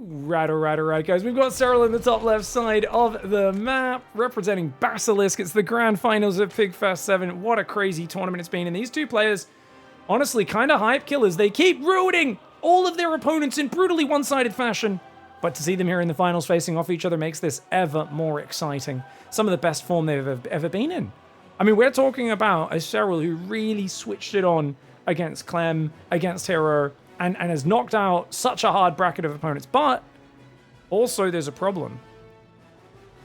Alright, guys. We've got SERRAL in the top left side of the map, representing Basilisk. It's the grand finals of PiGFest 7. What a crazy tournament it's been. And these two players, honestly, kind of hype killers. They keep ruining all of their opponents in brutally one-sided fashion. But to see them here in the finals facing off each other makes this ever more exciting. Some of the best form they've ever been in. I mean, we're talking about a SERRAL who really switched it on against Clem, against Hero, and has knocked out such a hard bracket of opponents. But also there's a problem.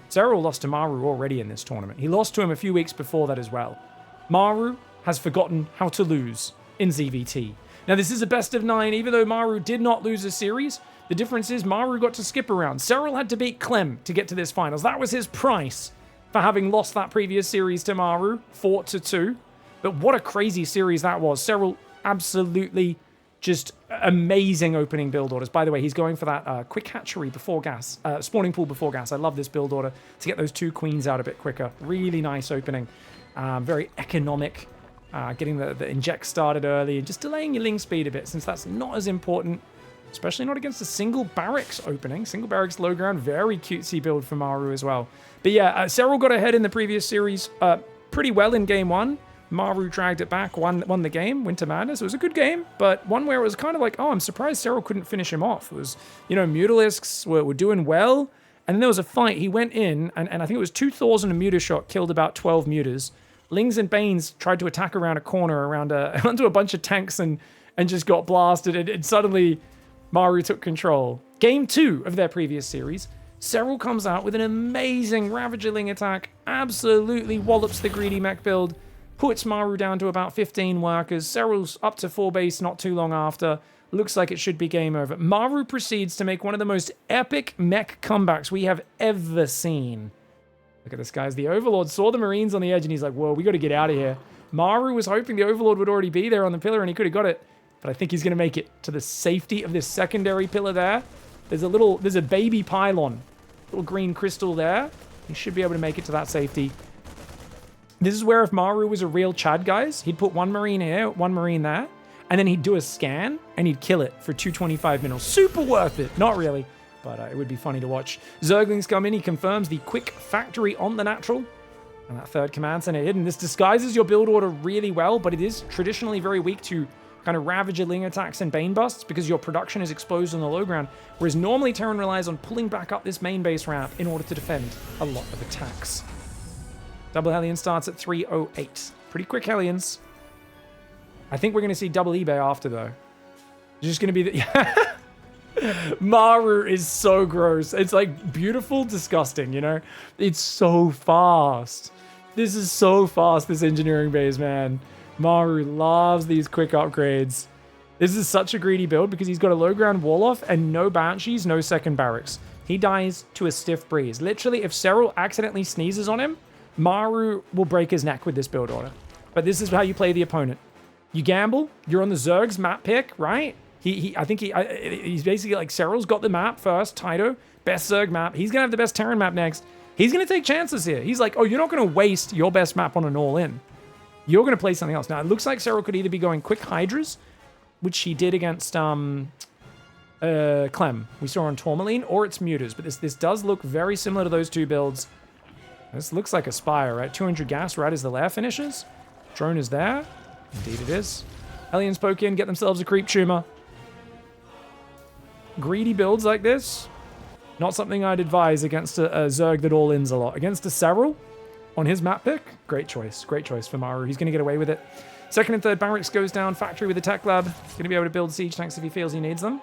SERRAL lost to MARU already in this tournament. He lost to him a few weeks before that as well. MARU has forgotten how to lose in ZVT. Now this is a best of 9, even though MARU did not lose a series. The difference is MARU got to skip around. SERRAL had to beat Clem to get to this finals. That was his price for having lost that previous series to MARU, 4-2. But what a crazy series that was. SERRAL absolutely just amazing opening build orders. By the way, he's going for that quick hatchery before gas, spawning pool before gas. I love this build order to get those 2 queens out a bit quicker. Really nice opening. Very economic. Getting the inject started early and just delaying your ling speed a bit, since that's not as important, especially not against a single barracks opening. Single barracks low ground, very cutesy build for MARU as well. But yeah, SERRAL got ahead in the previous series pretty well in game 1. MARU dragged it back, won the game, Winter Madness. It was a good game, but one where it was kind of like, oh, I'm surprised SERRAL couldn't finish him off. It was, you know, Mutalisks were doing well, and then there was a fight. He went in, and I think it was 2 Thors and a Muta shot, killed about 12 Mutas. Lings and Banes tried to attack around a corner, onto a bunch of tanks, and just got blasted, and suddenly MARU took control. Game 2 of their previous series, SERRAL comes out with an amazing Ravager Ling attack, absolutely wallops the greedy mech build, puts MARU down to about 15 workers. SERRAL's up to 4 base not too long after. Looks like it should be game over. MARU proceeds to make one of the most epic mech comebacks we have ever seen. Look at this, guys. The Overlord saw the Marines on the edge, and he's like, whoa, we got to get out of here. MARU was hoping the Overlord would already be there on the pillar, and he could have got it. But I think he's going to make it to the safety of this secondary pillar there. There's a baby pylon. Little green crystal there. He should be able to make it to that safety. This is where if MARU was a real Chad, guys, he'd put 1 Marine here, 1 Marine there, and then he'd do a scan, and he'd kill it for 225 minerals. Super worth it. Not really, but it would be funny to watch. Zerglings come in. He confirms the quick factory on the natural. And that 3rd command center hidden. This disguises your build order really well, but it is traditionally very weak to kind of Ravager Ling attacks and Bane busts because your production is exposed on the low ground, whereas normally Terran relies on pulling back up this main base ramp in order to defend a lot of attacks. Double Hellion starts at 308. Pretty quick Hellions. I think we're going to see double eBay after, though. It's just going to be the... MARU is so gross. It's like beautiful, disgusting, you know? It's so fast. This is so fast, this engineering base, man. MARU loves these quick upgrades. This is such a greedy build because he's got a low ground wall off and no Banshees, no second barracks. He dies to a stiff breeze. Literally, if SERRAL accidentally sneezes on him, MARU will break his neck with this build order. But this is how you play the opponent. You gamble. You're on the Zerg's map pick, right? I think he's basically like, SERRAL's got the map first. Taito, best Zerg map. He's going to have the best Terran map next. He's going to take chances here. He's like, oh, you're not going to waste your best map on an all-in. You're going to play something else. Now, it looks like SERRAL could either be going quick Hydras, which he did against Clem. We saw on Tourmaline, or it's Mutas. But this does look very similar to those 2 builds. This looks like a Spire, right? 200 gas right as the lair finishes. Drone is there. Indeed it is. Hellions poke in, get themselves a creep tumor. Greedy builds like this, not something I'd advise against a Zerg that all-ins a lot. Against a SERRAL on his map pick, great choice. Great choice for MARU. He's going to get away with it. 2nd and 3rd barracks goes down. Factory with the tech lab. He's going to be able to build siege tanks if he feels he needs them.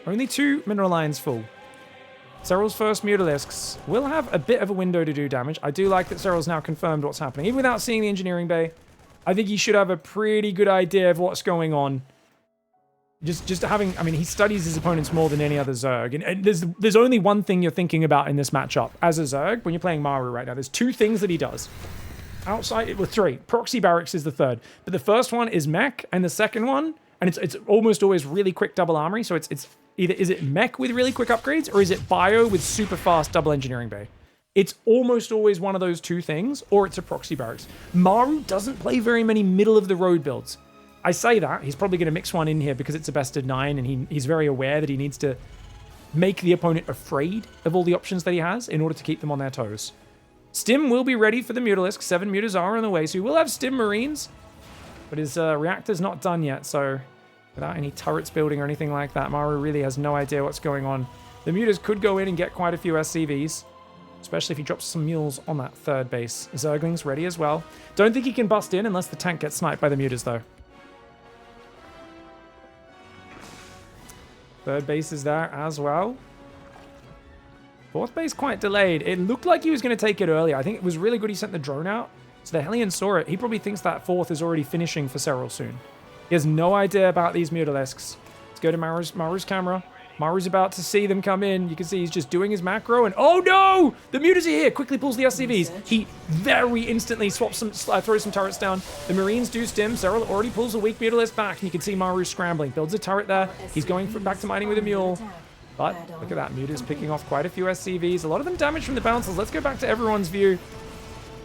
Only 2 mineral lines full. SERRAL's first Mutalisks will have a bit of a window to do damage. I do like that SERRAL's now confirmed what's happening. Even without seeing the engineering bay, I think he should have a pretty good idea of what's going on. Just having, I mean, he studies his opponents more than any other Zerg. And there's only one thing you're thinking about in this matchup. As a Zerg, when you're playing MARU right now, there's 2 things that he does. Outside, well, 3. Proxy barracks is the 3rd. But the first one is mech, and the second one, and it's almost always really quick double armory, so it's either is it mech with really quick upgrades, or is it bio with super fast double engineering bay? It's almost always one of those 2 things, or it's a proxy barracks. MARU doesn't play very many middle-of-the-road builds. I say that. He's probably going to mix one in here because it's a best of 9, and he's very aware that he needs to make the opponent afraid of all the options that he has in order to keep them on their toes. Stim will be ready for the Mutalisk. 7 Mutas are on the way, so he will have Stim Marines, but his reactor's not done yet, so without any turrets building or anything like that, Maru really has no idea what's going on. The Mutas could go in and get quite a few SCVs, especially if he drops some mules on that third base. Zergling's ready as well. Don't think he can bust in unless the tank gets sniped by the Mutas, though. Third base is there as well. Fourth base quite delayed. It looked like he was going to take it earlier. I think it was really good he sent the drone out. So the Hellion saw it. He probably thinks that fourth is already finishing for SERRAL soon. He has no idea about these Mutalisks. Let's go to Maru's camera. Maru's about to see them come in. You can see he's just doing his macro, and oh no! The Mutas are here. Quickly pulls the SCVs. He very instantly swaps some, throws some turrets down. The Marines do stim. SERRAL already pulls a weak Mutalisk back, and you can see Maru scrambling. Builds a turret there. He's going back to mining with a mule. But look at that. Muta's picking off quite a few SCVs. A lot of them damaged from the bouncers. Let's go back to everyone's view.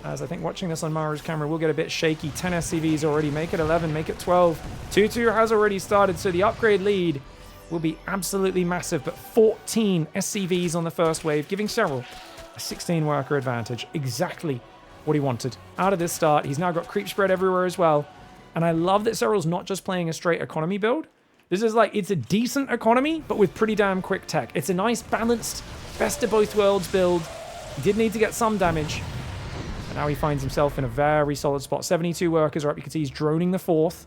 As I think watching this on Maru's camera will get a bit shaky. 10 SCVs already. Make it 11. Make it 12. 2-2 has already started, so the upgrade lead will be absolutely massive, but 14 SCVs on the first wave, giving SERRAL a 16 worker advantage. Exactly what he wanted. Out of this start, he's now got creep spread everywhere as well. And I love that SERRAL's not just playing a straight economy build. This is like, it's a decent economy, but with pretty damn quick tech. It's a nice, balanced, best of both worlds build. He did need to get some damage. But now he finds himself in a very solid spot. 72 workers are up. You can see he's droning the fourth.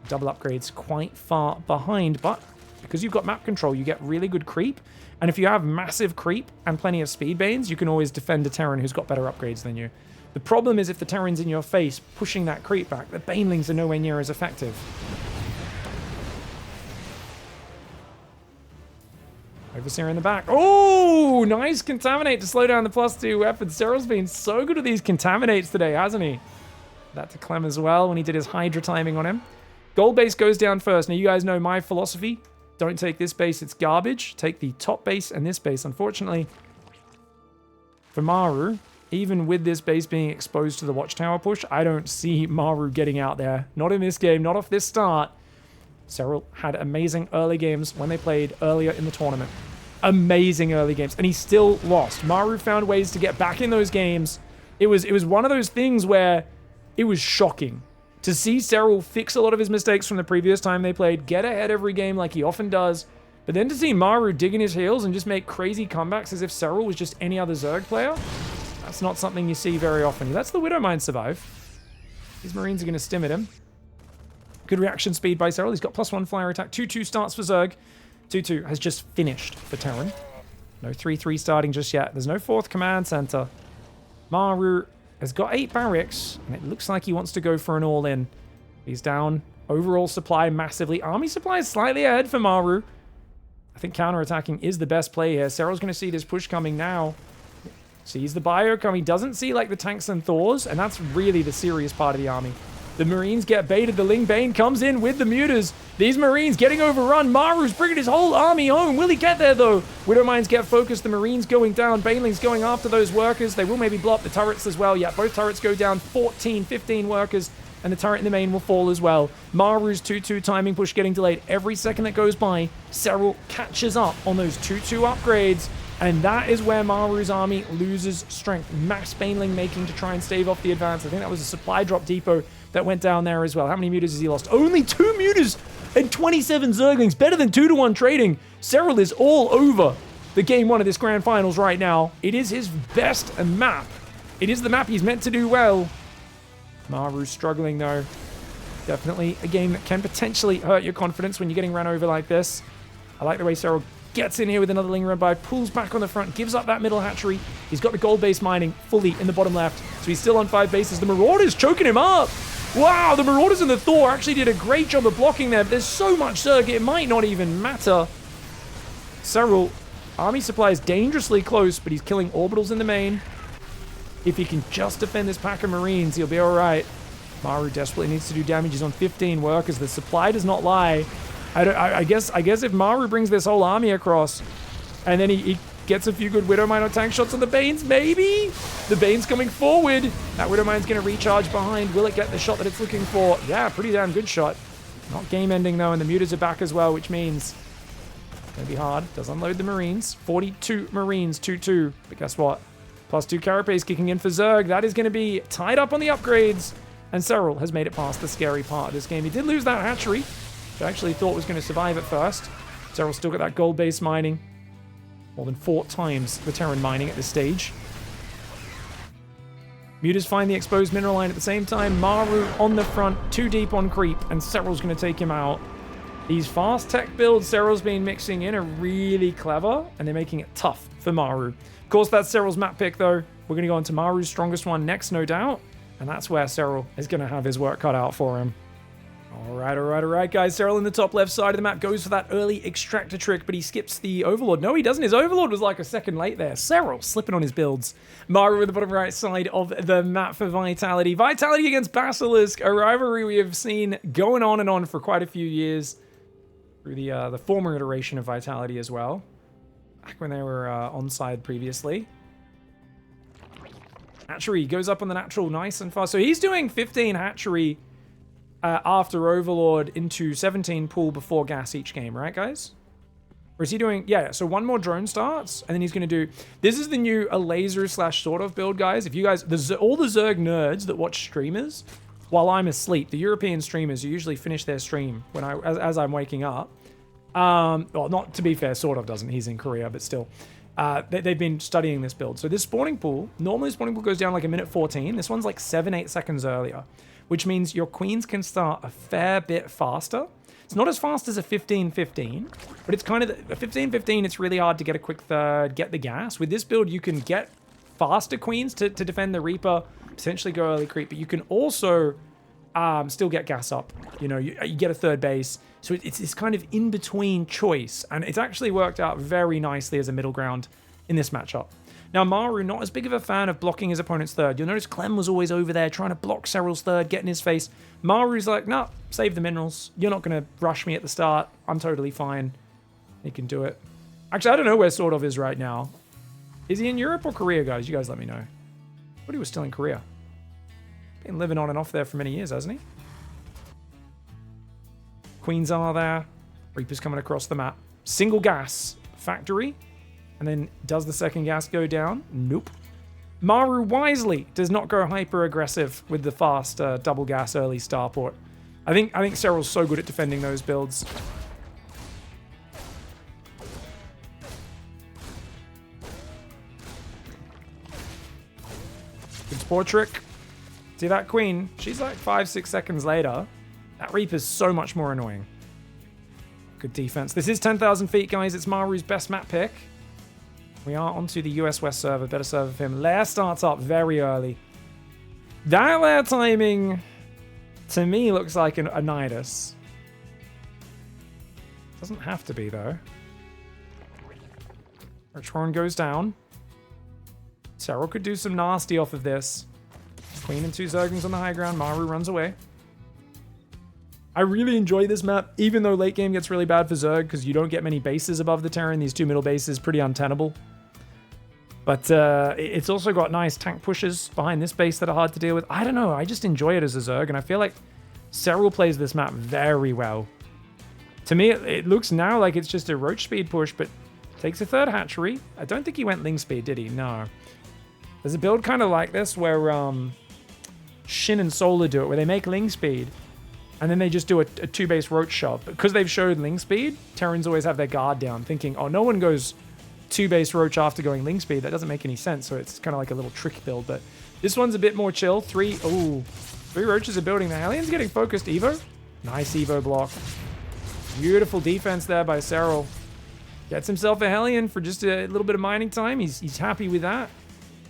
Double upgrades quite far behind, but because you've got map control, you get really good creep. And if you have massive creep and plenty of speed banes, you can always defend a Terran who's got better upgrades than you. The problem is if the Terran's in your face, pushing that creep back, the Banelings are nowhere near as effective. Overseer in the back. Oh, nice Contaminate to slow down the +2 weapons. SERRAL's been so good at these Contaminates today, hasn't he? That to Clem as well when he did his Hydra timing on him. Gold base goes down first. Now, you guys know my philosophy. Don't take this base, it's garbage. Take the top base and this base. Unfortunately, for Maru, even with this base being exposed to the Watchtower push, I don't see Maru getting out there. Not in this game, not off this start. SERRAL had amazing early games when they played earlier in the tournament. Amazing early games, and he still lost. Maru found ways to get back in those games. It was one of those things where it was shocking to see SERRAL fix a lot of his mistakes from the previous time they played, get ahead every game like he often does, but then to see Maru digging his heels and just make crazy comebacks as if SERRAL was just any other Zerg player, that's not something you see very often. He lets the Widowmine survive. These Marines are going to stim at him. Good reaction speed by SERRAL. He's got +1 flyer attack. 2-2 starts for Zerg. 2-2 has just finished for Terran. No 3-3 starting just yet. There's no 4th command center. Maru has got 8 barracks, and it looks like he wants to go for an all-in. He's down overall supply massively. Army supply is slightly ahead for Maru. I think counter-attacking is the best play here. SERRAL's going to see this push coming now. Sees the bio come. He doesn't see like the tanks and Thors, and that's really the serious part of the army. The Marines get baited. The Ling Bane comes in with the Mutas. These Marines getting overrun. Maru's bringing his whole army home. Will he get there, though? Widowmines get focused. The Marines going down. Banelings going after those workers. They will maybe blow up the turrets as well. Yeah, both turrets go down. 14, 15 workers. And the turret in the main will fall as well. Maru's 2-2 timing push getting delayed. Every second that goes by, SERRAL catches up on those 2-2 upgrades. And that is where Maru's army loses strength. Mass Baneling making to try and stave off the advance. I think that was a supply drop depot that went down there as well. How many Mutas has he lost? Only 2 Mutas and 27 Zerglings. Better than 2-1 trading. SERRAL is all over the game 1 of this grand finals right now. It is his best map. It is the map he's meant to do well. Maru's struggling though. Definitely a game that can potentially hurt your confidence when you're getting run over like this. I like the way SERRAL gets in here with another Ling run by, pulls back on the front, gives up that middle hatchery. He's got the gold base mining fully in the bottom left, so he's still on 5 bases. The Marauders choking him up. Wow, the Marauders and the Thor actually did a great job of blocking there, but there's so much Zerg, it might not even matter. SERRAL, army supply is dangerously close, but he's killing orbitals in the main. If he can just defend this pack of Marines, he'll be all right. Maru desperately needs to do damage. He's on 15 workers. The supply does not lie. I guess if Maru brings this whole army across, and then he Gets a few good Widowmine or tank shots on the Banes, maybe? The Bane's coming forward. That Widowmine's going to recharge behind. Will it get the shot that it's looking for? Yeah, pretty damn good shot. Not game ending though, and the Mutas are back as well, which means it's going to be hard. Does unload the Marines. 42 Marines, 2-2. But guess what? +2 Carapace kicking in for Zerg. That is going to be tied up on the upgrades. And SERRAL has made it past the scary part of this game. He did lose that hatchery, which I actually thought was going to survive at first. SERRAL's still got that gold-based mining. More than 4 times the Terran mining at this stage. Mutas find the exposed mineral line at the same time. MARU on the front, too deep on creep, and SERRAL's going to take him out. These fast tech builds SERRAL's been mixing in are really clever, and they're making it tough for MARU. Of course, that's SERRAL's map pick, though. We're going to go into MARU's strongest one next, no doubt, and that's where SERRAL is going to have his work cut out for him. All right, guys. SERRAL in the top left side of the map goes for that early extractor trick, but he skips the Overlord. No, he doesn't. His Overlord was like a second late there. SERRAL slipping on his builds. MARU in the bottom right side of the map for Vitality. Vitality against Basilisk, a rivalry we have seen going on and on for quite a few years through the former iteration of Vitality as well, back when they were on side previously. Hatchery goes up on the natural nice and fast. So he's doing 15 hatchery after Overlord into 17 pool before gas each game, right, guys? Or is he doing... Yeah, so one more drone starts, and then he's going to do... This is the new a laser / sort of build, guys. If you guys... all the Zerg nerds that watch streamers, while I'm asleep, the European streamers who usually finish their stream when as I'm waking up. Well, not to be fair, sort of doesn't. He's in Korea, but still. They've been studying this build. So this spawning pool, normally spawning pool goes down like a minute 14. This one's like 7-8 seconds earlier, which means your queens can start a fair bit faster. It's not as fast as a 15-15, but it's kind of a 15-15. It's really hard to get a quick third, get the gas. With this build, you can get faster queens to defend the Reaper, potentially go early creep, but you can also still get gas up. You know, you get a third base. So it's this kind of in-between choice, and it's actually worked out very nicely as a middle ground in this matchup. Now, MARU, not as big of a fan of blocking his opponent's third. You'll notice Clem was always over there trying to block SERRAL's third, get in his face. MARU's like, nah, save the minerals. You're not going to rush me at the start. I'm totally fine. He can do it. Actually, I don't know where Sort of is right now. Is he in Europe or Korea, guys? You guys let me know. I thought he was still in Korea. Been living on and off there for many years, hasn't he? Queens are there. Reaper's coming across the map. Single gas factory. And then does the second gas go down? Nope. MARU wisely does not go hyper aggressive with the fast double gas early starport. I think SERRAL's so good at defending those builds. Good spore trick. See that queen? She's like 5-6 seconds later. That Reaper's so much more annoying. Good defense. This is 10,000 feet, guys. It's MARU's best map pick. We are onto the US West server. Better server for him. Lair starts up very early. That lair timing, to me, looks like a Nidus. Doesn't have to be, though. Retron goes down. SERRAL could do some nasty off of this. Queen and 2 Zerglings on the high ground. MARU runs away. I really enjoy this map, even though late game gets really bad for Zerg, because you don't get many bases above the Terran. These 2 middle bases, pretty untenable. But it's also got nice tank pushes behind this base that are hard to deal with. I don't know, I just enjoy it as a Zerg, and I feel like SERRAL plays this map very well. To me, it looks now like it's just a roach speed push, but takes a third hatchery. I don't think he went ling speed, did he? No. There's a build kind of like this where Shin and Solar do it, where they make ling speed, and then they just do a 2-base roach shove. But because they've showed ling speed, Terrans always have their guard down, thinking, oh, no one goes 2-base roach after going ling speed. That doesn't make any sense, so it's kind of like a little trick build. But this one's a bit more chill. 3 roaches are building. The Hellions getting focused. Evo. Nice Evo block. Beautiful defense there by SERRAL. Gets himself a Hellion for just a little bit of mining time. He's happy with that.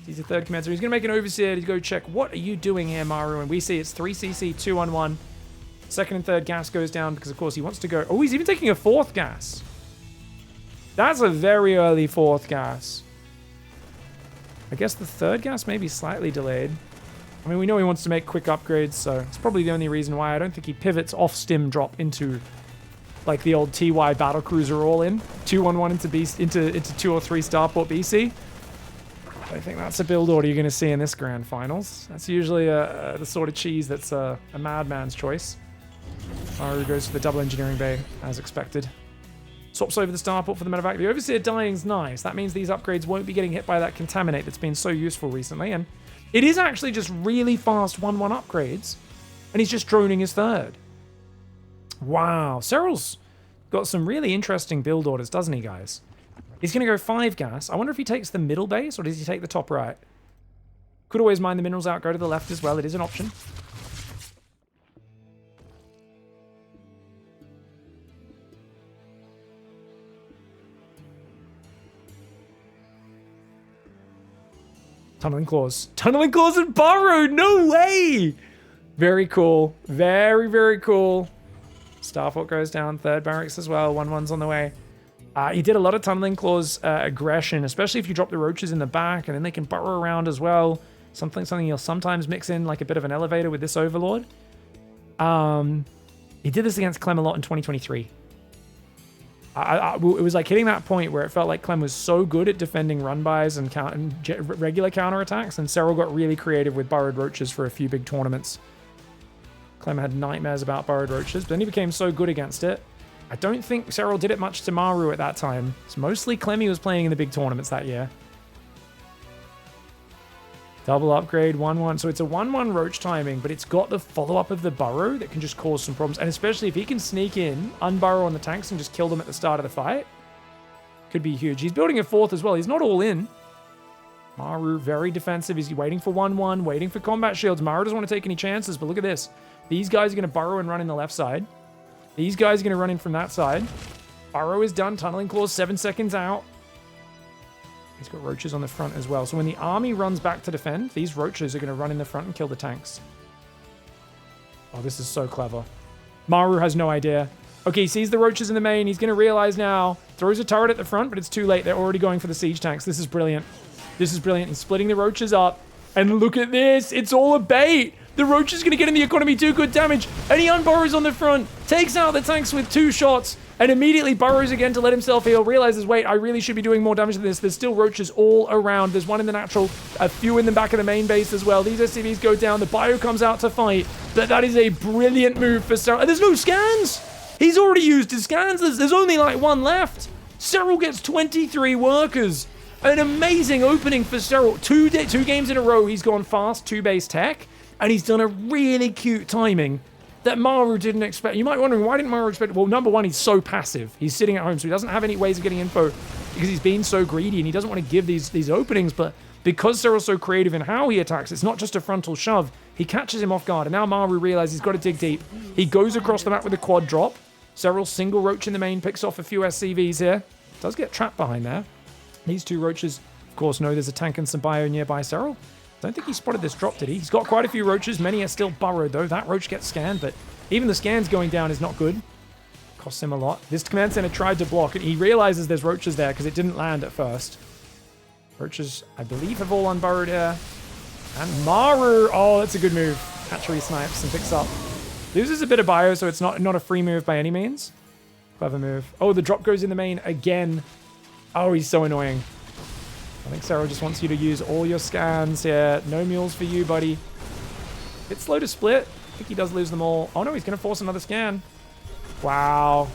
He's a third commander. He's going to make an Overseer to go check, what are you doing here, MARU? And we see it's 3cc, 2-on-1. Second and third gas goes down because, of course, he wants to go... Oh, he's even taking a 4th gas. That's a very early 4th gas. I guess the 3rd gas may be slightly delayed. I mean, we know he wants to make quick upgrades, so it's probably the only reason why. I don't think he pivots off stim drop into like the old TY battlecruiser all in. 2-1-1 into 2 or 3 starport BC. I think that's a build order you're going to see in this grand finals. That's usually the sort of cheese that's a madman's choice. MARU goes for the double engineering bay, as expected. Swaps over the starport for the medevac. The Overseer dying's nice. That means these upgrades won't be getting hit by that contaminate that's been so useful recently. And it is actually just really fast 1-1 upgrades. And he's just droning his third. Wow. SERRAL's got some really interesting build orders, doesn't he, guys? He's going to go 5 gas. I wonder if he takes the middle base or does he take the top right? Could always mine the minerals out, go to the left as well. It is an option. Tunneling claws. Tunneling claws and burrow! No way! Very cool. Very, very cool. Starfort goes down. Third barracks as well. 1-1's on the way. He did a lot of tunneling claws aggression, especially if you drop the roaches in the back, and then they can burrow around as well. Something you'll sometimes mix in like a bit of an elevator with this Overlord. He did this against Clem a lot in 2023. It was like hitting that point where it felt like Clem was so good at defending run-bys and regular counterattacks, and SERRAL got really creative with burrowed roaches for a few big tournaments. Clem had nightmares about burrowed roaches, but then he became so good against it. I don't think SERRAL did it much to MARU at that time. It's mostly Clem he was playing in the big tournaments that year. Double upgrade, 1-1. So it's a 1-1 roach timing, but it's got the follow-up of the burrow that can just cause some problems. And especially if he can sneak in, unburrow on the tanks, and just kill them at the start of the fight. Could be huge. He's building a 4th as well. He's not all in. MARU, very defensive. He's waiting for 1-1, waiting for combat shields. MARU doesn't want to take any chances, but look at this. These guys are going to burrow and run in the left side. These guys are going to run in from that side. Burrow is done. Tunneling claws 7 seconds out. He's got roaches on the front as well. So when the army runs back to defend, these roaches are going to run in the front and kill the tanks. Oh, this is so clever. MARU has no idea. Okay, he sees the roaches in the main. He's going to realize now. Throws a turret at the front, but it's too late. They're already going for the siege tanks. This is brilliant. This is brilliant. He's splitting the roaches up. And look at this. It's all a bait. The roach is going to get in the economy 2 good damage. And he unburrows on the front. Takes out the tanks with 2 shots. And immediately burrows again to let himself heal. Realizes, wait, I really should be doing more damage than this. There's still roaches all around. There's one in the natural. A few in the back of the main base as well. These SCVs go down. The bio comes out to fight. But that is a brilliant move for SERRAL. And there's no scans. He's already used his scans. There's only like 1 left. SERRAL gets 23 workers. An amazing opening for SERRAL. 2 games in a row, he's gone fast, 2 base tech. And he's done a really cute timing that MARU didn't expect. You might be wondering, why didn't MARU expect it? Well, number one, he's so passive. He's sitting at home, so he doesn't have any ways of getting info because he's been so greedy and he doesn't want to give these openings. But because SERRAL's so creative in how he attacks, it's not just a frontal shove. He catches him off guard. And now MARU realizes he's got to dig deep. He goes across the map with a quad drop. SERRAL single roach in the main, picks off a few SCVs here. Does get trapped behind there. These 2 roaches, of course, know there's a tank and some bio nearby SERRAL. Don't think he spotted this drop, did he? He's got quite a few roaches. Many are still burrowed, though. That roach gets scanned, but even the scans going down is not good. Costs him a lot. This command center tried to block, and he realizes there's roaches there because it didn't land at first. Roaches, I believe, have all unburrowed here. And MARU, oh, that's a good move. Hatchery snipes and picks up. Loses a bit of bio, so it's not a free move by any means. Clever move. Oh, the drop goes in the main again. Oh, he's so annoying. I think SERRAL just wants you to use all your scans here. No mules for you, buddy. It's slow to split. I think he does lose them all. Oh no, he's going to force another scan. Wow.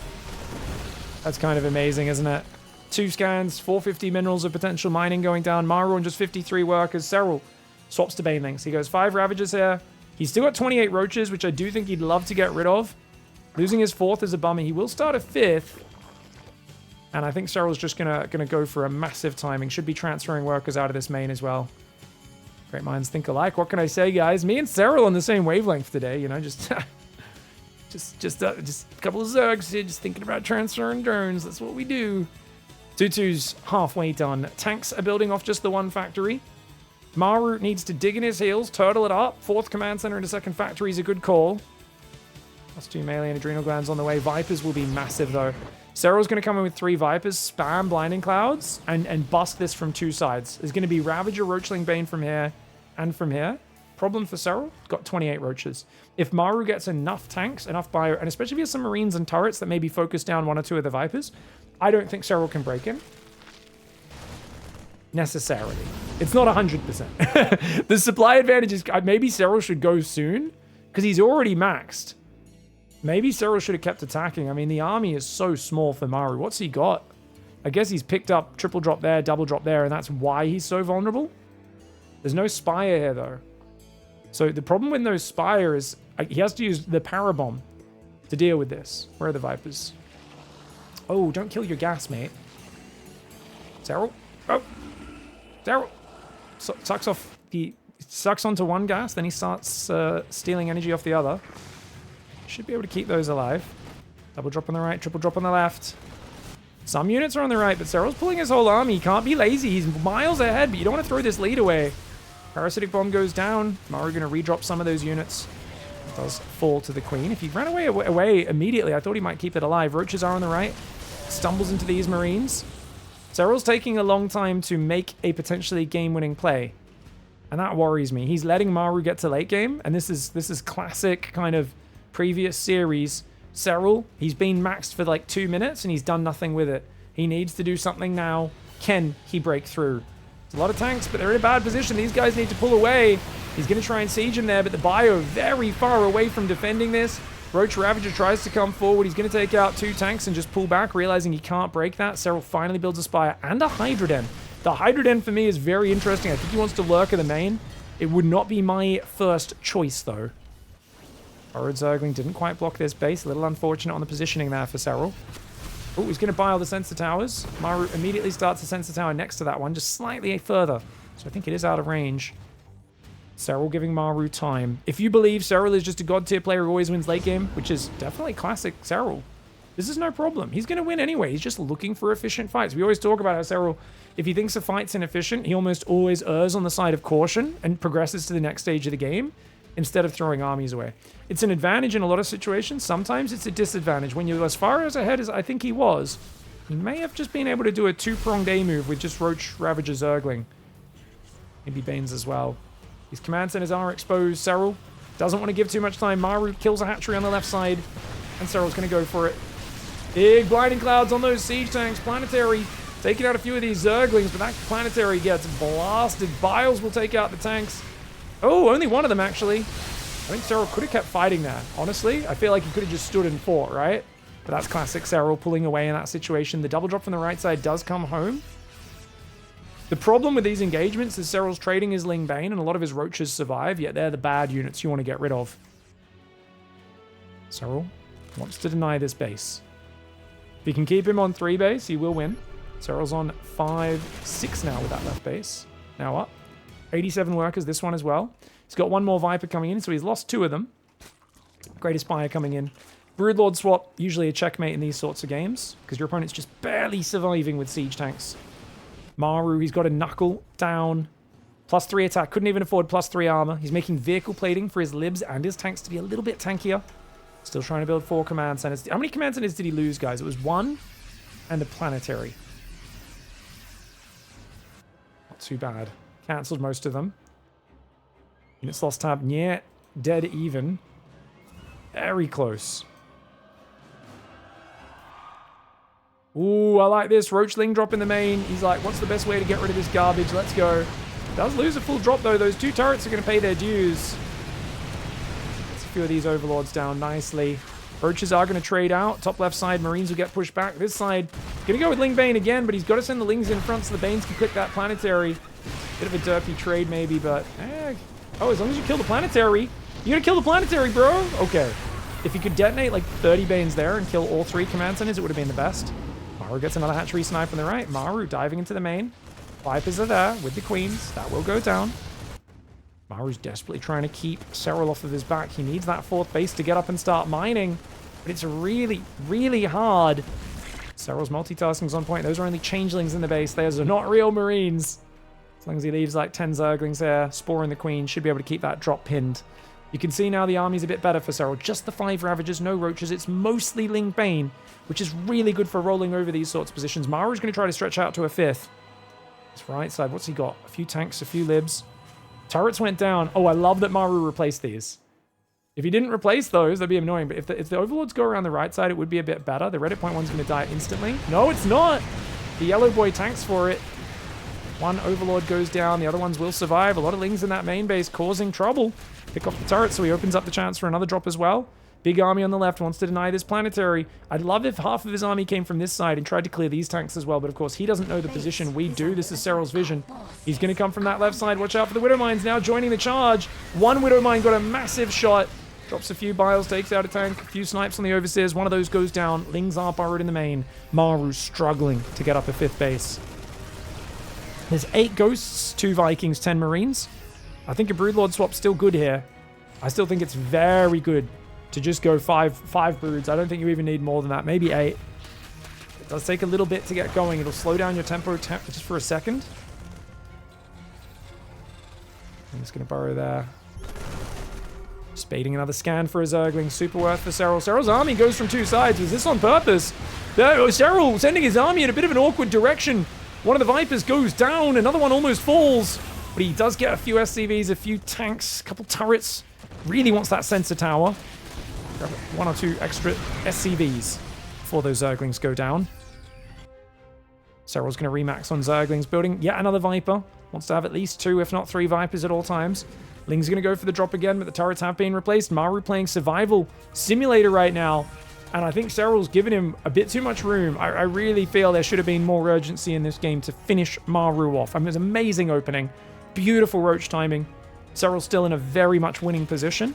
That's kind of amazing, isn't it? 2 scans, 450 minerals of potential mining going down. MARU on just 53 workers. SERRAL swaps to Banelings. He goes 5 Ravagers here. He's still got 28 Roaches, which I do think he'd love to get rid of. Losing his 4th is a bummer. He will start a 5th. And I think SERRAL's just gonna go for a massive timing. Should be transferring workers out of this main as well. Great minds think alike. What can I say, guys? Me and SERRAL on the same wavelength today. You know, just just a couple of Zergs here, just thinking about transferring drones. That's what we do. 2-2's halfway done. Tanks are building off just the 1 factory. MARU needs to dig in his heels, turtle it up. 4th command center into 2nd factory is a good call. Plus 2 melee and adrenal glands on the way. Vipers will be massive though. SERRAL's going to come in with 3 Vipers, spam Blinding Clouds, and bust this from 2 sides. There's going to be Ravager, Roachling Bane from here and from here. Problem for SERRAL, got 28 roaches. If MARU gets enough tanks, enough bio, and especially if he has some marines and turrets that maybe focus down one or two of the Vipers, I don't think SERRAL can break him. Necessarily. It's not 100%. The supply advantage is, maybe SERRAL should go soon, because he's already maxed. Maybe SERRAL should have kept attacking. I mean, the army is so small for MARU. What's he got? I guess he's picked up triple drop there, double drop there, and that's why he's so vulnerable. There's no Spire here, though. So the problem with no Spire is he has to use the Parabomb to deal with this. Where are the Vipers? Oh, don't kill your gas, mate. SERRAL. Oh. SERRAL. Sucks off the... Sucks onto one gas, then he starts stealing energy off the other. Should be able to keep those alive. Double drop on the right, triple drop on the left. Some units are on the right, but SERRAL's pulling his whole army. He can't be lazy. He's miles ahead, but you don't want to throw this lead away. Parasitic Bomb goes down. MARU going to redrop some of those units. It does fall to the Queen. If he ran away immediately, I thought he might keep it alive. Roaches are on the right. Stumbles into these Marines. SERRAL's taking a long time to make a potentially game-winning play. And that worries me. He's letting MARU get to late game, and this is classic kind of previous series. SERRAL, he's been maxed for like 2 minutes and he's done nothing with it. He needs to do something now. Can he break through? It's a lot of tanks, but they're in a bad position. These guys need to pull away. He's going to try and siege him there, but the bio very far away from defending this. Roach Ravager tries to come forward. He's going to take out 2 tanks and just pull back, realizing he can't break that. SERRAL finally builds a Spire and a Hydra Den. The Hydra Den for me is very interesting. I think he wants to lurk in the main. It would not be my first choice, though. Borrowed Zergling didn't quite block this base. A little unfortunate on the positioning there for SERRAL. Oh, he's going to buy all the sensor towers. MARU immediately starts the sensor tower next to that one, just slightly further. So I think it is out of range. SERRAL giving MARU time. If you believe SERRAL is just a god tier player who always wins late game, which is definitely classic SERRAL, this is no problem. He's going to win anyway. He's just looking for efficient fights. We always talk about how SERRAL, if he thinks a fight's inefficient, he almost always errs on the side of caution and progresses to the next stage of the game instead of throwing armies away. It's an advantage in a lot of situations. Sometimes it's a disadvantage. When you're as far as ahead as I think he was, he may have just been able to do a 2-pronged A move with just Roach Ravager Zergling. Maybe Banes as well. These command centers are exposed. SERRAL doesn't want to give too much time. MARU kills a hatchery on the left side, and SERRAL's going to go for it. Big blinding clouds on those siege tanks. Planetary taking out a few of these Zerglings, but that Planetary gets blasted. Biles will take out the tanks. Oh, only one of them, actually. I think SERRAL could have kept fighting there. Honestly, I feel like he could have just stood and fought, right? But that's classic SERRAL pulling away in that situation. The double drop from the right side does come home. The problem with these engagements is SERRAL's trading is Ling Bane, and a lot of his roaches survive, yet they're the bad units you want to get rid of. SERRAL wants to deny this base. If he can keep him on 3 base, he will win. SERRAL's on 5-6 now with that left base. Now up. 87 workers, this one as well. He's got 1 more Viper coming in, so he's lost 2 of them. Greatest Spire coming in. Broodlord swap, usually a checkmate in these sorts of games, because your opponent's just barely surviving with siege tanks. MARU, he's got a knuckle down. +3 attack, couldn't even afford +3 armor. He's making vehicle plating for his libs and his tanks to be a little bit tankier. Still trying to build 4 command centers. How many command centers did he lose, guys? It was 1 and the Planetary. Not too bad. Cancelled most of them. Units lost tab. Yeah, dead even. Very close. Ooh, I like this. Roachling drop in the main. He's like, what's the best way to get rid of this garbage? Let's go. Does lose a full drop, though. Those 2 turrets are going to pay their dues. Gets a few of these overlords down nicely. Roaches are going to trade out. Top left side, Marines will get pushed back. This side, going to go with Ling Bane again, but he's got to send the Lings in front so the Banes can click that Planetary. Bit of a derpy trade, maybe, but... Oh, as long as you kill the Planetary. You're going to kill the Planetary, bro? Okay. If you could detonate like 30 Banes there and kill all 3 command centers, it would have been the best. MARU gets another hatchery snipe on the right. MARU diving into the main. Vipers are there with the queens. That will go down. MARU's desperately trying to keep SERRAL off of his back. He needs that 4th base to get up and start mining. But it's really, really hard. SERRAL's multitasking's on point. Those are only changelings in the base. Those are not real Marines. As long as he leaves like 10 Zerglings there, Spore and the Queen should be able to keep that drop pinned. You can see now the army's a bit better for SERRAL. Just the 5 Ravagers, no Roaches. It's mostly Ling Bane, which is really good for rolling over these sorts of positions. MARU's going to try to stretch out to a 5th. This right side, what's he got? A few tanks, a few libs. Turrets went down. Oh, I love that Maru replaced these. If he didn't replace those, that'd be annoying. But if the Overlords go around the right side, it would be a bit better. The Reddit point one's going to die instantly. No, it's not. The yellow boy tanks for it. One Overlord goes down. The other ones will survive. A lot of Lings in that main base causing trouble. Pick off the turret, so he opens up the chance for another drop as well. Big army on the left wants to deny this planetary. I'd love if half of his army came from this side and tried to clear these tanks as well, but of course he doesn't know the position. We do. This is Serral's vision. He's going to come from that left side. Watch out for the Widow Mines now joining the charge. One Widow Mine got a massive shot. Drops a few biles, takes out a tank, a few snipes on the overseers. One of those goes down. Lings are burrowed in the main. Maru's struggling to get up a 5th base. There's 8 Ghosts, 2 Vikings, 10 Marines. I think a Broodlord swap's still good here. I still think it's very good to just go five Broods. I don't think you even need more than that. Maybe 8. It does take a little bit to get going. It'll slow down your tempo just for a second. I'm just going to burrow there. Just baiting another scan for a Zergling. Super worth for Serral. Serral's army goes from 2 sides. Was this on purpose? Serral sending his army in a bit of an awkward direction. One of the Vipers goes down. Another one almost falls. But he does get a few SCVs, a few tanks, a couple turrets. Really wants that sensor tower. Grab 1 or 2 extra SCVs before those Zerglings go down. Serral's going to remax on Zerglings, building yet another Viper. Wants to have at least 2, if not 3 Vipers at all times. Ling's going to go for the drop again, but the turrets have been replaced. Maru playing Survival Simulator right now. And I think Serral's given him a bit too much room. I really feel there should have been more urgency in this game to finish Maru off. I mean, it was an amazing opening. Beautiful Roach timing. Serral's still in a very much winning position.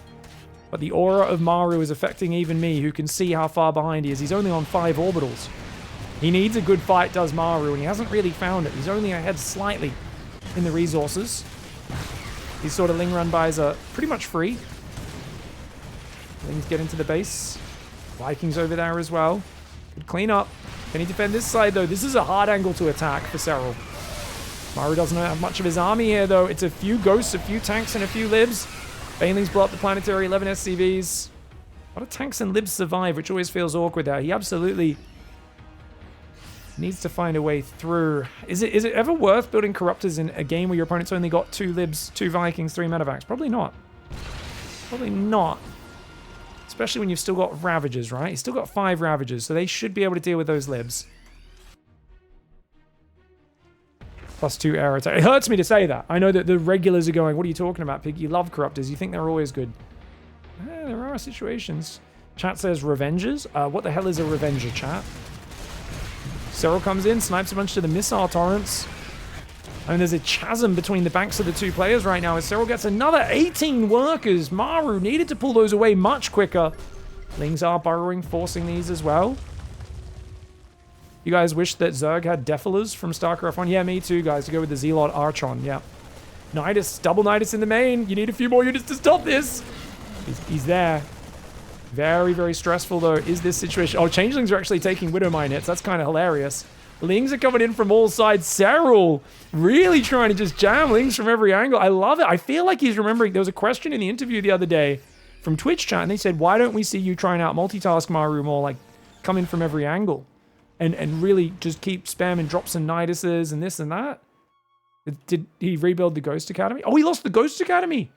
But the aura of Maru is affecting even me, who can see how far behind he is. He's only on 5 orbitals. He needs a good fight, does Maru, and he hasn't really found it. He's only ahead slightly in the resources. These sort of Ling run buys are pretty much free. Lings get into the base. Vikings over there as well. Good clean up. Can he defend this side, though? This is a hard angle to attack for Serral. Maru doesn't have much of his army here, though. It's a few Ghosts, a few tanks, and a few Libs. Banelings blow up the planetary, 11 SCVs. A lot of tanks and Libs survive, which always feels awkward there. He absolutely needs to find a way through. Is it ever worth building Corruptors in a game where your opponent's only got 2 Libs, 2 Vikings, 3 Medevacs? Probably not. Probably not. Especially when you've still got Ravagers, right? You've still got 5 Ravagers, so they should be able to deal with those Libs. +2 air attack. It hurts me to say that. I know that the regulars are going, what are you talking about, Pig? You love Corruptors. You think they're always good. There are situations. Chat says Revengers. What the hell is a Revenger, chat? Serral comes in, snipes a bunch of the missile torrents. And there's a chasm between the banks of the 2 players right now as Serral gets another 18 workers. Maru needed to pull those away much quicker. Lings are burrowing, forcing these as well. You guys wish that Zerg had Defilers from StarCraft 1? Yeah, me too, guys, to go with the Zealot Archon, yeah. Nidus, double Nidus in the main. You need a few more units to stop this. He's there. Very, very stressful, though, is this situation. Oh, Changelings are actually taking Widow Mine hits. That's kind of hilarious. Lings are coming in from all sides. Serral really trying to just jam Lings from every angle. I love it. I feel like he's remembering. There was a question in the interview the other day from Twitch chat, and they said, why don't we see you trying out multitask Maru more, like, come in from every angle? And really just keep spamming drops and Niduses and this and that. Did he rebuild the Ghost Academy? Oh, he lost the Ghost Academy.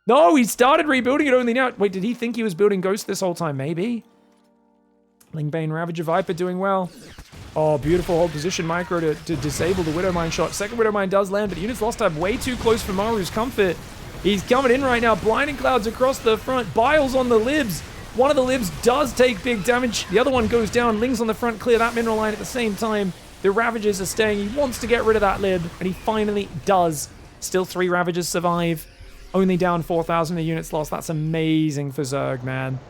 No, he started rebuilding it only now. Wait, did he think he was building Ghost this whole time? Maybe. Lingbane Ravager Viper doing well. Oh, beautiful hold position micro to disable the Widow Mine shot. Second Widow Mine does land, but the units lost have way too close for Maru's comfort. He's coming in right now. Blinding Clouds across the front. Biles on the Libs. One of the Libs does take big damage. The other one goes down. Lings on the front clear that mineral line at the same time. The Ravagers are staying. He wants to get rid of that Lib, and he finally does. Still 3 Ravagers survive. Only down 4,000 the units lost. That's amazing for Zerg, man.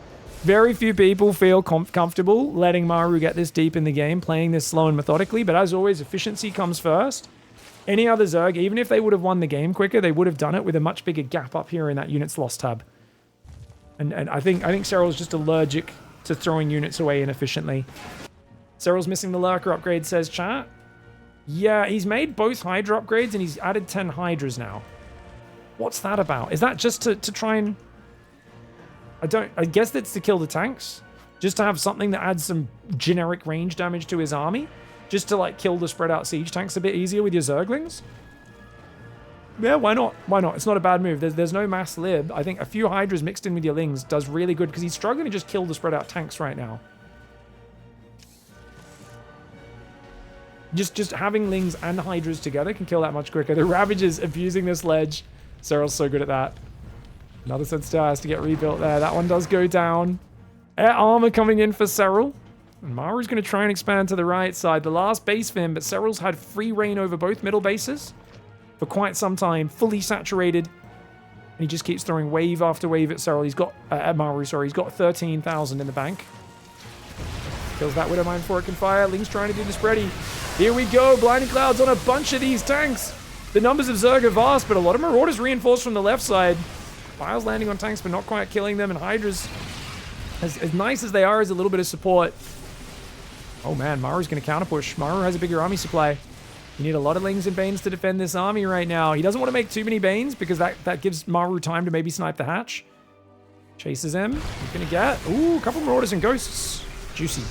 Very few people feel comfortable letting Maru get this deep in the game, playing this slow and methodically, but as always, efficiency comes first. Any other Zerg, even if they would have won the game quicker, they would have done it with a much bigger gap up here in that units lost tab. And I think Serral's just allergic to throwing units away inefficiently. Serral's missing the Lurker upgrade, says chat. Yeah, he's made both Hydra upgrades and he's added 10 Hydras now. What's that about? Is that just to try and... I guess that's to kill the tanks. Just to have something that adds some generic range damage to his army. Just to, like, kill the spread out siege tanks a bit easier with your Zerglings. Yeah, why not? Why not? It's not a bad move. There's no mass lib. I think a few Hydras mixed in with your Lings does really good because he's struggling to just kill the spread out tanks right now. Just having Lings and Hydras together can kill that much quicker. The Ravager's abusing this ledge. Serral's so good at that. Another Sensitive has to get rebuilt there. That one does go down. Air armor coming in for Serral. And Maru's going to try and expand to the right side. The last base for him, but Serral's had free reign over both middle bases for quite some time. Fully saturated. And he just keeps throwing wave after wave at Serral. He's got, at Maru, sorry. He's got 13,000 in the bank. Kills that Widowmine before it can fire. Ling's trying to do the spready. Here we go. Blinding Clouds on a bunch of these tanks. The numbers of Zerg are vast, but a lot of Marauders reinforced from the left side. Files landing on tanks, but not quite killing them. And Hydras, as nice as they are, is a little bit of support. Oh man, Maru's going to counterpush. Maru has a bigger army supply. You need a lot of Lings and Banes to defend this army right now. He doesn't want to make too many Banes because that gives Maru time to maybe snipe the hatch. Chases him. He's going to get... Ooh, a couple Marauders and Ghosts. Juicy.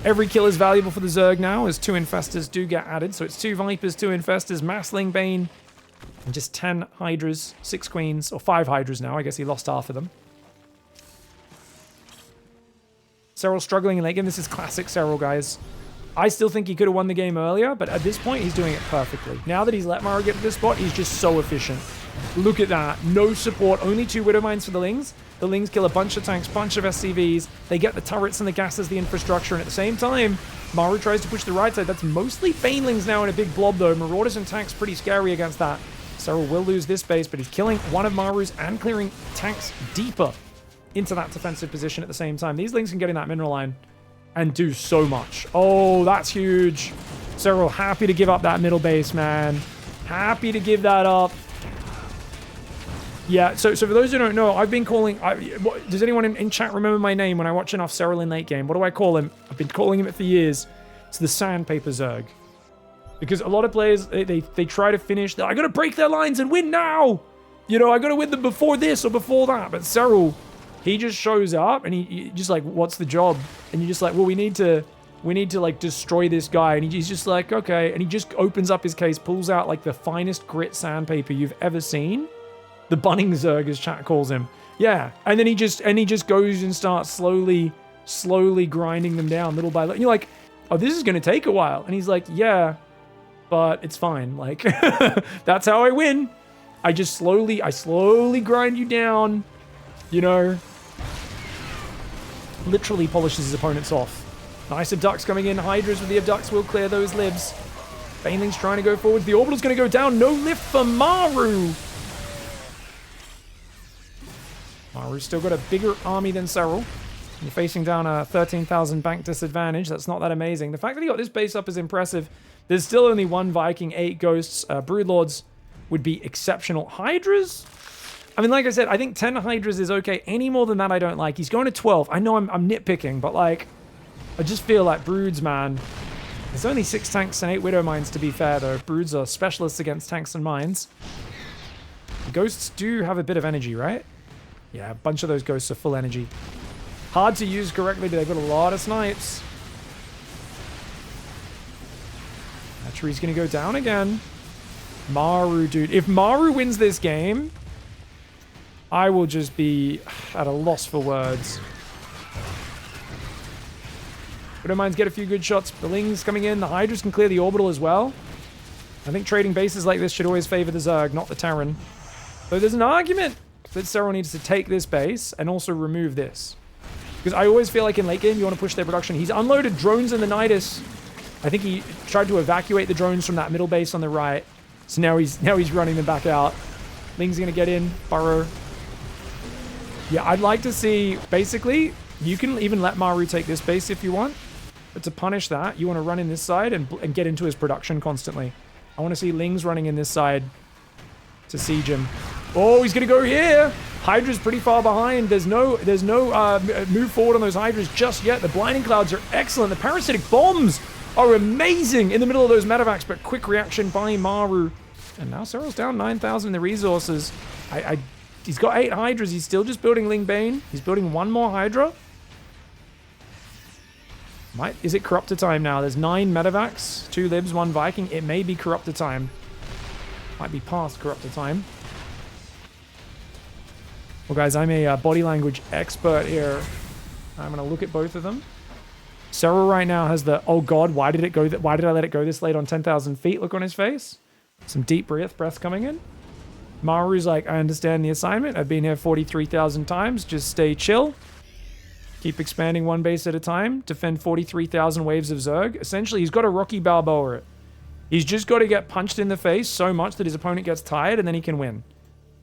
Every kill is valuable for the Zerg now as 2 Infestors do get added. So it's 2 Vipers, 2 Infestors, Massling Bane, and just 10 Hydras, 6 Queens, or 5 Hydras now. I guess he lost half of them. Serral struggling in late game. This is classic Serral, guys. I still think he could have won the game earlier, but at this point, he's doing it perfectly. Now that he's let Maru get to this spot, he's just so efficient. Look at that. No support. Only 2 Widowmines for the Lings. The Lings kill a bunch of tanks, bunch of SCVs. They get the turrets and the gas as the infrastructure. And at the same time, Maru tries to push the right side. That's mostly Banelings now in a big blob, though. Marauders and tanks pretty scary against that. Serral will lose this base, but he's killing one of Maru's and clearing tanks deeper into that defensive position at the same time. These Lings can get in that mineral line and do so much. Oh, that's huge. Serral happy to give up that middle base, man. Happy to give that up. Yeah, so for those who don't know, I've been calling... does anyone in chat remember my name when I watch enough Serral in late game? What do I call him? I've been calling him it for years. It's the Sandpaper Zerg. Because a lot of players, they try to finish... I gotta break their lines and win now! You know, I gotta win them before this or before that. But Serral, he just shows up and he just like, what's the job? And you're just like, well, we need to like destroy this guy. And he's just like, okay. And he just opens up his case, pulls out like the finest grit sandpaper you've ever seen. The Bunning Zerg, as chat calls him. Yeah. And then he just goes and starts slowly grinding them down little by little. You're like, oh, this is going to take a while. And he's like, yeah, but it's fine. Like, that's how I win. I slowly grind you down, you know. Literally polishes his opponents off. Nice abducts coming in. Hydras with the abducts will clear those libs. Baneling's trying to go forward. The orbital's going to go down. No lift for Maru. Maru's still got a bigger army than Serral. You're facing down a 13,000 bank disadvantage. That's not that amazing. The fact that he got this base up is impressive. There's still only 1 Viking, 8 Ghosts. Broodlords would be exceptional. Hydras? I mean, like I said, I think 10 Hydras is okay. Any more than that, I don't like. He's going to 12. I know I'm nitpicking, but like, I just feel like Broods, man. There's only 6 tanks and 8 Widow Mines, to be fair, though. Broods are specialists against tanks and mines. Ghosts do have a bit of energy, right? Yeah, a bunch of those Ghosts are full energy. Hard to use correctly, but they've got a lot of snipes. That tree's going to go down again. Maru, dude. If Maru wins this game, I will just be at a loss for words. Widowmines get a few good shots. The Lings coming in. The Hydras can clear the orbital as well. I think trading bases like this should always favor the Zerg, not the Terran. So there's an argument that Serral needs to take this base and also remove this. Because I always feel like in late game, you want to push their production. He's unloaded drones in the Nidus. I think he tried to evacuate the drones from that middle base on the right. So now he's running them back out. Ling's going to get in, burrow. Yeah, I'd like to see, basically, you can even let Maru take this base if you want. But to punish that, you want to run in this side and get into his production constantly. I want to see Lings running in this side to siege him. Oh, he's going to go here. Hydra's pretty far behind. There's no move forward on those Hydras just yet. The Blinding Clouds are excellent. The Parasitic Bombs are amazing in the middle of those medevacs, but quick reaction by Maru. And now Serral's down 9,000 in the resources. He's got 8 Hydras. He's still just building Ling Bane. He's building 1 more Hydra. Is it Corruptor time now? There's 9 medevacs, 2 libs, 1 Viking. It may be Corruptor time. Might be past corruptor time. Well, guys, I'm a body language expert here. I'm going to look at both of them. SERRAL right now has the, oh god, why did I let it go this late on 10,000 feet look on his face? Some deep breaths coming in. MARU's like, I understand the assignment. I've been here 43,000 times. Just stay chill. Keep expanding one base at a time. Defend 43,000 waves of Zerg. Essentially, he's got a Rocky Balboa it. He's just got to get punched in the face so much that his opponent gets tired and then he can win.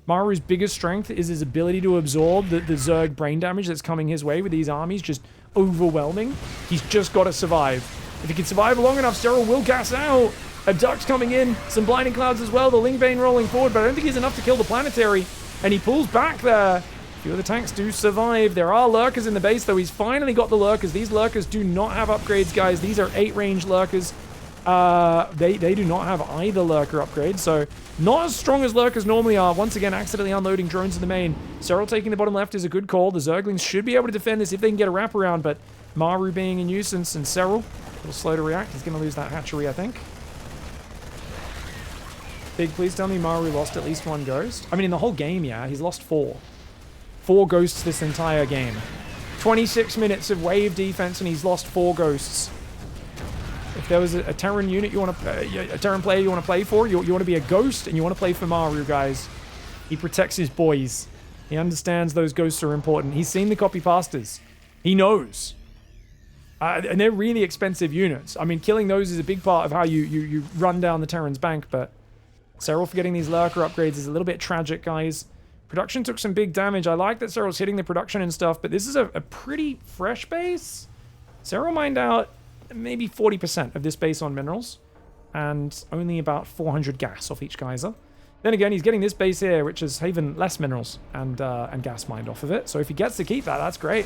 MARU's biggest strength is his ability to absorb the Zerg brain damage that's coming his way with these armies just overwhelming. He's just got to survive. If he can survive long enough, SERRAL will gas out. Abduct's coming in, some Blinding Clouds as well, the Lingbane rolling forward, but I don't think he's enough to kill the Planetary, and he pulls back there. A few of the tanks do survive. There are Lurkers in the base, though. He's finally got the Lurkers. These Lurkers do not have upgrades, guys. These are 8-range Lurkers. They do not have either Lurker upgrade, so not as strong as Lurkers normally are. Once again, accidentally unloading drones in the main. SERRAL taking the bottom left is a good call. The Zerglings should be able to defend this if they can get a wraparound, but MARU being a nuisance and SERRAL a little slow to react. He's going to lose that hatchery, I think. Big, please tell me MARU lost at least one ghost. I mean, in the whole game, yeah, he's lost 4. 4 ghosts this entire game. 26 minutes of wave defense, and he's lost 4 ghosts. If there was a Terran unit you want to, a Terran player you want to play for, you want to be a ghost, and you want to play for MARU, guys. He protects his boys. He understands those ghosts are important. He's seen the copy pastas. He knows. And they're really expensive units. I mean, killing those is a big part of how you run down the Terran's bank, but SERRAL for getting these Lurker upgrades is a little bit tragic, guys. Production took some big damage. I like that SERRAL's hitting the production and stuff, but this is a pretty fresh base. SERRAL mined out maybe 40% of this base on minerals, and only about 400 gas off each geyser. Then again, he's getting this base here, which is even less minerals and gas mined off of it. So if he gets to keep that, that's great.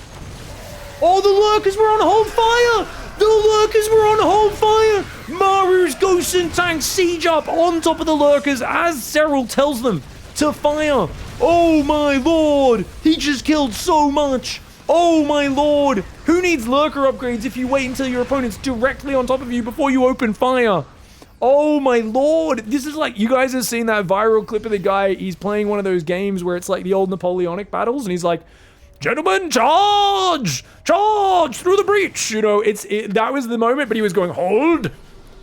Oh, the Lurkers were on hold fire! The Lurkers were on hold fire! MARU's Ghosts and Tanks siege up on top of the Lurkers as SERRAL tells them to fire. Oh my lord! He just killed so much! Oh my lord! Who needs Lurker upgrades if you wait until your opponent's directly on top of you before you open fire? Oh my lord! This is like, you guys have seen that viral clip of the guy, he's playing one of those games where it's like the old Napoleonic battles, and he's like, gentlemen, charge! Charge through the breach! You know, that was the moment, but he was going, hold!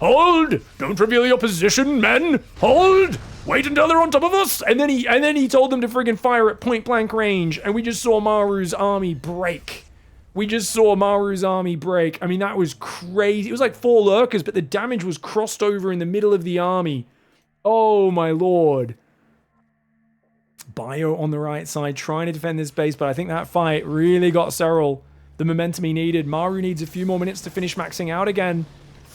Hold! Don't reveal your position, men! Hold! Wait until they're on top of us! And then he told them to friggin' fire at point blank range, and we just saw MARU's army break. We just saw MARU's army break. I mean, that was crazy. It was like 4 Lurkers, but the damage was crossed over in the middle of the army. Oh my lord. Bio on the right side trying to defend this base, but I think that fight really got SERRAL the momentum he needed. MARU needs a few more minutes to finish maxing out again.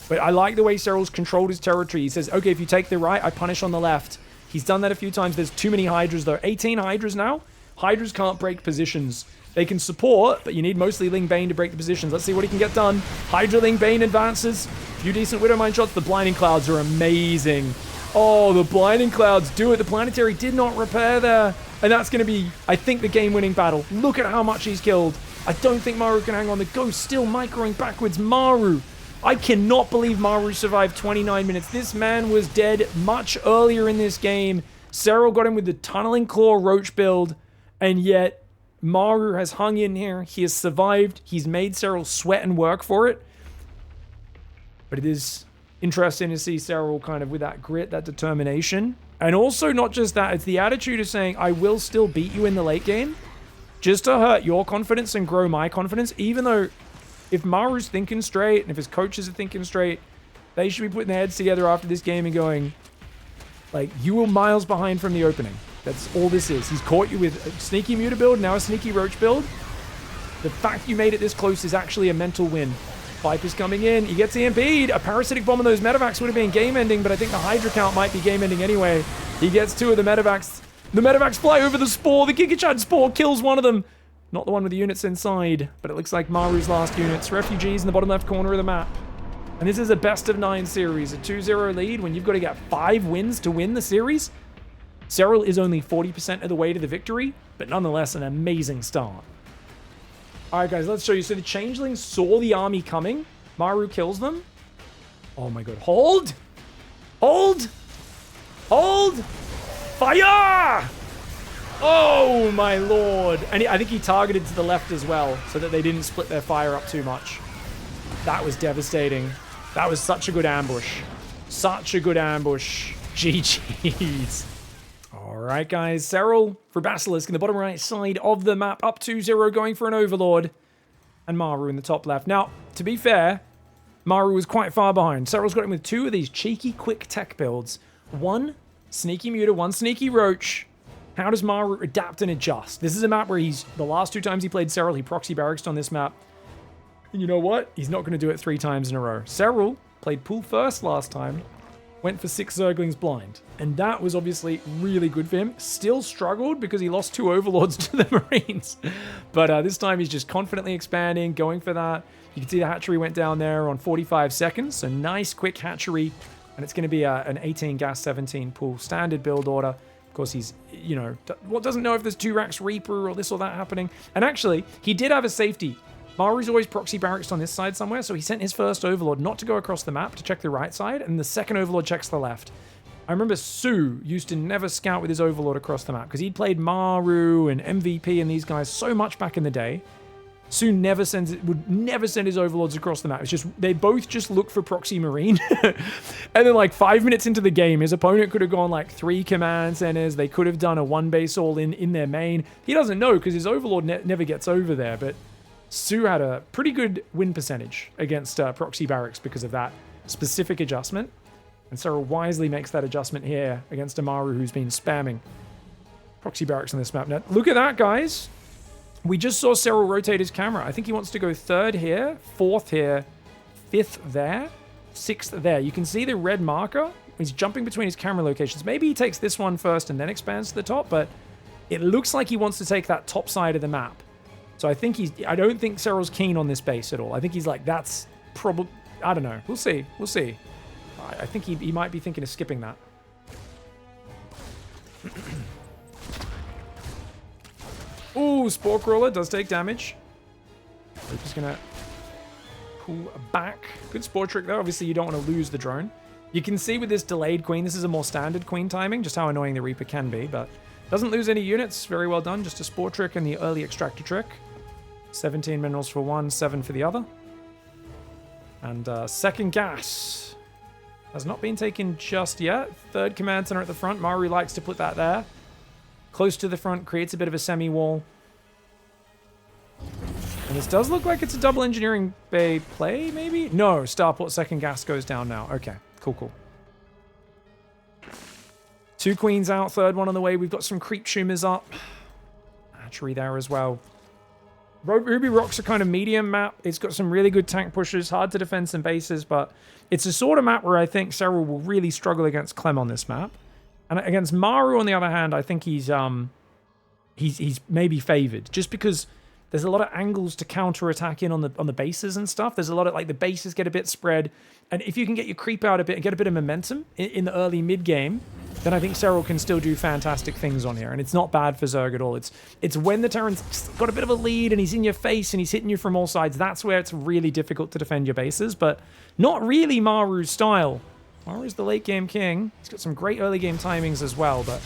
But I like the way SERRAL's controlled his territory. He says, okay, if you take the right, I punish on the left. He's done that a few times. There's too many Hydras, though. 18 Hydras now. Hydras can't break positions. They can support, but you need mostly Ling Bane to break the positions. Let's see what he can get done. Hydra Ling Bane advances. A few decent Widowmine shots. The Blinding Clouds are amazing. Oh, the Blinding Clouds do it. The Planetary did not repair there. And that's going to be, I think, the game-winning battle. Look at how much he's killed. I don't think MARU can hang on. The Ghost still microing backwards. MARU. I cannot believe MARU survived 29 minutes. This man was dead much earlier in this game. SERRAL got him with the Tunneling Claw Roach build, and yet MARU has hung in here. He has survived. He's made SERRAL sweat and work for it. But it is interesting to see SERRAL kind of with that grit, that determination. And also not just that, it's the attitude of saying, I will still beat you in the late game, just to hurt your confidence and grow my confidence, even though if MARU's thinking straight, and if his coaches are thinking straight, they should be putting their heads together after this game and going, like, you were miles behind from the opening. That's all this is. He's caught you with a sneaky Muta build, now a sneaky Roach build. The fact you made it this close is actually a mental win. Viper's coming in. He gets EMP'd. A Parasitic Bomb on those Medivacs would have been game-ending, but I think the Hydra count might be game-ending anyway. He gets 2 of the Medivacs. The Medivacs fly over the Spore. The Giga Chad Spore kills one of them. Not the one with the units inside, but it looks like MARU's last units. Refugees in the bottom left corner of the map. And this is a best-of-9 series. A 2-0 lead when you've got to get 5 wins to win the series. SERRAL is only 40% of the way to the victory, but nonetheless an amazing start. Alright guys, let's show you. So the Changelings saw the army coming. MARU kills them. Oh my god. Hold! Hold! Hold! Fire! Oh, my lord. And I think he targeted to the left as well, so that they didn't split their fire up too much. That was devastating. That was such a good ambush. Such a good ambush. GG's. All right, guys. Serral for Basilisk in the bottom right side of the map. Up 2-0, going for an Overlord. And MARU in the top left. Now, to be fair, MARU was quite far behind. Serral's got him with two of these cheeky, quick tech builds. One sneaky Muta, one sneaky Roach. How does MARU adapt and adjust? This is a map where the last 2 times he played Serral, he proxy barracks on this map. And you know what? He's not going to do it 3 times in a row. Serral played pool first last time, went for 6 Zerglings blind. And that was obviously really good for him. Still struggled because he lost 2 Overlords to the Marines. But this time he's just confidently expanding, going for that. You can see the hatchery went down there on 45 seconds. So nice, quick hatchery. And it's going to be an 18 gas, 17 pool standard build order. Of course, he's, you know, doesn't know if there's 2 racks Reaper or this or that happening. And actually, he did have a safety. MARU's always proxy barracks on this side somewhere, so he sent his first Overlord not to go across the map to check the right side, and the second Overlord checks the left. I remember Su used to never scout with his Overlord across the map, because he'd played MARU and MVP and these guys so much back in the day. Su would never send his Overlords across the map. It's just, they both just look for proxy Marine. And then like 5 minutes into the game, his opponent could have gone like 3 command centers. They could have done a 1 base all in their main. He doesn't know because his Overlord never gets over there. But Su had a pretty good win percentage against proxy barracks because of that specific adjustment. And Serral wisely makes that adjustment here against a MARU who's been spamming proxy barracks on this map. Now, look at that, guys. We just saw Serral rotate his camera. I think he wants to go 3rd here, 4th here, 5th there, 6th there. You can see the red marker. He's jumping between his camera locations. Maybe he takes this one first and then expands to the top, but it looks like he wants to take that top side of the map. So I don't think Serral's keen on this base at all. I think he's like, that's probably, I don't know. We'll see. We'll see. I think he might be thinking of skipping that. Ooh, Spore Crawler does take damage. We're just going to pull back. Good Spore Trick there. Obviously, you don't want to lose the drone. You can see with this delayed Queen, this is a more standard Queen timing, just how annoying the Reaper can be, but doesn't lose any units. Very well done. Just a Spore Trick and the early Extractor Trick. 17 minerals for one, 7 for the other. And second gas has not been taken just yet. 3rd command center at the front. MARU likes to put that there. Close to the front, creates a bit of a semi-wall. And this does look like it's a double engineering bay play, maybe? No, Starport second gas goes down now. Okay, cool, cool. 2 queens out, 3rd one on the way. We've got some creep shumers up. Hatchery there as well. Ruby Rock's a kind of medium map. It's got some really good tank pushers, hard to defend some bases, but it's a sort of map where I think Serral will really struggle against Clem on this map. And against MARU, on the other hand, I think he's maybe favored just because there's a lot of angles to counter-attack in on the bases and stuff. There's a lot of, like, the bases get a bit spread. And if you can get your creep out a bit and get a bit of momentum in the early mid-game, then I think Serral can still do fantastic things on here. And it's not bad for Zerg at all. It's when the Terran's got a bit of a lead and he's in your face and he's hitting you from all sides. That's where it's really difficult to defend your bases. But not really MARU's style. MARU's the late-game king. He's got some great early-game timings as well. But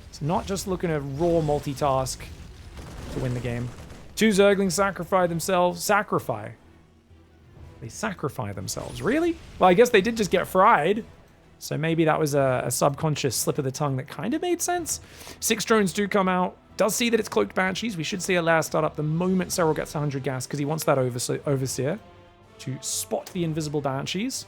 it's not just looking to raw multitask to win the game. 2 Zerglings sacrifice themselves. They sacrifice themselves. Really? Well, I guess they did just get fried. So maybe that was a subconscious slip of the tongue that kind of made sense. 6 drones do come out. Does see that it's cloaked Banshees. We should see a last start up the moment Serral gets 100 gas because he wants that Overseer to spot the invisible Banshees.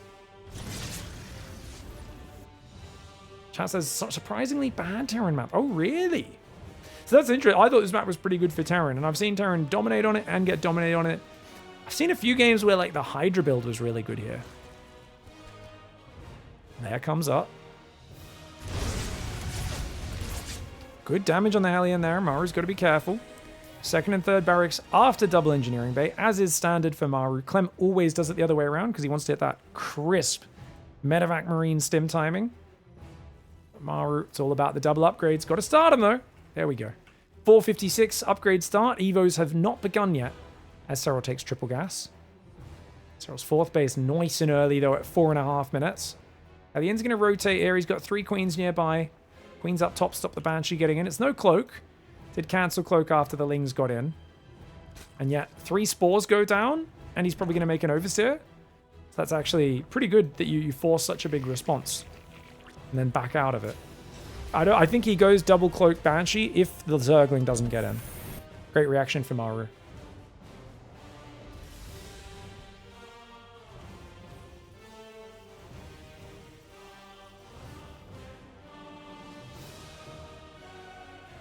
Chat says, surprisingly bad Terran map. Oh, really? So that's interesting. I thought this map was pretty good for Terran, and I've seen Terran dominate on it and get dominated on it. I've seen a few games where, like, the Hydra build was really good here. There comes up. Good damage on the Hellion there. MARU's got to be careful. 2nd and 3rd barracks after double engineering bay, as is standard for MARU. Clem always does it the other way around because he wants to hit that crisp medevac marine stim timing. MARU, it's all about the double upgrades. Got to start them, though. There we go. 456 upgrade start. Evos have not begun yet as Serral takes triple gas. Serral's 4th base nice and early, though, at 4.5 minutes. Alien's going to rotate here. He's got 3 queens nearby. Queens up top, stop the Banshee getting in. It's no cloak. Did cancel cloak after the Lings got in. And yet 3 spores go down, and he's probably going to make an overseer. So that's actually pretty good that you force such a big response and then back out of it. I think he goes double cloak Banshee if the Zergling doesn't get in. Great reaction from MARU.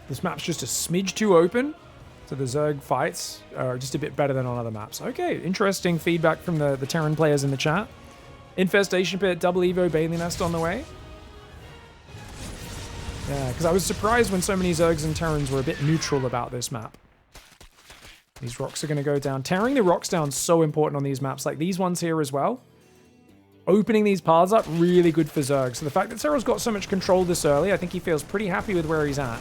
This map's just a smidge too open, so the Zerg fights are just a bit better than on other maps. Okay, interesting feedback from the Terran players in the chat. Infestation Pit, double Evo, Bailey Nest on the way. Yeah, because I was surprised when so many Zergs and Terrans were a bit neutral about this map. These rocks are going to go down. Tearing the rocks down is so important on these maps, like these ones here as well. Opening these paths up, really good for Zerg. So the fact that Serral's got so much control this early, I think he feels pretty happy with where he's at.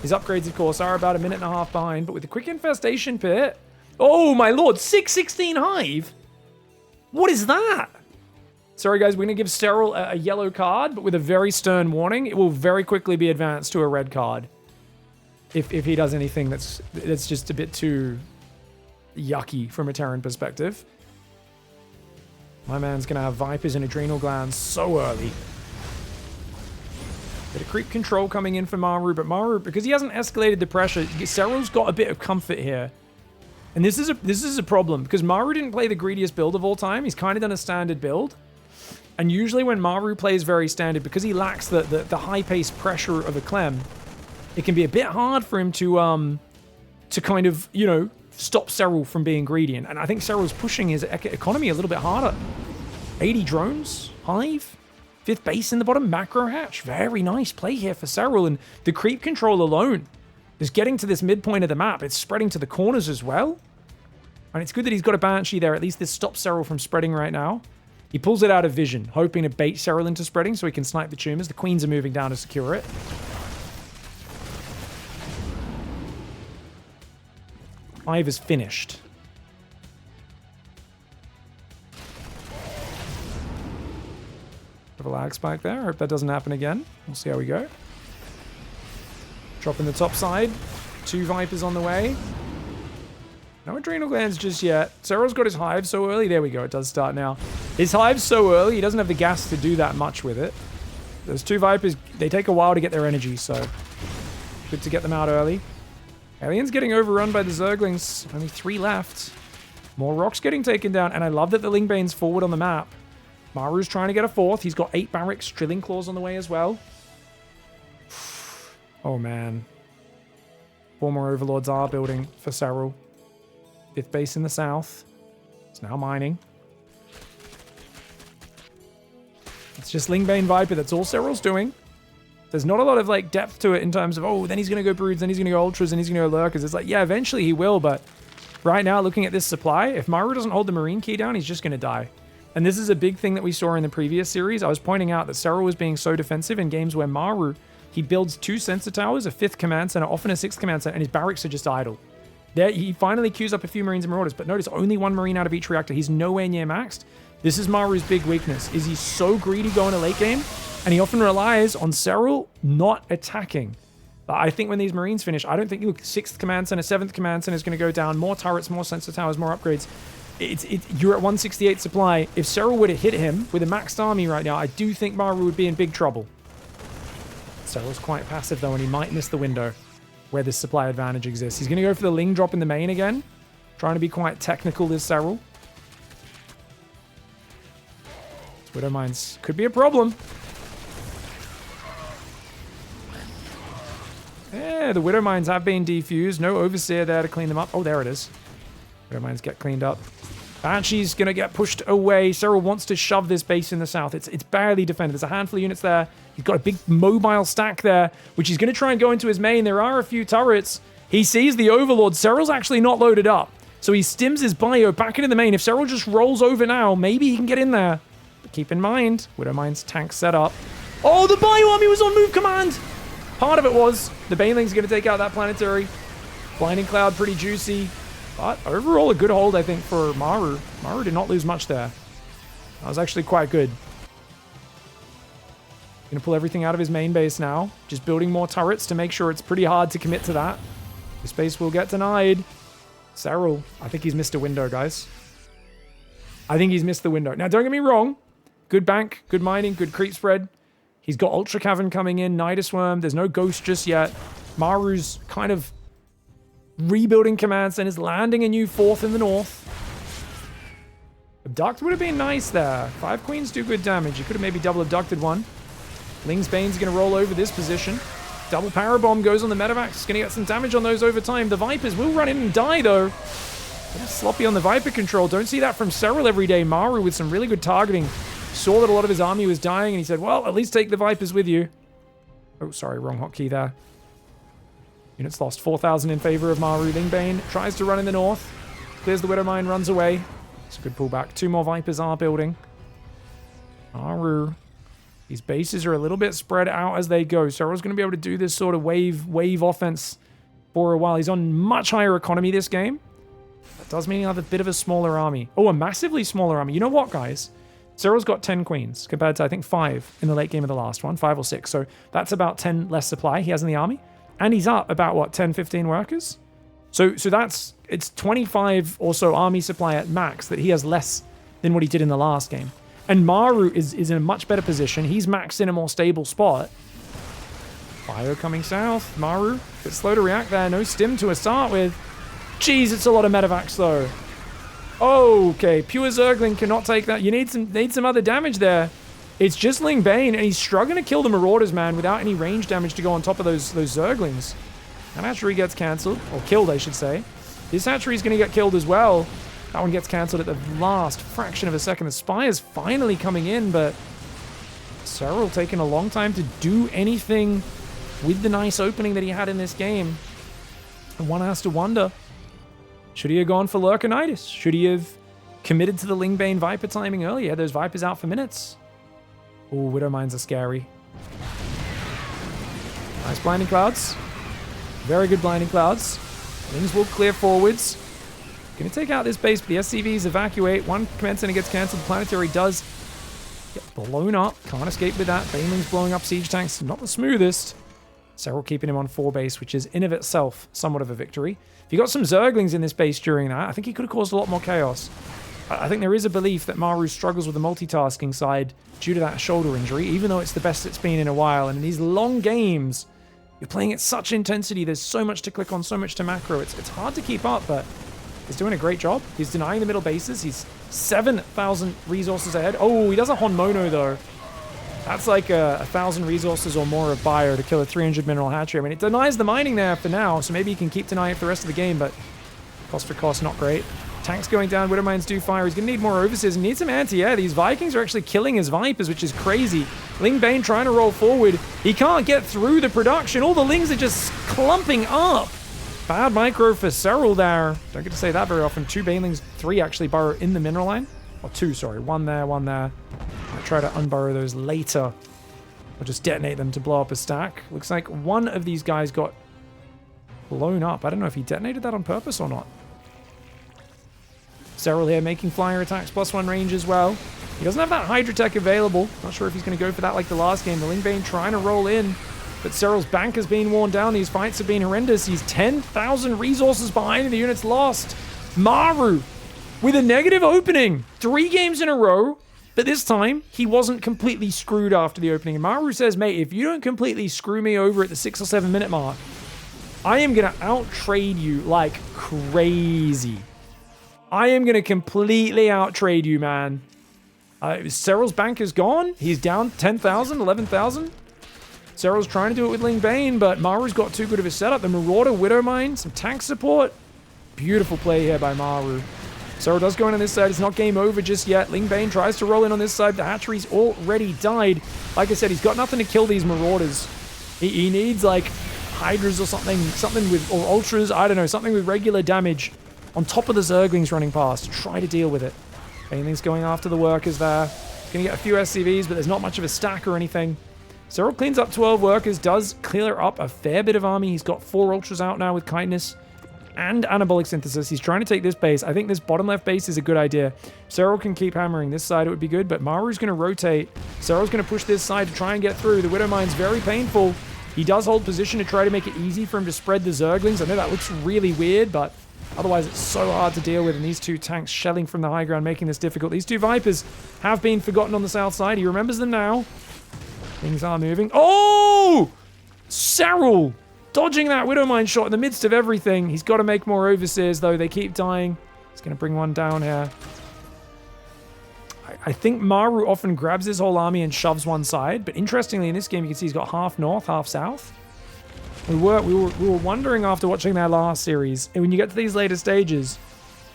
His upgrades, of course, are about a minute and a half behind, but with the quick infestation pit... Oh, my lord, 616 Hive? What is that? Sorry, guys, we're going to give Serral a yellow card, but with a very stern warning. It will very quickly be advanced to a red card. If he does anything that's just a bit too yucky from a Terran perspective. My man's going to have Vipers and Adrenal Glands so early. Bit of creep control coming in for MARU, but MARU, because he hasn't escalated the pressure, Serral's got a bit of comfort here. And this is a problem, because MARU didn't play the greediest build of all time. He's kind of done a standard build. And usually when MARU plays very standard, because he lacks the high-paced pressure of a Clem, it can be a bit hard for him to kind of, you know, stop Serral from being greedy. And I think Serral's pushing his economy a little bit harder. 80 drones, Hive. 5th base in the bottom, macro hatch. Very nice play here for Serral. And the creep control alone is getting to this midpoint of the map. It's spreading to the corners as well. And it's good that he's got a Banshee there. At least this stops Serral from spreading right now. He pulls it out of vision, hoping to bait Serral into spreading so he can snipe the tumors. The queens are moving down to secure it. Hive is finished. Have a lag spike there. Hope that doesn't happen again. We'll see how we go. Dropping the top side. 2 Vipers on the way. No Adrenal Glands just yet. Serral's got his Hive so early. There we go. It does start now. His Hive's so early, he doesn't have the gas to do that much with it. Those 2 Vipers, they take a while to get their energy, so good to get them out early. Alien's getting overrun by the Zerglings. Only 3 left. More rocks getting taken down, and I love that the Lingbane's forward on the map. MARU's trying to get a 4th. He's got 8 barracks, Drilling Claws on the way as well. Oh, man. 4 more Overlords are building for Serral. 5th base in the south. It's now mining. It's just Lingbane Viper. That's all Serral's doing. There's not a lot of like depth to it in terms of, oh, then he's going to go Broods, then he's going to go Ultras, and he's going to go Lurkers. It's like, yeah, eventually he will, but right now, looking at this supply, if MARU doesn't hold the Marine key down, he's just going to die. And this is a big thing that we saw in the previous series. I was pointing out that Serral was being so defensive in games where MARU, he builds 2 sensor towers, a 5th command center, often a 6th command center, and his barracks are just idle. There, he finally queues up a few Marines and Marauders, but notice only 1 Marine out of each reactor. He's nowhere near maxed. This is MARU's big weakness, is he's so greedy going to late game, and he often relies on Serral not attacking. But I think when these Marines finish, I don't think, look, 6th command center, 7th command center is going to go down, more turrets, more sensor towers, more upgrades. You're at 168 supply. If Serral were to hit him with a maxed army right now, I do think MARU would be in big trouble. Serral's quite passive though, and he might miss the window where this supply advantage exists. He's going to go for the Ling drop in the main again. Trying to be quite technical, this Serral. Widow Mines could be a problem. Yeah, the Widow Mines have been defused. No Overseer there to clean them up. Oh, there it is. Widow Mines get cleaned up. Banshee's going to get pushed away. Serral wants to shove this base in the south. It's barely defended. There's a handful of units there. He's got a big mobile stack there, which he's going to try and go into his main. There are a few turrets. He sees the Overlord. Serral's actually not loaded up. So he stims his bio back into the main. If Serral just rolls over now, maybe he can get in there. But keep in mind, Widow Mines tank set up. Oh, the bio army was on move command. Part of it was. The Baneling's going to take out that planetary. Blinding Cloud, pretty juicy. But overall, a good hold, I think, for MARU. MARU did not lose much there. That was actually quite good. Gonna pull everything out of his main base now. Just building more turrets to make sure it's pretty hard to commit to that. This base will get denied. SERRAL, I think he's missed a window, guys. I think he's missed the window. Now, don't get me wrong. Good bank, good mining, good creep spread. He's got Ultra Cavern coming in, Nidus Worm. There's no Ghost just yet. Maru's kind of rebuilding command centers, landing a new 4th in the north. Abduct would have been nice there. 5 queens do good damage. You could have maybe double abducted one. Ling's Bane's going to roll over this position. Double Power Bomb goes on the Medivac. It's going to get some damage on those over time. The Vipers will run in and die, though. Bit sloppy on the Viper control. Don't see that from SERRAL every day. MARU with some really good targeting. Saw that a lot of his army was dying, and he said, well, at least take the Vipers with you. Oh, sorry, wrong hotkey there. Units lost 4,000 in favor of MARU. Lingbane tries to run in the north. Clears the Widow Mine, runs away. It's a good pullback. 2 more Vipers are building. MARU. These bases are a little bit spread out as they go. SERRAL's going to be able to do this sort of wave offense for a while. He's on much higher economy this game. That does mean he'll have a bit of a smaller army. Oh, a massively smaller army. You know what, guys? SERRAL's got 10 queens compared to, I think, 5 in the late game of the last one. 5 or 6. So that's about 10 less supply he has in the army. And he's up about, what, 10, 15 workers? So it's 25 or so army supply at max that he has less than what he did in the last game. And MARU is in a much better position. He's maxed in a more stable spot. Bio coming south. MARU, a bit slow to react there. No stim to a start with. Jeez, it's a lot of medevacs, though. Okay, pure Zergling cannot take that. You need some other damage there. It's just Ling Bane, and he's struggling to kill the Marauders, man, without any range damage to go on top of those Zerglings. That hatchery gets cancelled. Or killed, I should say. This hatchery is going to get killed as well. That one gets cancelled at the last fraction of a second. The Spy is finally coming in, but SERRAL taking a long time to do anything with the nice opening that he had in this game. And one has to wonder, should he have gone for Lurkinitis? Should he have committed to the Lingbane Viper timing earlier? Those Vipers out for minutes. Oh, Widow Mines are scary. Nice Blinding Clouds. Very good Blinding Clouds. Lings will clear forwards. Going to take out this base, but the SCVs evacuate. One command center gets cancelled. The Planetary does get blown up. Can't escape with that. Baneling's blowing up siege tanks. Not the smoothest. SERRAL keeping him on 4 base, which is in of itself somewhat of a victory. If you got some Zerglings in this base during that, I think he could have caused a lot more chaos. I think there is a belief that MARU struggles with the multitasking side due to that shoulder injury, even though it's the best it's been in a while. And in these long games, you're playing at such intensity. There's so much to click on, so much to macro. It's hard to keep up, but he's doing a great job. He's denying the middle bases. He's 7,000 resources ahead. Oh, he does a Hon Mono, though. That's like 1,000 resources or more of bio to kill a 300 mineral hatchery. I mean, it denies the mining there for now, so maybe he can keep denying it for the rest of the game, but cost for cost, not great. Tanks going down, Widow Mines do fire. He's going to need more overseers and need some anti-air. These Vikings are actually killing his Vipers, which is crazy. Ling Bane trying to roll forward. He can't get through the production. All the Lings are just clumping up. Bad micro for SERRAL there. Don't get to say that very often. 2 Banelings, 3 actually burrow in the mineral line. Or 2, sorry. 1 there, 1 there. I'll try to unburrow those later. I'll just detonate them to blow up a stack. Looks like one of these guys got blown up. I don't know if he detonated that on purpose or not. SERRAL here making flyer attacks, +1 range as well. He doesn't have that Hydra Tech available. Not sure if he's going to go for that like the last game. The Lingbane trying to roll in, but SERRAL's bank has been worn down. These fights have been horrendous. He's 10,000 resources behind and the unit's lost. MARU with a negative opening. 3 games in a row, but this time he wasn't completely screwed after the opening. And MARU says, mate, if you don't completely screw me over at the 6 or 7 minute mark, I am going to out-trade you like crazy. I am going to completely out-trade you, man. SERRAL's bank is gone. He's down 10,000, 11,000. SERRAL's trying to do it with Ling Bane, but MARU's got too good of a setup. The Marauder, Widow Mine, some tank support. Beautiful play here by MARU. SERRAL does go in on this side. It's not game over just yet. Ling Bane tries to roll in on this side. The hatchery's already died. Like I said, he's got nothing to kill these Marauders. He needs, like, Hydras or something with, or Ultras, I don't know, something with regular damage on top of the Zerglings running past. Try to deal with it. Baneling's going after the workers there. Gonna get a few SCVs, but there's not much of a stack or anything. SERRAL cleans up 12 workers, does clear up a fair bit of army. He's got 4 Ultras out now with Kindness. and Anabolic Synthesis. He's trying to take this base. I think this bottom left base is a good idea. SERRAL can keep hammering this side. It would be good, but Maru's going to rotate. SERRAL's going to push this side to try and get through. The Widowmine's very painful. He does hold position to try to make it easy for him to spread the Zerglings. I know that looks really weird, but otherwise it's so hard to deal with. And these two tanks shelling from the high ground, making this difficult. These two Vipers have been forgotten on the south side. He remembers them now. Things are moving. Oh! SERRAL dodging that Widowmine shot in the midst of everything. He's got to make more Overseers, though. They keep dying. He's going to bring one down here. I think MARU often grabs his whole army and shoves one side, but interestingly in this game you can see he's got half north, half south. We were wondering after watching their last series, and when you get to these later stages,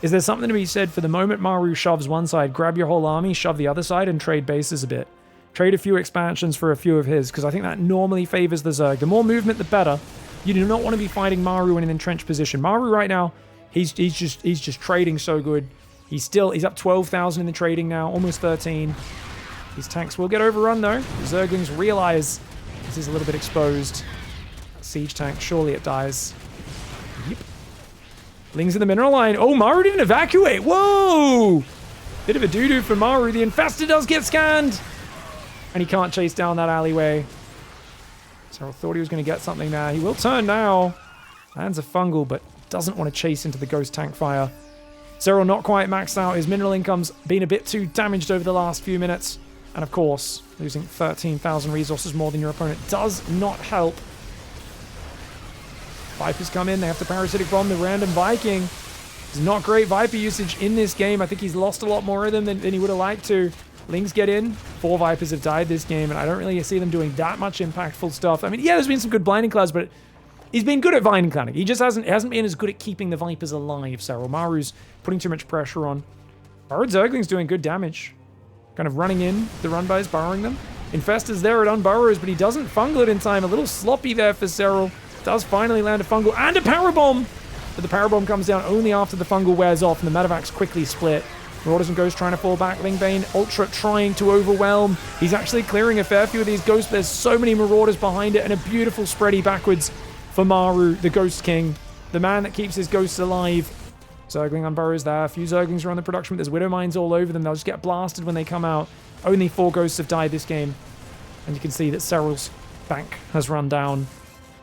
is there something to be said for the moment MARU shoves one side, grab your whole army, shove the other side, and trade bases a bit. Trade a few expansions for a few of his, because I think that normally favors the Zerg. The more movement, the better. You do not want to be fighting MARU in an entrenched position. MARU right now, he's just trading so good. He's up 12,000 in the trading now, almost 13. These tanks will get overrun though. The Zerglings realize this is a little bit exposed. Siege tank, surely it dies. Yep. Lings in the mineral line. Oh, MARU didn't evacuate. Whoa! Bit of a doo-doo for MARU. The Infestor does get scanned. And he can't chase down that alleyway. So I thought he was going to get something there. He will turn now. Lands a fungal, but doesn't want to chase into the ghost tank fire. SERRAL not quite maxed out. His mineral income's been a bit too damaged over the last few minutes. And of course, losing 13,000 resources more than your opponent does not help. Vipers come in. They have to parasitic bomb the random Viking. It's not great Viper usage in this game. I think he's lost a lot more of them than he would have liked to. Lings get in. 4 Vipers have died this game, and I don't really see them doing that much impactful stuff. I mean, yeah, there's been some good blinding clouds, but he's been good at vine clanning. He just hasn't been as good at keeping the Vipers alive, SERRAL. MARU's putting too much pressure on. Burrowed Zergling's doing good damage. Kind of running in the run bys, burrowing them. Infestor's there at unburrows, but he doesn't fungal it in time. A little sloppy there for SERRAL. Does finally land a fungal and a power bomb. But the power bomb comes down only after the fungal wears off, and the Medivacs quickly split. Marauders and Ghosts trying to fall back. Lingbane, Ultra trying to overwhelm. He's actually clearing a fair few of these Ghosts. There's so many Marauders behind it, and a beautiful spready backwards for MARU, the Ghost King. The man that keeps his ghosts alive. Zergling unburrows there. A few Zerglings are on the production, but there's Widow Mines all over them. They'll just get blasted when they come out. Only 4 Ghosts have died this game. And you can see that SERRAL's bank has run down.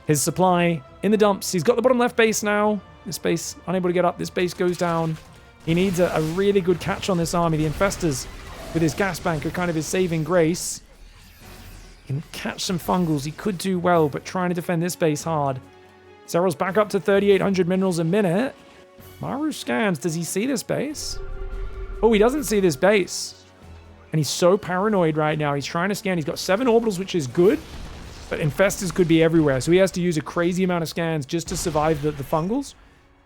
His supply in the dumps. He's got the bottom left base now. This base unable to get up. This base goes down. He needs a really good catch on this army. The Infestors, with his gas bank, are kind of his saving grace. He can catch some fungals. He could do well, but trying to defend this base hard. SERRAL's back up to 3,800 minerals a minute. MARU scans. Does he see this base? Oh, he doesn't see this base. And he's so paranoid right now. He's trying to scan. He's got 7 orbitals, which is good. But Infestors could be everywhere. So he has to use a crazy amount of scans just to survive the fungals.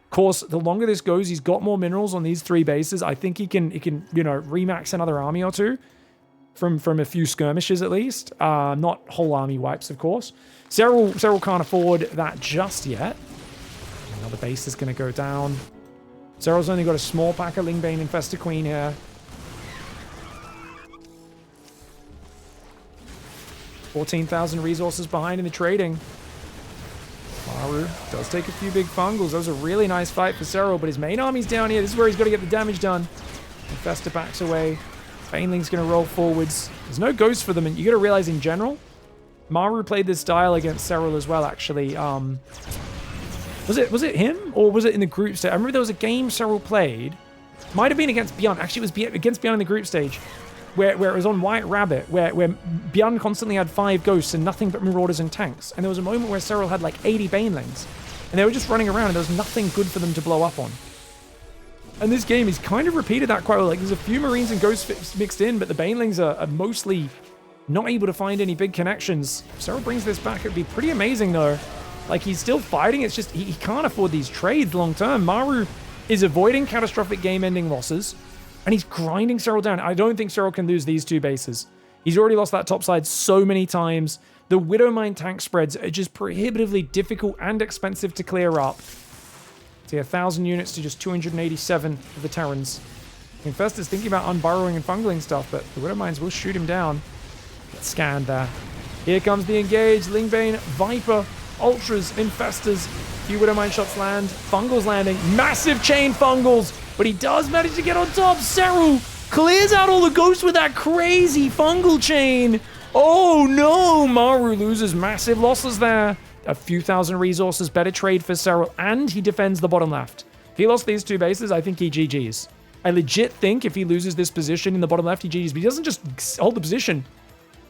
Of course, the longer this goes, he's got more minerals on these 3 bases. I think he can remax another army or 2 from a few skirmishes at least. Not whole army wipes, of course. SERRAL can't afford that just yet. Another base is going to go down. SERRAL's only got a small pack of Lingbane Infestor Queen here. 14,000 resources behind in the trading. MARU does take a few big fungals. That was a really nice fight for SERRAL, but his main army's down here. This is where he's got to get the damage done. Infestor backs away. Baneling's going to roll forwards. There's no ghost for them, and you got to realize in general, MARU played this style against SERRAL as well, actually. Was it him, or was it in the group stage? I remember there was a game SERRAL played. Might have been against Beyond. Actually, it was against Beyond in the group stage. Where it was on White Rabbit, where Bjorn constantly had 5 ghosts and nothing but Marauders and tanks. And there was a moment where SERRAL had like 80 Banelings. And they were just running around and there was nothing good for them to blow up on. And this game, he's kind of repeated that quite well. Like, there's a few Marines and Ghosts mixed in, but the Banelings are mostly not able to find any big connections. If SERRAL brings this back, it'd be pretty amazing though. Like, he's still fighting, it's just, he can't afford these trades long term. MARU is avoiding catastrophic game-ending losses. And he's grinding SERRAL down. I don't think SERRAL can lose these 2 bases. He's already lost that top side so many times. The Widowmine tank spreads are just prohibitively difficult and expensive to clear up. See, 1,000 units to just 287 of the Terrans. Infestor's thinking about unburrowing and fungling stuff, but the Widowmines will shoot him down. Get scanned there. Here comes the engage. Lingbane, Viper, Ultras, Infestors. Few Widowmine shots land. Fungals landing. Massive chain Fungals. But he does manage to get on top. SERRAL clears out all the ghosts with that crazy Fungal chain. Oh no! MARU loses massive losses there. A few thousand resources. Better trade for SERRAL. And he defends the bottom left. If he lost these 2 bases, I think he GG's. I legit think if he loses this position in the bottom left, he GG's. But he doesn't just hold the position.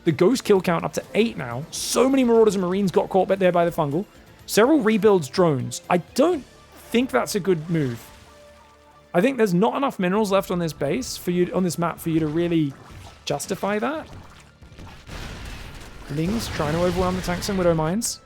The ghost kill count up to 8 now. So many Marauders and Marines got caught there by the Fungal. SERRAL rebuilds drones. I don't think that's a good move. I think there's not enough minerals left on this base for you on this map for you to really justify that. Lings trying to overwhelm the tanks and Widow Mines.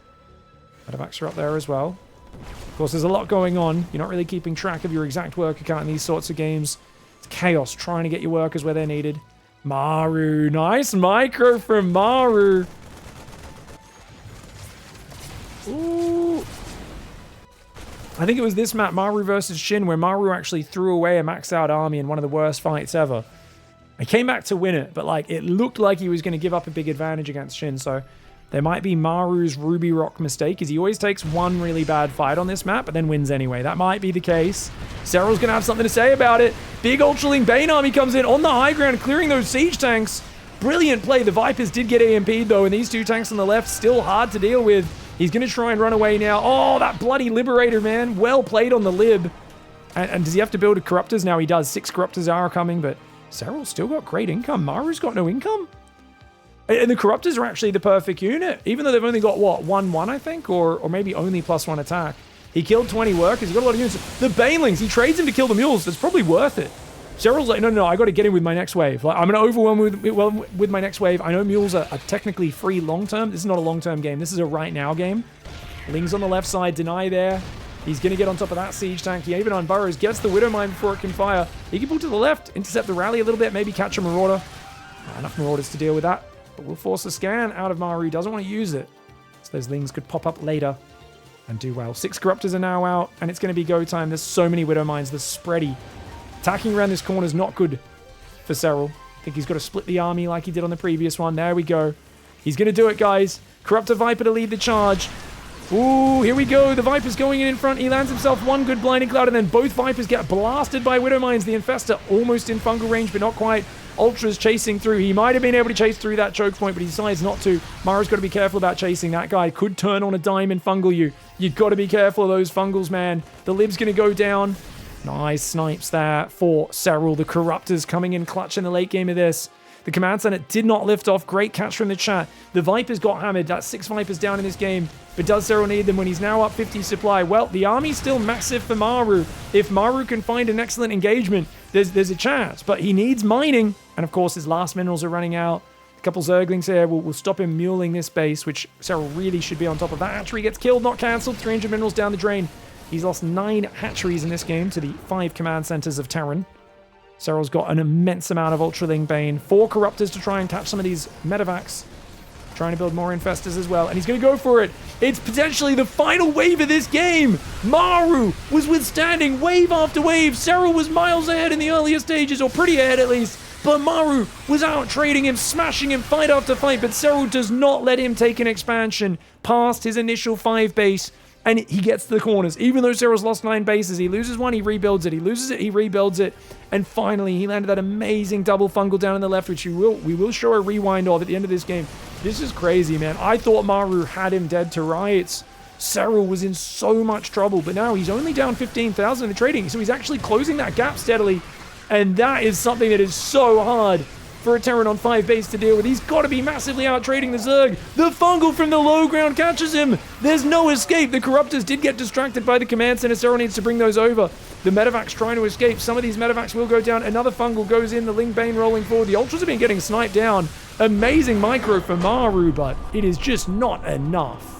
Medevacs are up there as well. Of course, there's a lot going on. You're not really keeping track of your exact worker count in these sorts of games. It's chaos trying to get your workers where they're needed. MARU. Nice micro from MARU. Ooh. I think it was this map, MARU versus Shin, where MARU actually threw away a maxed out army in one of the worst fights ever. He came back to win it, but like it looked like he was going to give up a big advantage against Shin, so there might be MARU's Ruby Rock mistake, is he always takes one really bad fight on this map, but then wins anyway. That might be the case. SERRAL's going to have something to say about it. Big Ultraling Bane army comes in on the high ground, clearing those siege tanks. Brilliant play. The Vipers did get AMP'd though, and these 2 tanks on the left still hard to deal with. He's going to try and run away now. Oh, that bloody Liberator, man. Well played on the Lib. And does he have to build Corruptors? Now he does. 6 Corruptors are coming, but SERRAL's still got great income. MARU's got no income. And the Corruptors are actually the perfect unit. Even though they've only got, what, 1-1, I think? Or maybe only +1 attack. He killed 20 workers. He got a lot of units. The Banelings, he trades him to kill the Mules. That's probably worth it. SERRAL's like, no, I got to get in with my next wave. Like, I'm going to overwhelm with my next wave. I know Mules are technically free long-term. This is not a long-term game. This is a right-now game. Lings on the left side, deny there. He's going to get on top of that siege tank. He even unburrows, gets the Widow Mine before it can fire. He can pull to the left, intercept the rally a little bit, maybe catch a Marauder. Not enough Marauders to deal with that. But we'll force a scan out of MARU. Doesn't want to use it. So those Lings could pop up later and do well. 6 Corruptors are now out, and it's going to be go time. There's so many Widow Mines. They're spready. Attacking around this corner is not good for SERRAL. I think he's got to split the army like he did on the previous one. There we go. He's going to do it, guys. Corruptor Viper to lead the charge. Ooh, here we go. The Viper's going in front. He lands himself one good Blinding Cloud, and then both Vipers get blasted by Widow Mines. The Infestor almost in fungal range, but not quite. Ultra's chasing through. He might have been able to chase through that choke point, but he decides not to. MARU's got to be careful about chasing that guy. Could turn on a dime and fungal you. You've got to be careful of those fungals, man. The Lib's going to go down. Nice snipes there for SERRAL. The Corruptors coming in clutch in the late game of this. The Command Center did not lift off. Great catch from the chat. The Vipers got hammered. That's 6 Vipers down in this game. But does SERRAL need them when he's now up 50 supply? Well, the army's still massive for MARU. If MARU can find an excellent engagement, there's a chance. But he needs mining. And of course, his last minerals are running out. A couple Zerglings here will stop him muling this base, which SERRAL really should be on top of. That hatchery gets killed, not cancelled. 300 minerals down the drain. He's lost 9 hatcheries in this game to the 5 command centers of Terran. SERRAL's got an immense amount of Ultraling Bane. 4 Corruptors to try and catch some of these Medevacs. Trying to build more Infestors as well. And he's going to go for it. It's potentially the final wave of this game. MARU was withstanding wave after wave. SERRAL was miles ahead in the earlier stages, or pretty ahead at least. But MARU was out trading him, smashing him fight after fight. But SERRAL does not let him take an expansion past his initial 5 base. And he gets to the corners. Even though SERRAL's lost 9 bases, he loses one, he rebuilds it. He loses it, he rebuilds it. And finally, he landed that amazing double fungal down on the left, which we will show a rewind of at the end of this game. This is crazy, man. I thought MARU had him dead to rights. SERRAL was in so much trouble, but now he's only down 15,000 in the trading. So he's actually closing that gap steadily. And that is something that is so hard for a Terran on 5 base to deal with. He's got to be massively out trading the Zerg. The fungal from the low ground catches him. There's no escape. The Corruptors did get distracted by the command center. SERRAL needs to bring those over. The Medevac's trying to escape. Some of these Medevacs will go down. Another fungal goes in. The Ling Bane rolling forward. The Ultras have been getting sniped down. Amazing micro for MARU, but it is just not enough.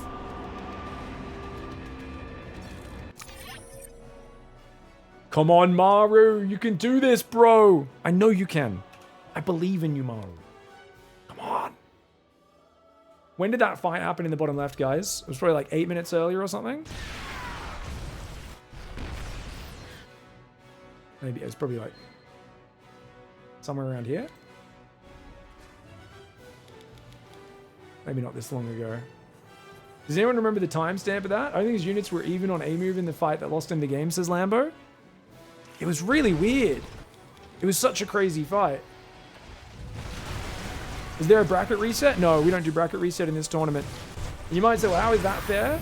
Come on, MARU. You can do this, bro. I know you can. I believe in you, MARU. Come on. When did that fight happen in the bottom left, guys? It was probably like 8 minutes earlier or something. Maybe it was probably like somewhere around here. Maybe not this long ago. Does anyone remember the timestamp of that? I think his units were even on A-move in the fight that lost him the game, says Lambo. It was really weird. It was such a crazy fight. Is there a bracket reset? No, we don't do bracket reset in this tournament. You might say, well, how is that fair?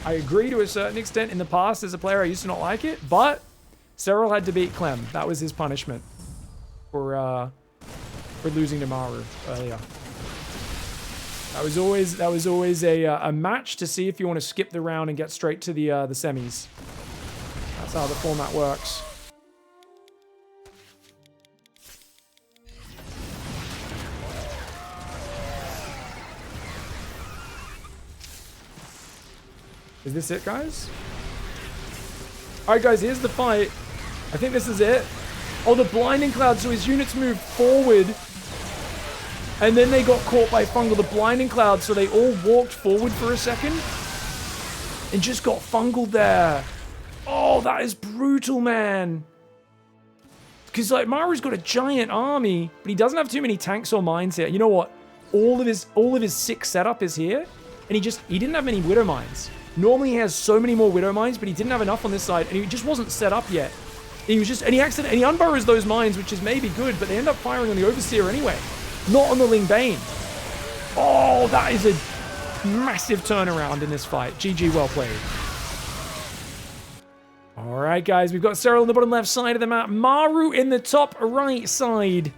I agree to a certain extent. In the past, as a player, I used to not like it, but SERRAL had to beat Clem. That was his punishment for losing to MARU earlier. That was always a match to see if you want to skip the round and get straight to the semis. That's how the format works. Is this it, guys? All right, guys, here's the fight. I think this is it. Oh, the blinding cloud. So his units moved forward. And then they got caught by Fungal, the blinding cloud. So they all walked forward for a second. And just got fungled there. Oh, that is brutal, man. Because, like, Maru's got a giant army. But he doesn't have too many tanks or mines here. You know what? All of his sick setup is here. And he didn't have many Widow Mines. Normally he has so many more Widow Mines, but he didn't have enough on this side, and he just wasn't set up yet. He unburrows those mines, which is maybe good, but they end up firing on the Overseer anyway. Not on the Ling Bane. Oh, that is a massive turnaround in this fight. GG, well played. All right, guys, we've got SERRAL on the bottom left side of the map. MARU in the top right side.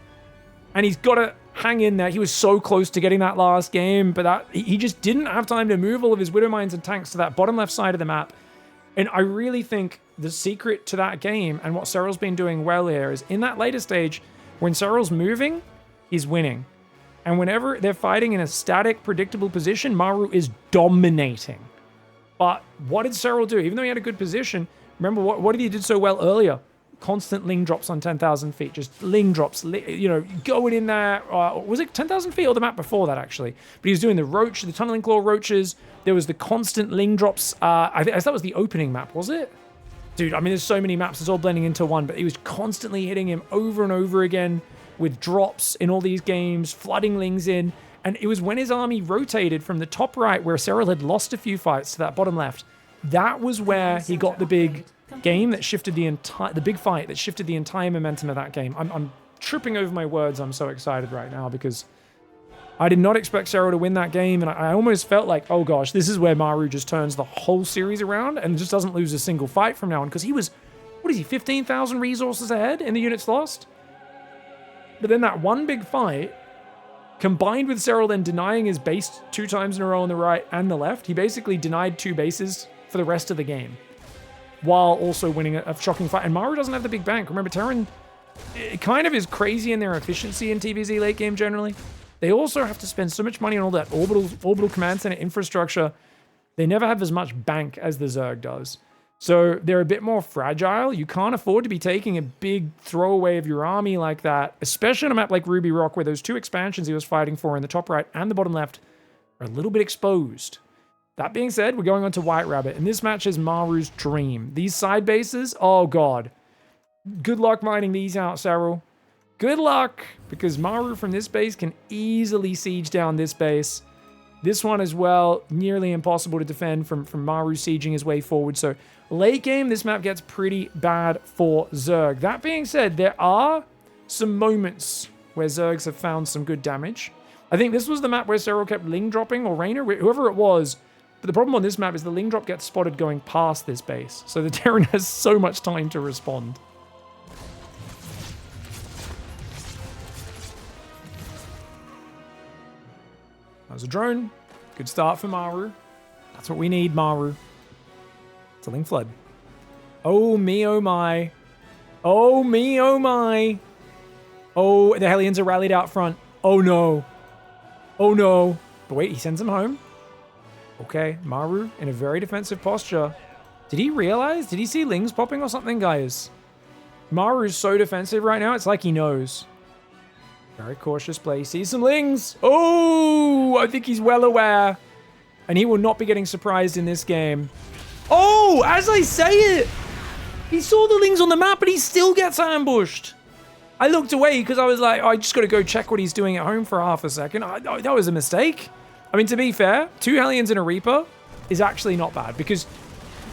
And he's got to hang in there. He was so close to getting that last game, but he just didn't have time to move all of his Widow Mines and tanks to that bottom left side of the map. And I really think the secret to that game and what SERRAL's been doing well here is in that later stage, when SERRAL's moving, he's winning. And whenever they're fighting in a static, predictable position, MARU is dominating. But what did SERRAL do? Even though he had a good position, remember what did he do so well earlier? Constant Ling drops on 10,000 feet. Just Ling drops, you know, going in there. Was it 10,000 feet or the map before that, actually? But he was doing the Roach, the Tunneling Claw Roaches. There was the constant Ling drops. I think that was the opening map, was it? Dude, I mean, there's so many maps. It's all blending into one. But he was constantly hitting him over and over again with drops in all these games, flooding Lings in. And it was when his army rotated from the top right, where SERRAL had lost a few fights, to that bottom left. That was where he got the big game that shifted the big fight that shifted the entire momentum of that game. I'm tripping over my words. I'm so excited right now because I did not expect SERRAL to win that game, and I almost felt like, oh gosh, this is where MARU just turns the whole series around and just doesn't lose a single fight from now on, because he was, what is he, 15,000 resources ahead in the units lost? But then that one big fight, combined with SERRAL then denying his base 2 times in a row on the right and the left, he basically denied 2 bases for the rest of the game, while also winning a shocking fight. And MARU doesn't have the big bank. Remember, Terran it kind of is crazy in their efficiency in TVZ late game generally. They also have to spend so much money on all that orbital command center infrastructure. They never have as much bank as the Zerg does. So they're a bit more fragile. You can't afford to be taking a big throwaway of your army like that, especially on a map like Ruby Rock, where those 2 expansions he was fighting for in the top right and the bottom left are a little bit exposed. That being said, we're going on to White Rabbit, and this match is MARU's dream. These side bases, oh god. Good luck mining these out, SERRAL. Good luck, because MARU from this base can easily siege down this base. This one as well, nearly impossible to defend from MARU sieging his way forward. So late game, this map gets pretty bad for Zerg. That being said, there are some moments where Zergs have found some good damage. I think this was the map where SERRAL kept Ling dropping, or Rainer, whoever it was. But the problem on this map is the Ling drop gets spotted going past this base. So the Terran has so much time to respond. That was a drone. Good start for MARU. That's what we need, MARU. It's a Ling flood. Oh me, oh my. Oh me, oh my. Oh, the Hellions are rallied out front. Oh no. Oh no. But wait, he sends them home. Okay, MARU in a very defensive posture. Did he realize? Did he see Lings popping or something, guys? MARU's so defensive right now, it's like he knows. Very cautious play. He sees some Lings. Oh, I think he's well aware. And he will not be getting surprised in this game. Oh, as I say it, he saw the Lings on the map, but he still gets ambushed. I looked away because I was like, oh, I just got to go check what he's doing at home for half a second. That was a mistake. I mean, to be fair, 2 Hellions and a Reaper is actually not bad because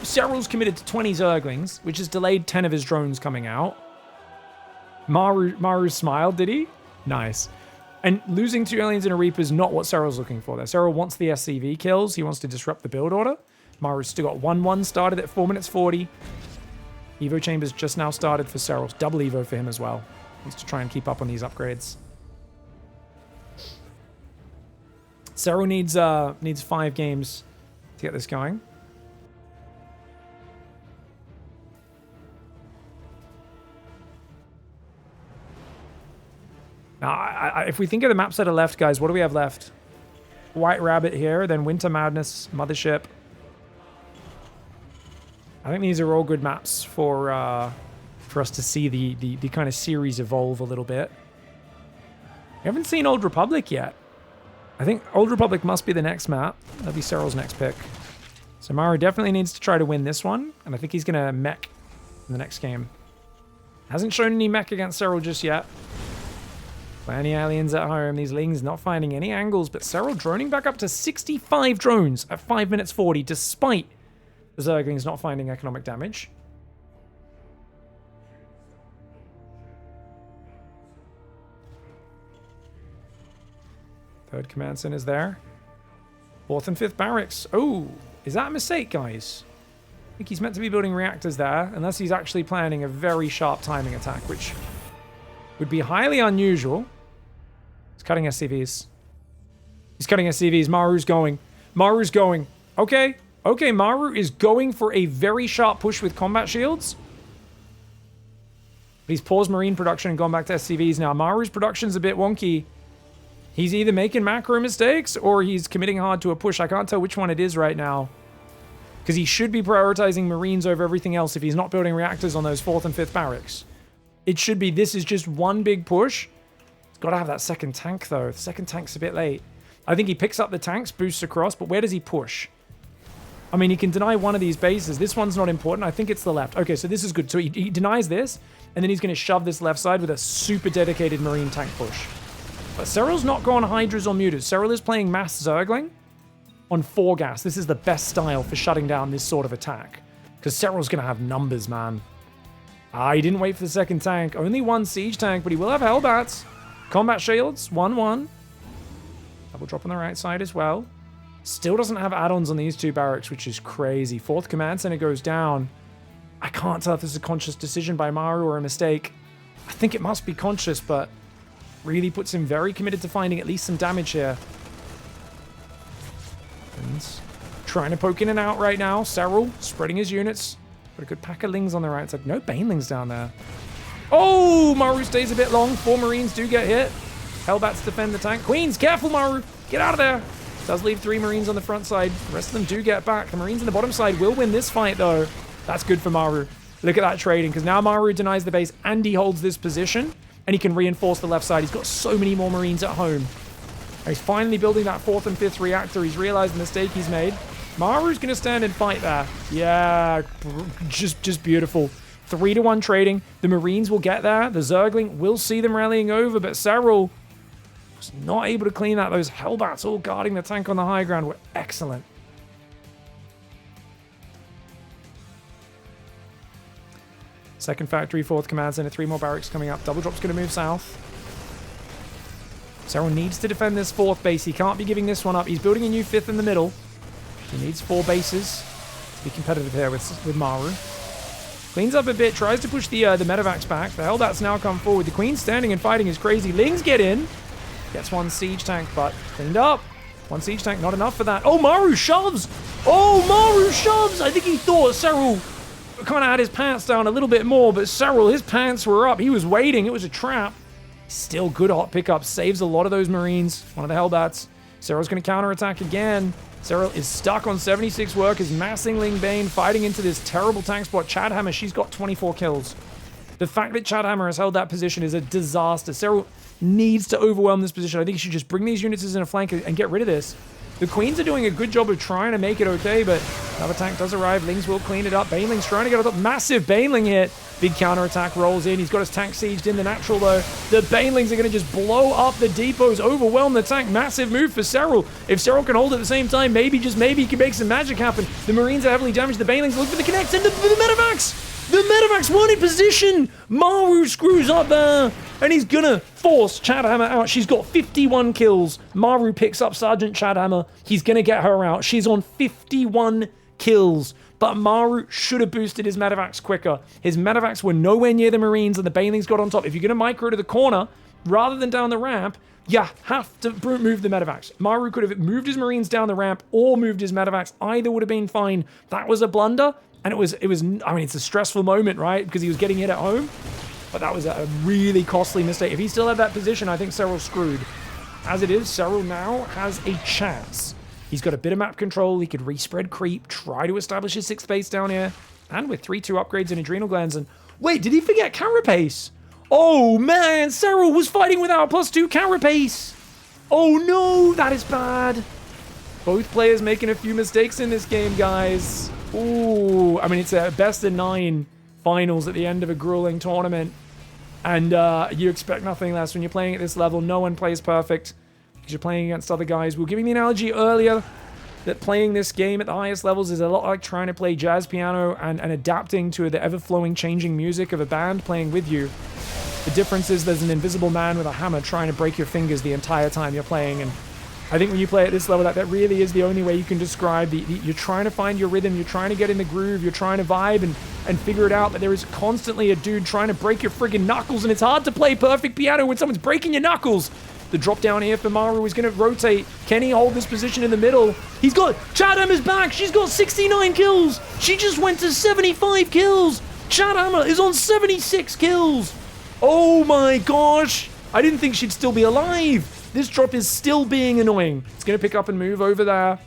Serral's committed to 20 Zerglings, which has delayed 10 of his drones coming out. Maru smiled, did he? Nice. And losing 2 Hellions and a Reaper is not what Serral's looking for there. Serral wants the SCV kills. He wants to disrupt the build order. Maru's still got 1-1 started at 4 minutes 40. Evo Chambers just now started for Serral. Double Evo for him as well. Needs to try and keep up on these upgrades. Serral needs 5 games to get this going. Now, if we think of the maps that are left, guys, what do we have left? White Rabbit here, then Winter Madness, Mothership. I think these are all good maps for us to see the kind of series evolve a little bit. We haven't seen Old Republic yet. I think Old Republic must be the next map. That'll be Serral's next pick. So Maru definitely needs to try to win this one, and I think he's going to mech in the next game. Hasn't shown any mech against Serral just yet. Plenty aliens at home. These Lings not finding any angles, but Serral droning back up to 65 drones at 5 minutes 40, despite the Zerglings not finding economic damage. Third command center is there. 4th and 5th barracks. Oh, is that a mistake, guys? I think he's meant to be building reactors there, unless he's actually planning a very sharp timing attack, which would be highly unusual. He's cutting SCVs. He's cutting SCVs. Maru's going. Maru's going. Okay. Okay, Maru is going for a very sharp push with combat shields. But he's paused marine production and gone back to SCVs now. Maru's production's a bit wonky. He's either making macro mistakes or he's committing hard to a push. I can't tell which one it is right now. Because he should be prioritizing marines over everything else if he's not building reactors on those 4th and 5th barracks. It should be, this is just one big push. He's got to have that second tank, though. The second tank's a bit late. I think he picks up the tanks, boosts across, but where does he push? I mean, he can deny one of these bases. This one's not important. I think it's the left. Okay, so this is good. So he denies this, and then he's going to shove this left side with a super dedicated marine tank push. But Serral's not going Hydras or Mutas. Serral is playing Mass Zergling on 4 gas. This is the best style for shutting down this sort of attack. Because Serral's going to have numbers, man. He didn't wait for the second tank. Only 1 siege tank, but he will have Hellbats. Combat shields, 1-1. Double drop on the right side as well. Still doesn't have add-ons on these 2 barracks, which is crazy. 4th command center goes down. I can't tell if this is a conscious decision by Maru or a mistake. I think it must be conscious, but really puts him very committed to finding at least some damage here. And trying to poke in and out right now. Serral spreading his units. Got a good pack of Lings on the right side. No Banelings down there. Oh, Maru stays a bit long. 4 Marines do get hit. Hellbats defend the tank. Queens, careful, Maru. Get out of there. Does leave 3 Marines on the front side. The rest of them do get back. The Marines on the bottom side will win this fight, though. That's good for Maru. Look at that trading, because now Maru denies the base and he holds this position, and he can reinforce the left side. He's got so many more Marines at home. And he's finally building that 4th and 5th reactor. He's realized the mistake he's made. Maru's going to stand and fight there. Yeah, just beautiful. 3-1 trading. The Marines will get there. The Zergling will see them rallying over, but Serral was not able to clean that. Those Hellbats all guarding the tank on the high ground were excellent. Second factory, 4th command center, 3 more barracks coming up. Double drop's going to move south. Serral needs to defend this 4th base. He can't be giving this one up. He's building a new 5th in the middle. He needs 4 bases to be competitive here with Maru. Cleans up a bit, tries to push the medevacs back. The Hellbats now come forward. The Queen's standing and fighting is crazy. Lings get in. Gets 1 siege tank, but cleaned up. 1 siege tank, not enough for that. Oh, Maru shoves! Oh, Maru shoves! I think he thought Serral kind of had his pants down a little bit more, but Serral, his pants were up. He was waiting. It was a trap. Still good hot pickup. Saves a lot of those Marines. One of the Hellbats. Serral's going to counterattack again. Serral is stuck on 76 workers. Massing Ling Bane, fighting into this terrible tank spot. Chadhammer, she's got 24 kills. The fact that Chadhammer has held that position is a disaster. Serral needs to overwhelm this position. I think he should just bring these units in a flank and get rid of this. The Queens are doing a good job of trying to make it okay, but another tank does arrive. Lings will clean it up. Baneling's trying to get up. Massive Baneling hit. Big counterattack rolls in. He's got his tank sieged in the natural, though. The Banelings are going to just blow up the depots, overwhelm the tank. Massive move for SERRAL. If SERRAL can hold at the same time, maybe, just maybe, he can make some magic happen. The Marines are heavily damaged. The Banelings look for the connects, and the Medivacs! The Medivacs won in position! MARU screws up there, and he's going to force Chadhammer out. She's got 51 kills. MARU picks up Sergeant Chadhammer. He's going to get her out. She's on 51 kills. But MARU should have boosted his Medivacs quicker. His Medivacs were nowhere near the Marines, and the Banelings got on top. If you're going to micro to the corner, rather than down the ramp, you have to move the Medivacs. MARU could have moved his Marines down the ramp or moved his Medivacs. Either would have been fine. That was a blunder, and it was. I mean, it's a stressful moment, right? Because he was getting hit at home. But that was a really costly mistake. If he still had that position, I think SERRAL's screwed. As it is, SERRAL now has a chance. He's got a bit of map control. He could respread creep, try to establish his 6th base down here. And with 3-2 upgrades and adrenal glands. And wait, did he forget carapace? Oh man, SERRAL was fighting without +2 carapace. Oh no, that is bad. Both players making a few mistakes in this game, guys. Ooh, I mean, it's a best-of-9 finals at the end of a grueling tournament. And you expect nothing less when you're playing at this level. No one plays perfect because you're playing against other guys. We were giving the analogy earlier that playing this game at the highest levels is a lot like trying to play jazz piano and adapting to the ever-flowing, changing music of a band playing with you. The difference is there's an invisible man with a hammer trying to break your fingers the entire time you're playing. And I think when you play at this level, that really is the only way you can describe you're trying to find your rhythm, you're trying to get in the groove, you're trying to vibe and figure it out, but there is constantly a dude trying to break your friggin' knuckles, and it's hard to play perfect piano when someone's breaking your knuckles. The drop down here for MARU is going to rotate. Can he hold this position in the middle? He's got Chadhammer's back. She's got 69 kills. She just went to 75 kills. Chadhammer is on 76 kills. Oh my gosh. I didn't think she'd still be alive. This drop is still being annoying. It's going to pick up and move over there.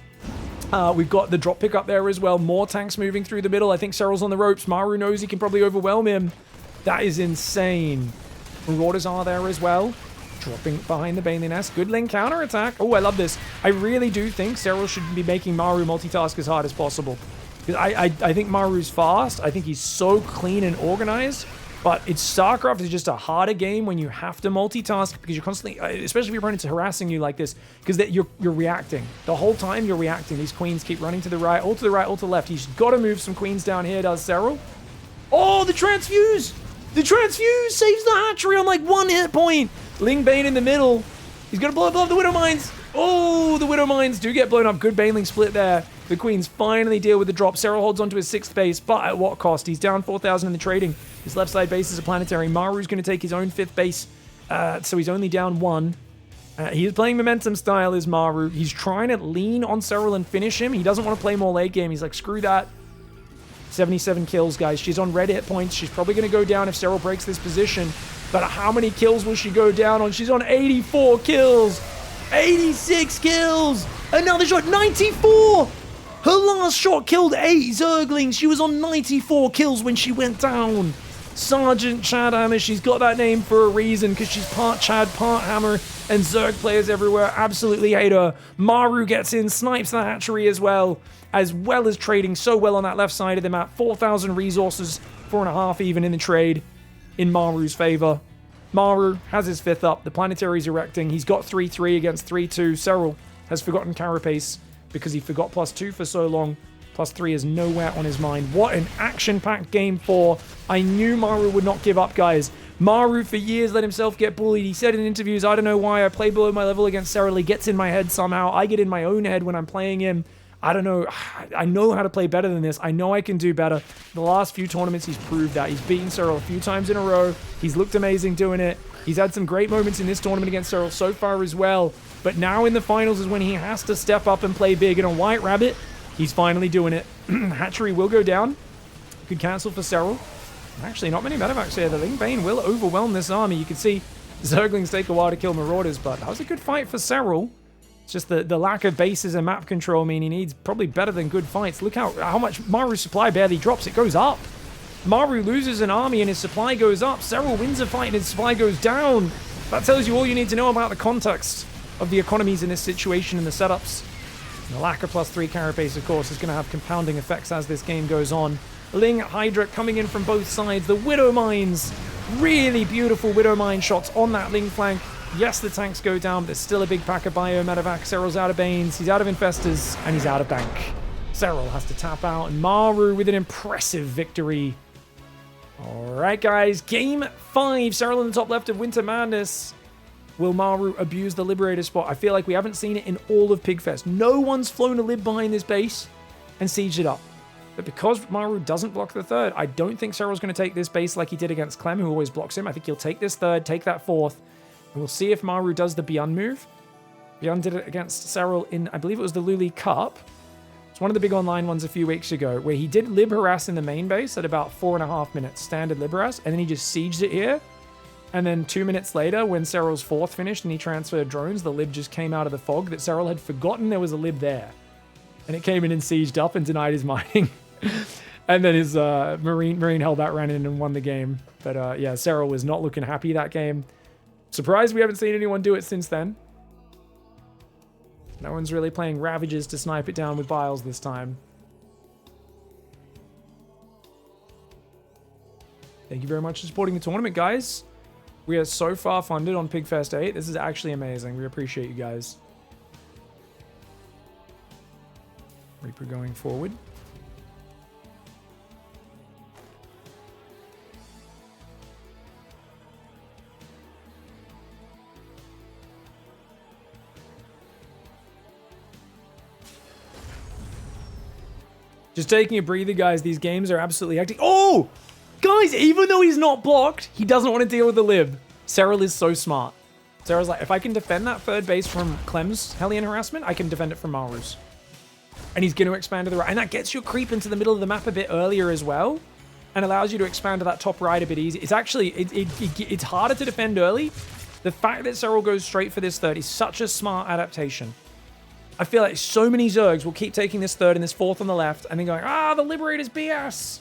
We've got the drop pick up there as well. More tanks moving through the middle. I think SERRAL's on the ropes. MARU knows he can probably overwhelm him. That is insane. Marauders are there as well. Dropping behind the Baneling nest. Good link counterattack. Oh, I love this. I really do think SERRAL should be making MARU multitask as hard as possible. Because I think MARU's fast. I think he's so clean and organized. But StarCraft is just a harder game when you have to multitask because you're constantly, especially if your opponent's harassing you like this, because you're reacting. The whole time you're reacting. These queens keep running to the right, all to the right, all to the left. He's got to move some queens down here, does SERRAL. Oh, the transfuse! The transfuse saves the hatchery on like 1 hit point. Ling Bane in the middle. He's going to blow up the Widow Mines. Oh, the Widow Mines do get blown up. Good Baneling split there. The Queens finally deal with the drop. SERRAL holds onto his 6th base, but at what cost? He's down 4,000 in the trading. His left side base is a planetary. MARU's going to take his own 5th base, so he's only down 1. He is playing momentum style as MARU. He's trying to lean on SERRAL and finish him. He doesn't want to play more late game. He's like, screw that. 77 kills, guys. She's on red hit points. She's probably going to go down if SERRAL breaks this position. But how many kills will she go down on? She's on 84 kills. 86 kills. Another shot. 94. Her last shot killed 8 Zerglings. She was on 94 kills when she went down. Sergeant Chadhammer. She's got that name for a reason because she's part Chad, part Hammer, and Zerg players everywhere absolutely hate her. MARU gets in, snipes the hatchery as well as trading so well on that left side of the map. 4,000 resources, 4.5 even in the trade in MARU's favor. MARU has his 5th up. The planetary's erecting. He's got 3-3 against 3-2. SERRAL has forgotten carapace because he forgot +2 for so long. +3 is nowhere on his mind. What an action-packed game 4. I knew MARU would not give up, guys. MARU for years let himself get bullied. He said in interviews, I don't know why I play below my level against SERRAL. He gets in my head somehow. I get in my own head when I'm playing him. I don't know. I know how to play better than this. I know I can do better. The last few tournaments, he's proved that. He's beaten SERRAL a few times in a row. He's looked amazing doing it. He's had some great moments in this tournament against SERRAL so far as well. But now in the finals is when he has to step up and play big. And on White Rabbit, he's finally doing it. Hatchery will go down. Could cancel for SERRAL. Actually, not many Medivacs here. The Ling Bane will overwhelm this army. You can see Zerglings take a while to kill Marauders, but that was a good fight for SERRAL. It's just the lack of bases and map control mean he needs probably better than good fights. Look how much MARU's supply barely drops. It goes up. MARU loses an army and his supply goes up. SERRAL wins a fight and his supply goes down. That tells you all you need to know about the context of the economies in this situation and the setups. The lack of +3 carapace, of course, is going to have compounding effects as this game goes on. Ling, Hydra coming in from both sides. The Widow Mines, really beautiful Widow Mine shots on that Ling flank. Yes, the tanks go down, but there's still a big pack of Bio Medevac. Serral's out of Banes, he's out of Infestors, and he's out of Bank. Serral has to tap out, and MARU with an impressive victory. Alright guys, game 5, Serral in the top left of Winter Madness. Will MARU abuse the Liberator spot? I feel like we haven't seen it in all of PigFest. No one's flown a Lib behind this base and sieged it up. But because MARU doesn't block the third, I don't think Serral's going to take this base like he did against Clem, who always blocks him. I think he'll take this third, take that fourth, and we'll see if MARU does the Beyond move. Beyond did it against Serral in, I believe it was the Luli Cup. It's one of the big online ones a few weeks ago, where he did Lib harass in the main base at about 4.5 minutes, standard Lib harass, and then he just sieged it here. And then 2 minutes later, when Serral's fourth finished and he transferred drones, the Lib just came out of the fog that Serral had forgotten there was a Lib there. And it came in and sieged up and denied his mining. And then his Marine hellbat ran in and won the game. But yeah, Serral was not looking happy that game. Surprised we haven't seen anyone do it since then. No one's really playing Ravages to snipe it down with Biles this time. Thank you very much for supporting the tournament, guys. We are so far funded on PigFest 8. This is actually amazing. We appreciate you guys. Reaper going forward. Just taking a breather, guys. These games are absolutely hectic. Oh! Guys, even though he's not blocked, he doesn't want to deal with the Lib. Serral is so smart. Serral's like, if I can defend that third base from Clem's Hellion harassment, I can defend it from MARU's. And he's going to expand to the right. And that gets your creep into the middle of the map a bit earlier as well. And allows you to expand to that top right a bit easier. It's actually, it's harder to defend early. The fact that Serral goes straight for this third is such a smart adaptation. I feel like so many Zergs will keep taking this third and this fourth on the left and then going, ah, the Liberator's BS.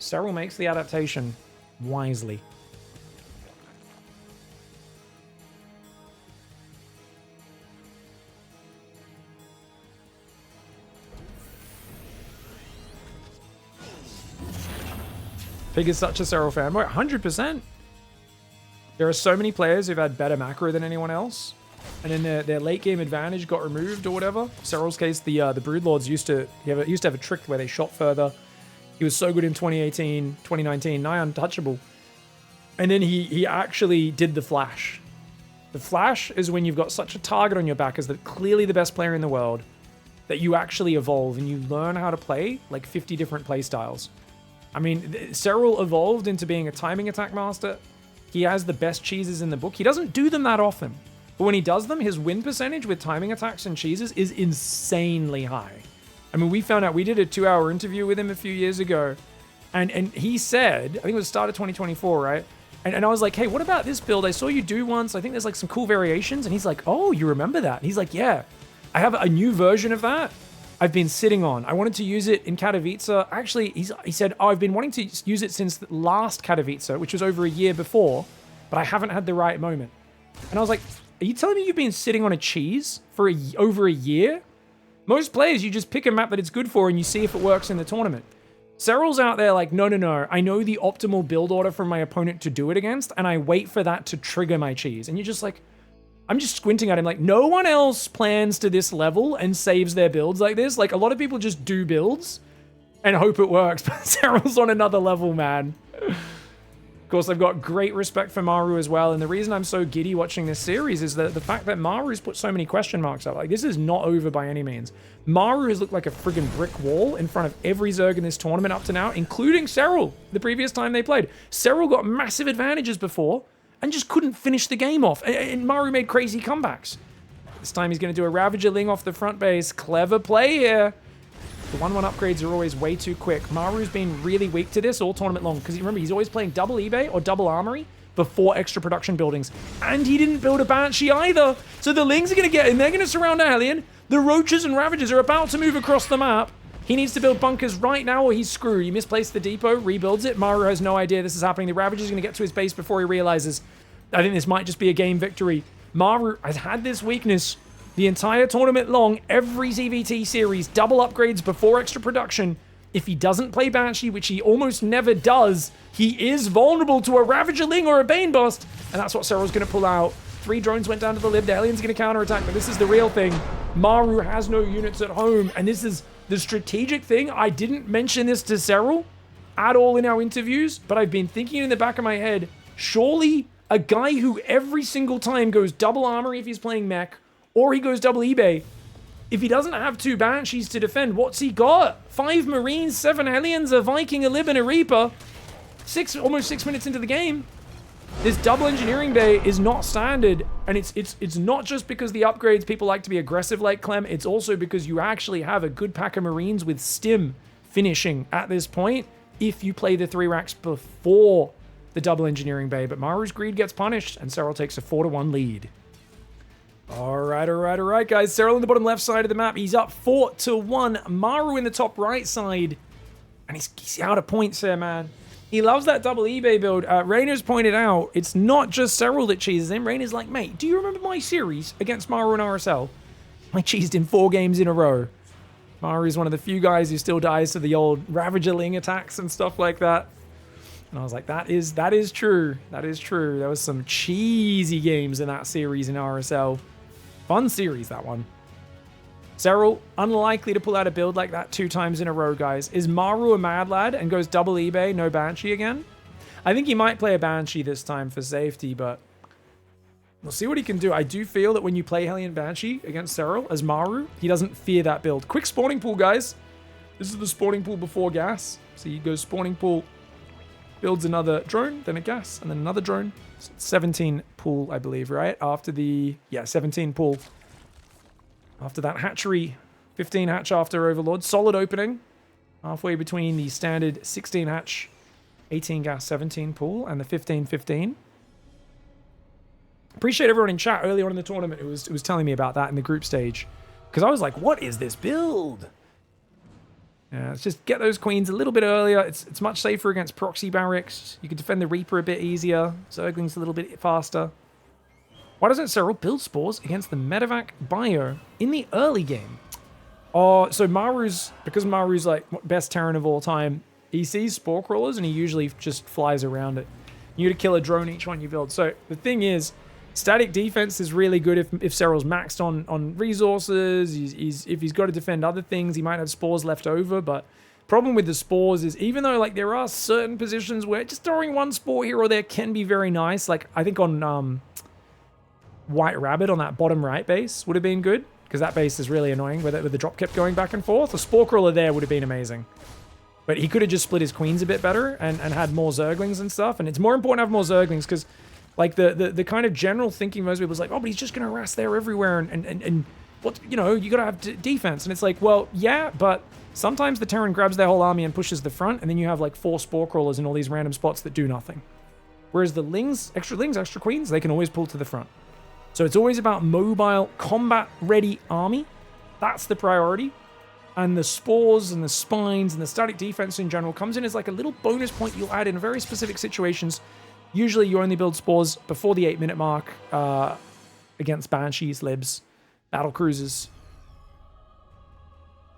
Serral makes the adaptation wisely. Pig is such a Serral fanboy. 100%. There are so many players who've had better macro than anyone else. And then their late game advantage got removed or whatever. Serral's case, the Broodlords used to have a trick where they shot further. He was so good in 2018, 2019, nigh untouchable. And then he actually did the flash. The flash is when you've got such a target on your back as clearly the best player in the world that you actually evolve and you learn how to play like 50 different play styles. I mean, Serral evolved into being a timing attack master. He has the best cheeses in the book. He doesn't do them that often. But when he does them, his win percentage with timing attacks and cheeses is insanely high. I mean, we found out, we did a 2-hour interview with him a few years ago, and he said, I think it was the start of 2024, right? And I was like, hey, what about this build? I saw you do once. I think there's like some cool variations. And he's like, oh, you remember that? And he's like, yeah, I have a new version of that I've been sitting on. I wanted to use it in Katowice. Actually, he said, oh, I've been wanting to use it since last Katowice, which was over a year before, but I haven't had the right moment. And I was like, are you telling me you've been sitting on a cheese for over a year? Most players, you just pick a map that it's good for and you see if it works in the tournament. Serral's out there like, no. I know the optimal build order for my opponent to do it against, and I wait for that to trigger my cheese. And you're just like, I'm just squinting at him like, no one else plans to this level and saves their builds like this. Like, a lot of people just do builds and hope it works, but Serral's on another level, man. Of course, I've got great respect for MARU as well, and the reason I'm so giddy watching this series is that the fact that MARU's put so many question marks up. Like, this is not over by any means. MARU has looked like a friggin' brick wall in front of every Zerg in this tournament up to now, including Serral, the previous time they played. Serral got massive advantages before and just couldn't finish the game off, and MARU made crazy comebacks. This time he's going to do a Ravager Ling off the front base. Clever play here. The 1-1 upgrades are always way too quick. MARU's been really weak to this all tournament long, because remember, he's always playing double eBay or double armory before extra production buildings. And he didn't build a Banshee either. So the Lings are going to get in. They're going to surround a Hellion. The Roaches and Ravagers are about to move across the map. He needs to build bunkers right now or he's screwed. He misplaced the depot, rebuilds it. MARU has no idea this is happening. The Ravager's going to get to his base before he realizes. I think this might just be a game victory. MARU has had this weakness The entire tournament long, every ZVT series, double upgrades before extra production. If he doesn't play Banshee, which he almost never does, he is vulnerable to a Ravager Ling or a Bane Bust. And that's what Serral's going to pull out. 3 drones went down to the lib. The alien's going to counterattack, but this is the real thing. MARU has no units at home, and this is the strategic thing. I didn't mention this to Serral at all in our interviews, but I've been thinking in the back of my head, surely a guy who every single time goes double armory if he's playing mech, or he goes double eBay, if he doesn't have 2 Banshees to defend, what's he got? 5 Marines, 7 Aliens, a Viking, a Lib, and a Reaper. Almost 6 minutes into the game. This double engineering bay is not standard, and it's not just because the upgrades people like to be aggressive like Clem, it's also because you actually have a good pack of Marines with stim finishing at this point if you play the 3 racks before the double engineering bay. But Maru's greed gets punished, and Serral takes a 4-1 lead. All right, guys. Serral in the bottom left side of the map. He's up 4-1. Maru in the top right side. And he's out of points here, man. He loves that double eBay build. Rainer's pointed out, it's not just Serral that cheeses him. Rainer's like, mate, do you remember my series against Maru and RSL? I cheesed him 4 games in a row. Maru's one of the few guys who still dies to the old Ravager Ling attacks and stuff like that. And I was like, that is true. That is true. There was some cheesy games in that series in RSL. Fun series, that one. Serral, unlikely to pull out a build like that 2 times in a row, guys. Is Maru a mad lad and goes double eBay, no Banshee again? I think he might play a Banshee this time for safety, but we'll see what he can do. I do feel that when you play Hellion Banshee against Serral as Maru, he doesn't fear that build. Quick spawning pool, guys. This is the spawning pool before gas. So he goes spawning pool, builds another drone, then a gas, and then another drone. 17 pool, I believe, right? After the... Yeah, 17 pool. After that hatchery, 15 hatch after Overlord. Solid opening. Halfway between the standard 16 hatch, 18 gas, 17 pool, and the 15-15. Appreciate everyone in chat earlier on in the tournament who was telling me about that in the group stage. Because I was like, what is this build? Yeah, let's just get those queens a little bit earlier. It's much safer against proxy barracks. You can defend the Reaper a bit easier. Zergling's a little bit faster. Why doesn't Serral build spores against the Medevac Bio in the early game? Oh, so because Maru's like best Terran of all time, he sees spore crawlers and he usually just flies around it. You need to kill a drone each one you build. So the thing is, static defense is really good if Serral's maxed on resources. If he's got to defend other things, he might have spores left over. But problem with the spores is, even though like there are certain positions where just throwing 1 spore here or there can be very nice. Like I think on White Rabbit on that bottom right base would have been good, because that base is really annoying where the drop kept going back and forth. A spore crawler there would have been amazing. But he could have just split his queens a bit better and had more Zerglings and stuff. And it's more important to have more Zerglings because like the kind of general thinking most people is like, oh, but he's just going to harass there everywhere and what, you know, you got to have defense. And it's like, well, yeah, but sometimes the Terran grabs their whole army and pushes the front, and then you have like 4 spore crawlers in all these random spots that do nothing. Whereas the Lings, extra queens, they can always pull to the front. So it's always about mobile, combat-ready army. That's the priority. And the spores and the spines and the static defense in general comes in as like a little bonus point you'll add in very specific situations. Usually you only build spores before the 8-minute mark against Banshees, Libs, battle cruisers.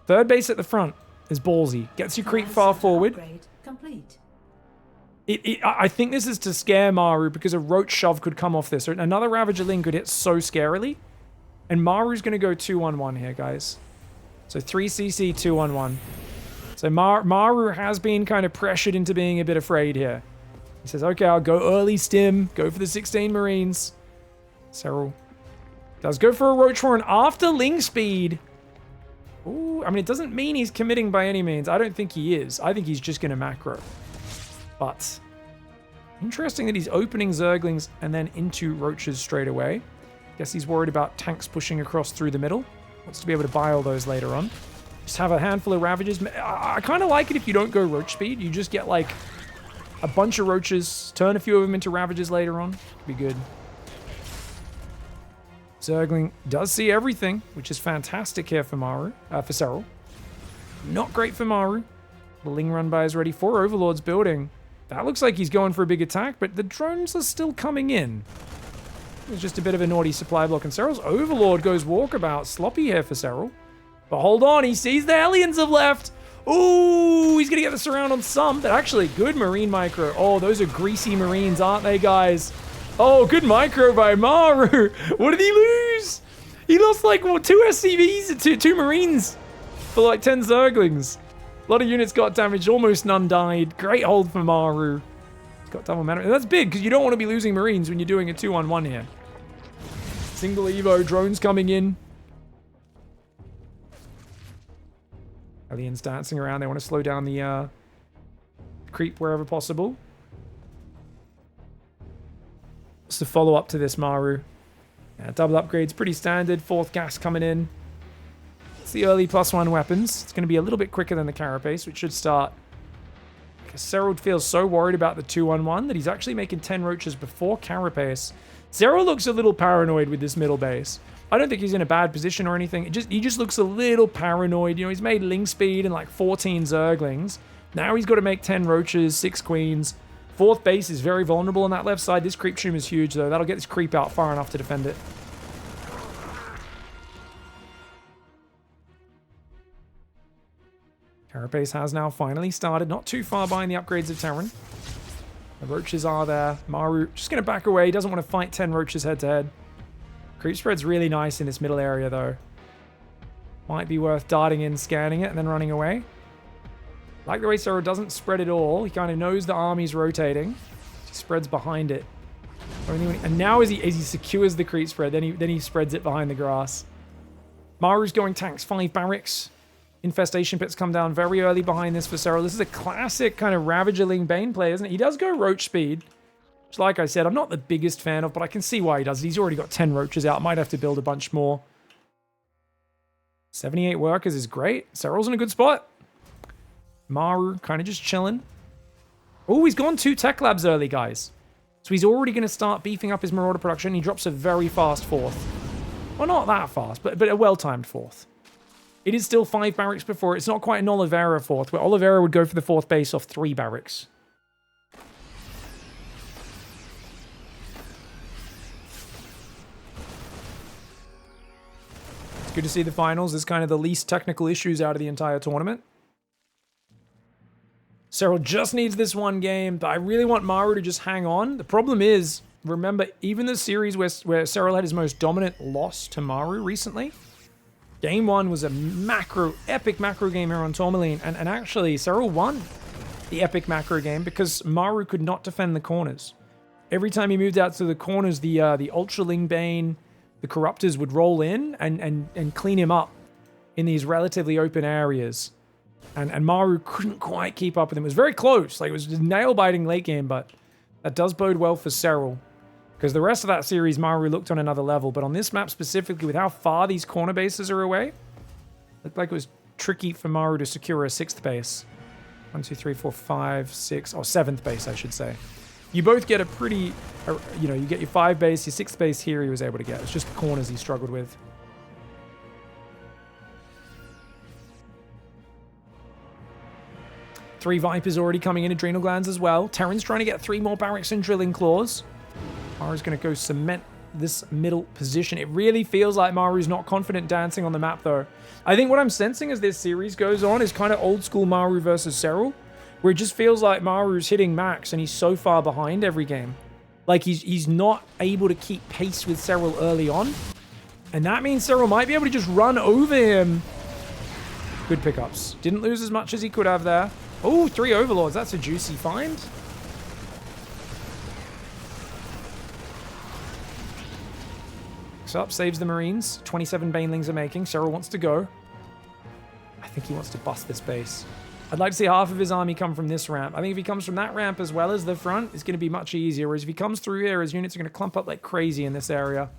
Third base at the front is ballsy. Gets you creep far forward. Complete. I think this is to scare Maru because a Roach Shove could come off this. Another Ravager Ling could hit so scarily. And Maru's going to go 2-1-1 here, guys. So 3cc, 2-1-1. So Maru has been kind of pressured into being a bit afraid here. He says, okay, I'll go early stim. Go for the 16 Marines. Serral does go for a Roach Warren after Ling speed. Ooh, I mean, it doesn't mean he's committing by any means. I don't think he is. I think he's just going to macro. But interesting that he's opening Zerglings and then into Roaches straight away. Guess he's worried about tanks pushing across through the middle. Wants to be able to buy all those later on. Just have a handful of Ravagers. I kind of like it if you don't go Roach speed. You just get like a bunch of Roaches, turn a few of them into Ravagers later on. Be good. Zergling does see everything, which is fantastic here for Maru, for Serral. Not great for Maru. The Ling run by is ready for Overlord's building. That looks like he's going for a big attack, but the drones are still coming in. It's just a bit of a naughty supply block. And Serral's Overlord goes walkabout. Sloppy here for Serral. But hold on, he sees the aliens have left. Ooh, he's going to get the surround on some. But actually, good Marine micro. Oh, those are greasy Marines, aren't they, guys? Oh, good micro by MARU. What did he lose? He lost like, what, 2 SCVs and two Marines for like 10 Zerglings. A lot of units got damaged. Almost none died. Great hold for MARU. He's got double mana. And that's big because you don't want to be losing Marines when you're doing a 2-on-1 here. Single Evo. Drones coming in. Aliens dancing around. They want to slow down the creep wherever possible. It's the follow-up to this MARU. Yeah, double upgrades, pretty standard. 4th gas coming in. It's the early +1 weapons. It's going to be a little bit quicker than the Carapace, which should start. Because Serral feels so worried about the 2-on-1 that he's actually making 10 roaches before Carapace. Serral looks a little paranoid with this middle base. I don't think he's in a bad position or anything. He just looks a little paranoid. You know, he's made Ling Speed and like 14 Zerglings. Now he's got to make 10 roaches, 6 queens. 4th base is very vulnerable on that left side. This creep tomb is huge, though. That'll get this creep out far enough to defend it. Carapace has now finally started. Not too far behind the upgrades of Terran. The roaches are there. MARU just going to back away. He doesn't want to fight 10 roaches head-to-head. Creep spread's really nice in this middle area, though. Might be worth darting in, scanning it, and then running away. Like the way Serral doesn't spread it all. He kind of knows the army's rotating. He spreads behind it. And now as he secures the creep spread, then he spreads it behind the grass. MARU's going tanks, 5 barracks. Infestation pits come down very early behind this for Serral. This is a classic kind of Ravager-ling Bane play, isn't it? He does go roach speed. Which, like I said, I'm not the biggest fan of, but I can see why he does it. He's already got 10 roaches out. Might have to build a bunch more. 78 workers is great. Serral's in a good spot. MARU kind of just chilling. Oh, he's gone 2 tech labs early, guys. So he's already going to start beefing up his Marauder production. He drops a very fast 4th. Well, not that fast, but a well-timed 4th. It is still 5 barracks before. It's not quite an Oliveira 4th, where Oliveira would go for the 4th base off 3 barracks. It's good to see the finals. There's kind of the least technical issues out of the entire tournament. Serral just needs this one game, but I really want MARU to just hang on. The problem is, remember, even the series where Serral had his most dominant loss to MARU recently, Game 1 was a epic macro game here on Tourmaline, and actually, Serral won the epic macro game because MARU could not defend the corners. Every time he moved out to the corners, the Ultraling Bane, the Corruptors would roll in and clean him up in these relatively open areas. And MARU couldn't quite keep up with him. It was very close. Like, it was nail-biting late game, but that does bode well for Serral. Because the rest of that series, MARU looked on another level. But on this map specifically, with how far these corner bases are away, looked like it was tricky for MARU to secure a 6th base. 1, 2, 3, 4, 5, 6, or 7th base, I should say. You both get a pretty, you know, you get your 5 base, your 6th base here he was able to get. It's just the corners he struggled with. Three Vipers already coming in, Adrenal Glands as well. Terran's trying to get 3 more barracks and Drilling Claws. MARU's going to go cement this middle position. It really feels like MARU's not confident dancing on the map, though. I think what I'm sensing as this series goes on is kind of old school MARU versus Serral, where it just feels like MARU's hitting max and he's so far behind every game. Like he's not able to keep pace with Serral early on. And that means Serral might be able to just run over him. Good pickups. Didn't lose as much as he could have there. Oh, 3 Overlords. That's a juicy find. Up, saves the Marines. 27 Banelings are making. Serral wants to go. I think he wants to bust this base. I'd like to see half of his army come from this ramp. I think if he comes from that ramp as well as the front, it's going to be much easier. Whereas if he comes through here, his units are going to clump up like crazy in this area.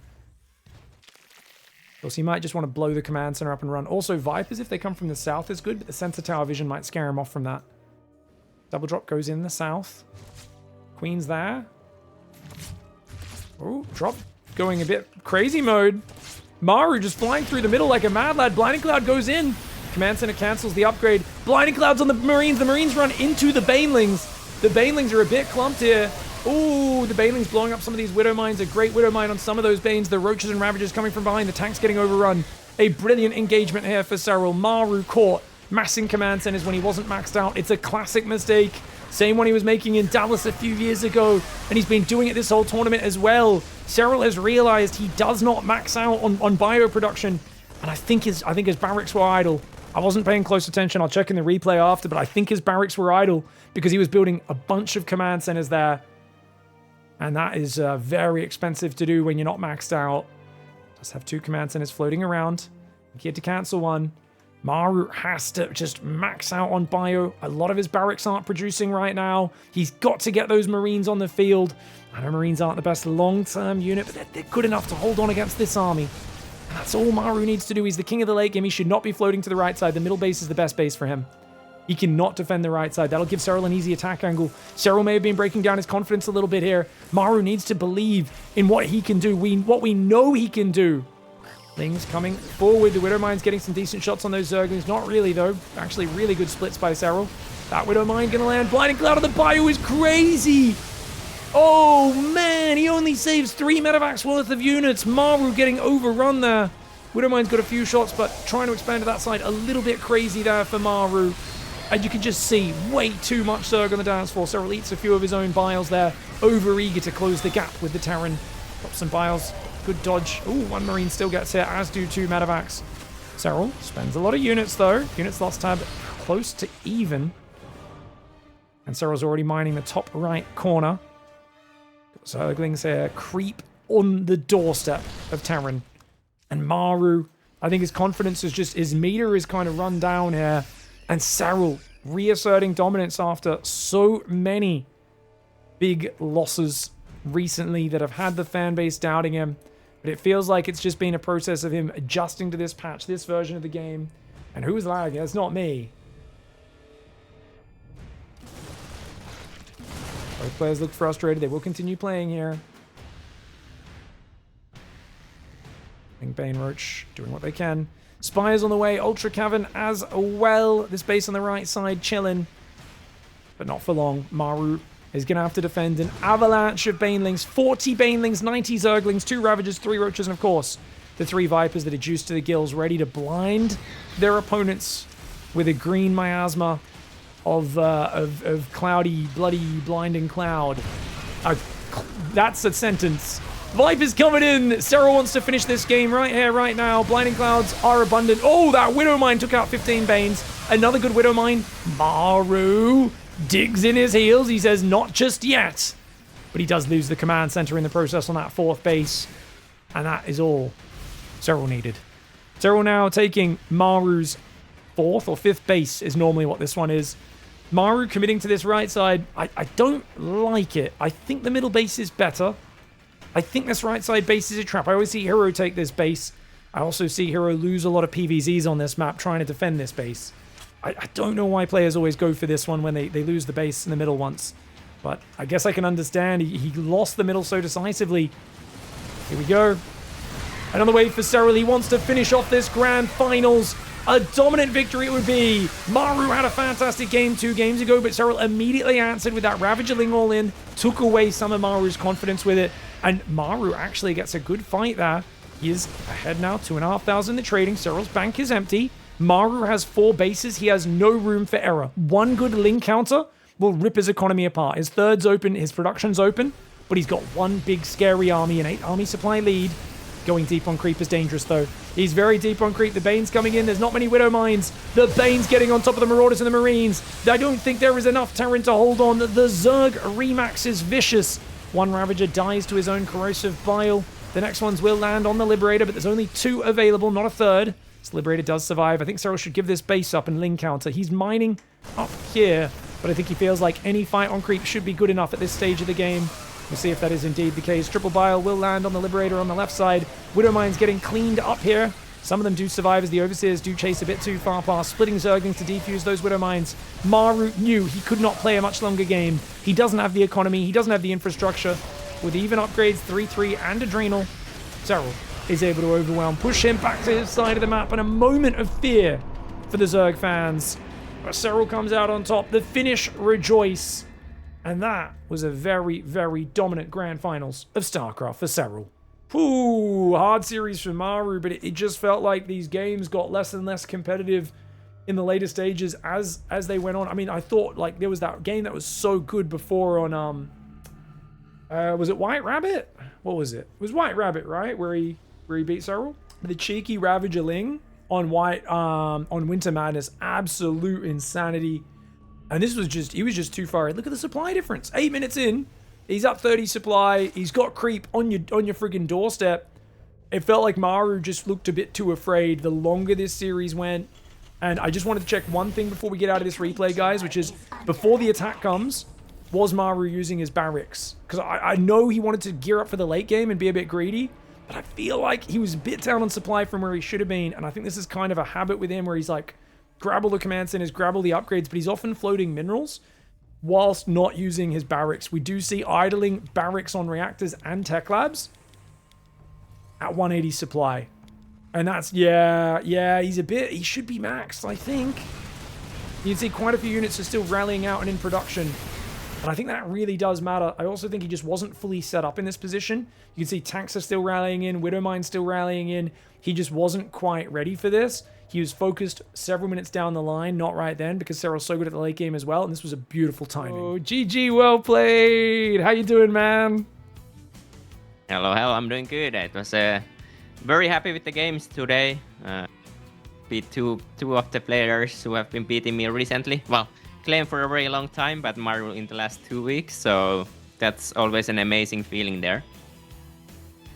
Of course, he might just want to blow the command center up and run. Also, Vipers, if they come from the south, is good, but the center tower vision might scare him off from that. Double drop goes in the south. Queen's there. Oh, drop. Going a bit crazy mode. MARU just flying through the middle like a mad lad. Blinding Cloud goes in. Command Center cancels the upgrade. Blinding Cloud's on the Marines. The Marines run into the Banelings. The Banelings are a bit clumped here. Ooh, the Baneling's blowing up some of these Widow Mines. A great Widow Mine on some of those Banes. The Roaches and Ravagers coming from behind. The tank's getting overrun. A brilliant engagement here for SERRAL. MARU caught massing command centers when he wasn't maxed out. It's a classic mistake. Same one he was making in Dallas a few years ago. And he's been doing it this whole tournament as well. SERRAL has realized he does not max out on bio production. And I think his barracks were idle. I wasn't paying close attention. I'll check in the replay after. But I think his barracks were idle because he was building a bunch of command centers there. And that is very expensive to do when you're not maxed out. Does have 2 command centers floating around. He had to cancel one. MARU has to just max out on bio. A lot of his barracks aren't producing right now. He's got to get those Marines on the field. I know Marines aren't the best long-term unit, but they're good enough to hold on against this army. And that's all MARU needs to do. He's the king of the late game. He should not be floating to the right side. The middle base is the best base for him. He cannot defend the right side. That'll give SERRAL an easy attack angle. SERRAL may have been breaking down his confidence a little bit here. MARU needs to believe in what he can do. What we know he can do. Ling's coming forward. The Widow Mine's getting some decent shots on those Zerglings. Not really, though. Actually, really good splits by SERRAL. That Widow Mine gonna land. Blinding Cloud on the bio is crazy. Oh, man. He only saves 3 medevacs worth of units. MARU getting overrun there. Widow Mine's got a few shots, but trying to expand to that side. A little bit crazy there for MARU. And you can just see way too much Zerg on the dance floor. SERRAL eats a few of his own biles there. Over eager to close the gap with the Terran. Drop some biles. Good dodge. Ooh, 1 Marine still gets hit, as do 2 medevacs. SERRAL spends a lot of units, though. Units lost tab close to even. And SERRAL's already mining the top right corner. Zerglings here creep on the doorstep of Terran. And MARU, I think his confidence is just, his meter is kind of run down here. And SERRAL reasserting dominance after so many big losses recently that have had the fan base doubting him. But it feels like it's just been a process of him adjusting to this patch, this version of the game. And who's lagging? It's not me. Both players look frustrated. They will continue playing here. I think Bane Roach doing what they can. Spires on the way. Ultra Cavern as well. This base on the right side chilling. But not for long. MARU is going to have to defend an avalanche of Banelings. 40 Banelings, 90 Zerglings, 2 Ravagers, 3 Roaches, and of course, the 3 Vipers that are juiced to the gills, ready to blind their opponents with a green miasma of cloudy, bloody, blinding cloud. That's a sentence. Viper's coming in. SERRAL wants to finish this game right here, right now. Blinding Clouds are abundant. Oh, that Widow Mine took out 15 Banes. Another good Widow Mine. MARU digs in his heels. He says, not just yet. But he does lose the command center in the process on that 4th base. And that is all SERRAL needed. SERRAL now taking MARU's 4th or 5th base is normally what this one is. MARU committing to this right side. I don't like it. I think the middle base is better. I think this right side base is a trap. I always see Hero take this base. I also see Hero lose a lot of PVZs on this map trying to defend this base. I don't know why players always go for this one when they lose the base in the middle once. But I guess I can understand. He lost the middle so decisively. Here we go. Another wave for SERRAL. He wants to finish off this grand finals. A dominant victory it would be. MARU had a fantastic game 2 games ago, but SERRAL immediately answered with that Ravagerling all in. Took away some of MARU's confidence with it. And MARU actually gets a good fight there. He is ahead now, 2,500 in the trading. SERRAL's bank is empty. MARU has 4 bases. He has no room for error. 1 good Ling counter will rip his economy apart. His third's open, his production's open, but he's got 1 big scary army, an 8 army supply lead. Going deep on creep is dangerous, though. He's very deep on creep. The Bane's coming in. There's not many Widow Mines. The Bane's getting on top of the Marauders and the Marines. I don't think there is enough Terran to hold on. The Zerg Remax is vicious. 1 Ravager dies to his own corrosive bile. The next ones will land on the Liberator, but there's only 2 available, not a third. This Liberator does survive. I think SERRAL should give this base up and Ling counter. He's mining up here, but I think he feels like any fight on creep should be good enough at this stage of the game. We'll see if that is indeed the case. Triple Bile will land on the Liberator on the left side. Widow Mine's getting cleaned up here. Some of them do survive as the Overseers do chase a bit too far past, splitting Zerglings to defuse those Widow Mines. MARU knew he could not play a much longer game. He doesn't have the economy. He doesn't have the infrastructure. With even upgrades, 3-3 and Adrenal, SERRAL is able to overwhelm, push him back to his side of the map, and a moment of fear for the Zerg fans. But SERRAL comes out on top. The Finnish rejoice. And that was a very, very dominant grand finals of StarCraft for SERRAL. Ooh, hard series for MARU, but it just felt like these games got less and less competitive in the later stages as they went on. I mean, I thought like there was that game that was so good before on was it White Rabbit? What was it? It was White Rabbit, right? Where he beat SERRAL? The cheeky Ravager Ling on on Winter Madness, absolute insanity. And this was just, he was just too far ahead. Look at the supply difference. 8 minutes in, he's up 30 supply. He's got creep on your friggin' doorstep. It felt like MARU just looked a bit too afraid the longer this series went. And I just wanted to check one thing before we get out of this replay, guys, which is before the attack comes, was MARU using his barracks? Because I know he wanted to gear up for the late game and be a bit greedy, but I feel like he was a bit down on supply from where he should have been. And I think this is kind of a habit with him where he's like, grab all the command centers, grab all the upgrades, but he's often floating minerals whilst not using his barracks. We do see idling barracks on reactors and tech labs at 180 supply. And that's, yeah, he should be maxed, I think. You can see quite a few units are still rallying out and in production. And I think that really does matter. I also think he just wasn't fully set up in this position. You can see tanks are still rallying in, Widowmine still rallying in. He just wasn't quite ready for this. He was focused several minutes down the line, not right then, because SERRAL's so good at the late game as well, and this was a beautiful timing. Oh, GG, well played! How you doing, man? Hello, I'm doing good. It was very happy with the games today. Beat two of the players who have been beating me recently. Well, Claim for a very long time, but MARU in the last 2 weeks, so that's always an amazing feeling there.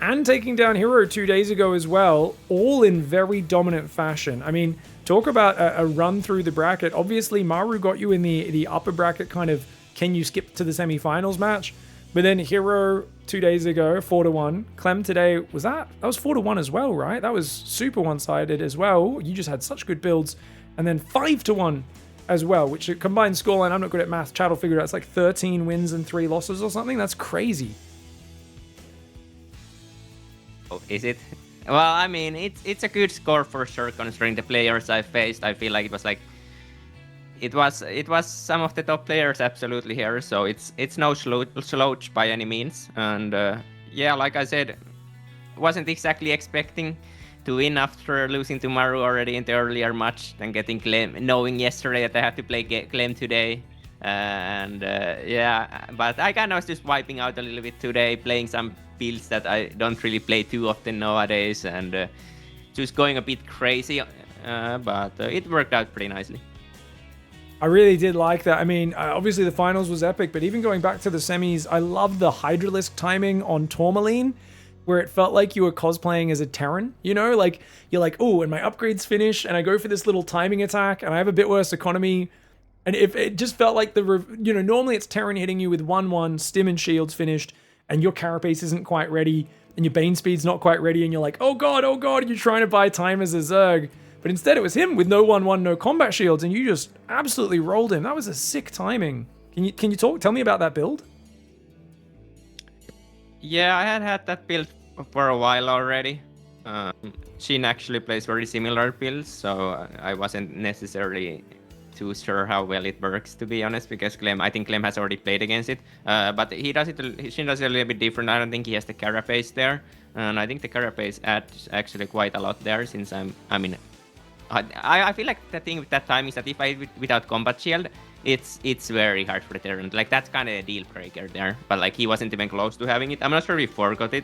And taking down Hero 2 days ago as well, all in very dominant fashion. I mean, talk about a run through the bracket. Obviously, MARU got you in the upper bracket, kind of, can you skip to the semifinals match? But then Hero 2 days ago, 4-1. Clem today, that was 4-1 as well, right? That was super one-sided as well. You just had such good builds. And then 5-1 as well, which a combined scoreline, I'm not good at math, chat will figure out it's like 13 wins and 3 losses or something. That's crazy. Is it? Well, I mean, it's a good score for sure considering the players I faced. I feel like it was some of the top players absolutely here, so it's no slouch by any means. And yeah, like I said, wasn't exactly expecting to win after losing to MARU already in the earlier match, then getting Claim, knowing yesterday that I had to play Claim today. Yeah, but I kind of was just wiping out a little bit today, playing some builds that I don't really play too often nowadays, and just going a bit crazy, but it worked out pretty nicely. I really did like that. I mean, obviously the finals was epic, but even going back to the semis, I love the Hydralisk timing on Tourmaline, where it felt like you were cosplaying as a Terran, you know? Like, you're like, oh, and my upgrade's finish, and I go for this little timing attack, and I have a bit worse economy. And if it just felt like normally it's Terran hitting you with 1-1, stim and shields finished, and your carapace isn't quite ready, and your Bane speed's not quite ready, and you're like, oh god, you're trying to buy time as a Zerg. But instead it was him with no 1-1, no combat shields, and you just absolutely rolled him. That was a sick timing. Can you tell me about that build? Yeah, I had that build for a while already. Shin actually plays very similar builds, so I wasn't necessarily too sure how well it works, to be honest, because I think Clem has already played against it. But Shin does it a little bit different. I don't think he has the carapace there, and I think the carapace adds actually quite a lot there, since I feel like the thing with that time is that if I without combat shield, it's very hard for the Terran. Like, that's kind of a deal breaker there. But like, he wasn't even close to having it. I'm not sure if he forgot it,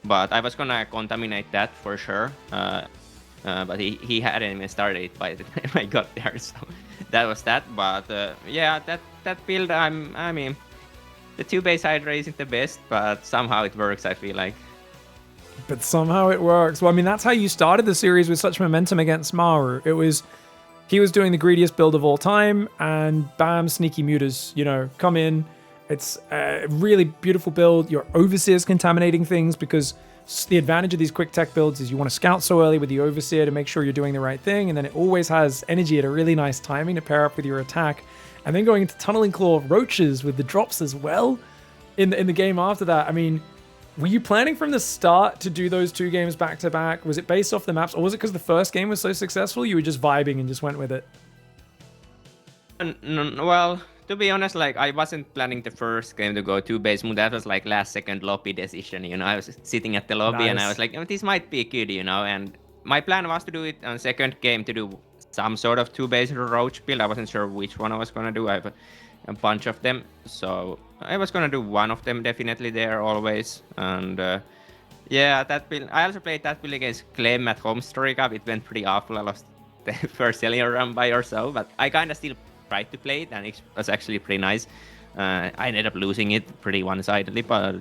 but I was gonna contaminate that for sure. But he hadn't even started it by the time I got there, so that was that. But yeah, that build, I mean, the 2-base Hydra isn't the best, but somehow it works, I feel like. But somehow it works. Well, I mean, that's how you started the series with such momentum against MARU. He was doing the greediest build of all time, and bam, sneaky mutas, come in. It's a really beautiful build. Your Overseer's contaminating things, because the advantage of these quick tech builds is you want to scout so early with the Overseer to make sure you're doing the right thing, and then it always has energy at a really nice timing to pair up with your attack. And then going into Tunneling Claw Roaches with the drops as well in the game after that. I mean, were you planning from the start to do those 2 games back to back? Was it based off the maps, or was it because the first game was so successful you were just vibing and just went with it? Well, To be honest, like I wasn't planning the first game to go 2 base move. That was like last second lobby decision. I was sitting at the lobby and I was like, oh, this might be good, And my plan was to do it on second game to do some sort of 2 base roach build. I wasn't sure which one I was gonna do. I have a bunch of them, so I was gonna do one of them definitely there always. And yeah, that build. I also played that build against Clem at Home Story Cup. It went pretty awful. I lost the first Celia run by or so, but I kind of still tried to play it, and it was actually pretty nice. I ended up losing it pretty one-sidedly, but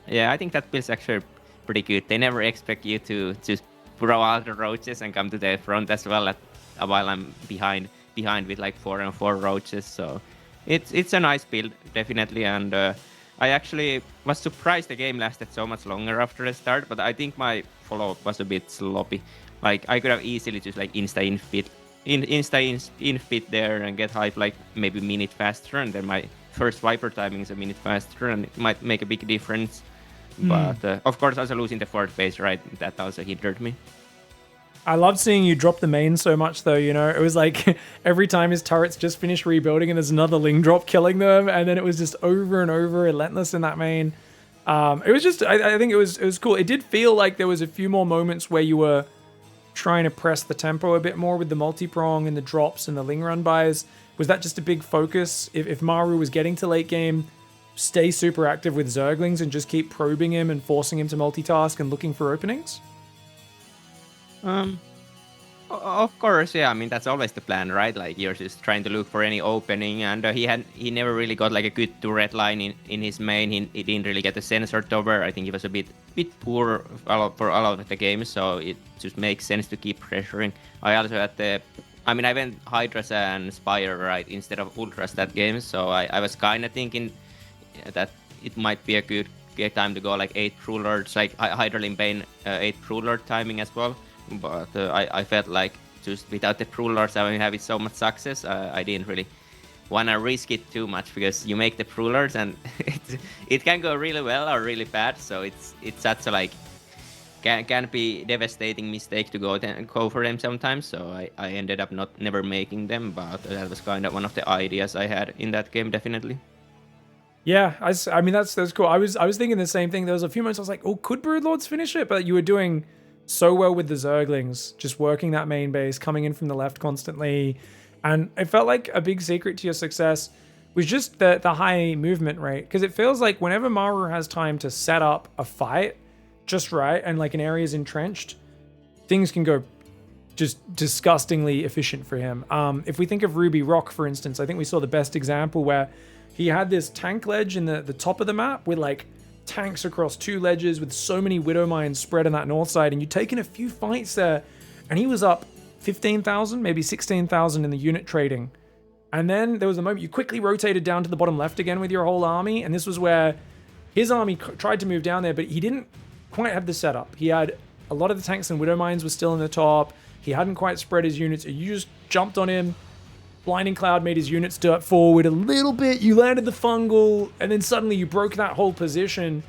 yeah, I think that build's actually pretty good. They never expect you to just throw out the roaches and come to the front as well while I'm behind with like 4-on-4 roaches. So it's a nice build definitely, and I actually was surprised the game lasted so much longer after the start, but I think my follow-up was a bit sloppy. Like I could have easily just like insta-infit there and get hype like maybe a minute faster, and then my first Viper timing is a minute faster, and it might make a big difference. But of course, also losing the fourth base, right? That also hindered me. I loved seeing you drop the main so much, though. It was like every time his turrets just finished rebuilding and there's another Ling drop killing them, and then it was just over and over relentless in that main. It was just, I think it was cool. It did feel like there was a few more moments where you were trying to press the tempo a bit more with the multi-prong and the drops and the Ling run buys. Was that just a big focus? If Maru was getting to late game, stay super active with Zerglings and just keep probing him and forcing him to multitask and looking for openings? Of course, yeah. I mean, that's always the plan, right? Like you're just trying to look for any opening, and he never really got like a good turret line in his main. He didn't really get the sensor tower. I think he was a bit poor for a lot of the games, so it just makes sense to keep pressuring. I also had I went Hydras and Spire, right, instead of Ultras that game, so I was kind of thinking that it might be a good time to go like 8 True Lords, like Hydra in Bane 8 True Lord timing as well. But I felt like just without the True Lords having so much success, I didn't really want to risk it too much, because you make the True Lords and it can go really well or really bad. So it's such a like can be devastating mistake to go for them sometimes. So I ended up never making them, but that was kind of one of the ideas I had in that game, definitely. Yeah, I mean that's cool. I was thinking the same thing. There was a few moments I was like, oh, could Broodlords finish it? But you were doing so well with the Zerglings, just working that main base, coming in from the left constantly. And it felt like a big secret to your success was just the high movement rate. Because it feels like whenever Maru has time to set up a fight just right, and like an area is entrenched, things can go just disgustingly efficient for him. If we think of Ruby Rock, for instance, I think we saw the best example where he had this tank ledge in the top of the map with like tanks across 2 ledges with so many Widow Mines spread on that north side, and you'd taken a few fights there, and he was up 15,000, maybe 16,000 in the unit trading. And then there was a moment you quickly rotated down to the bottom left again with your whole army, and this was where his army tried to move down there, but he didn't quite have the setup. He had a lot of the tanks and Widow Mines were still in the top. He hadn't quite spread his units. You just jumped on him. Blinding Cloud made his units dirt forward a little bit. You landed the fungal, and then suddenly you broke that whole position,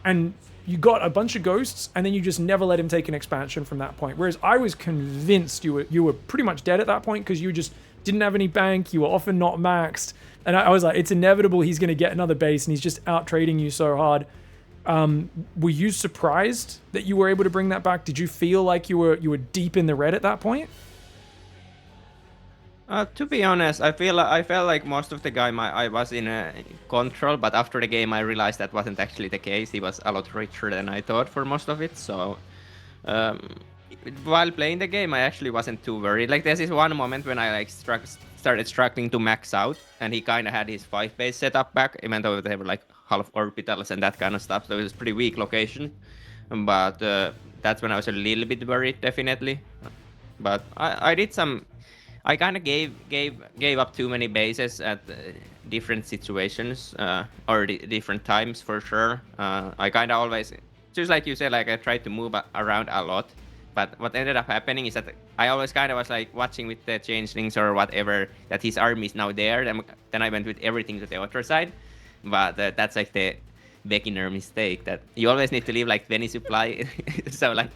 and you got a bunch of ghosts, and then you just never let him take an expansion from that point. Whereas I was convinced you were pretty much dead at that point, because you just didn't have any bank. You were often not maxed, and I was like, it's inevitable he's going to get another base, and he's just out trading you so hard. Were you surprised that you were able to bring that back? Did you feel like you were deep in the red at that point? To be honest, I felt like most of the game I was in control, but after the game I realized that wasn't actually the case. He was a lot richer than I thought for most of it. So while playing the game, I actually wasn't too worried. Like there's this one moment when I like started struggling to max out, and he kind of had his 5 base setup back, even though they were like half orbitals and that kind of stuff. So it was a pretty weak location. But that's when I was a little bit worried, definitely. But I did some. I kind of gave up too many bases at different situations or different times for sure. I kind of always, just like you said, like I tried to move around a lot. But what ended up happening is that I always kind of was like watching with the changelings or whatever that his army is now there. Then I went with everything to the other side. But that's like the beginner mistake, that you always need to leave like 20 supply. So like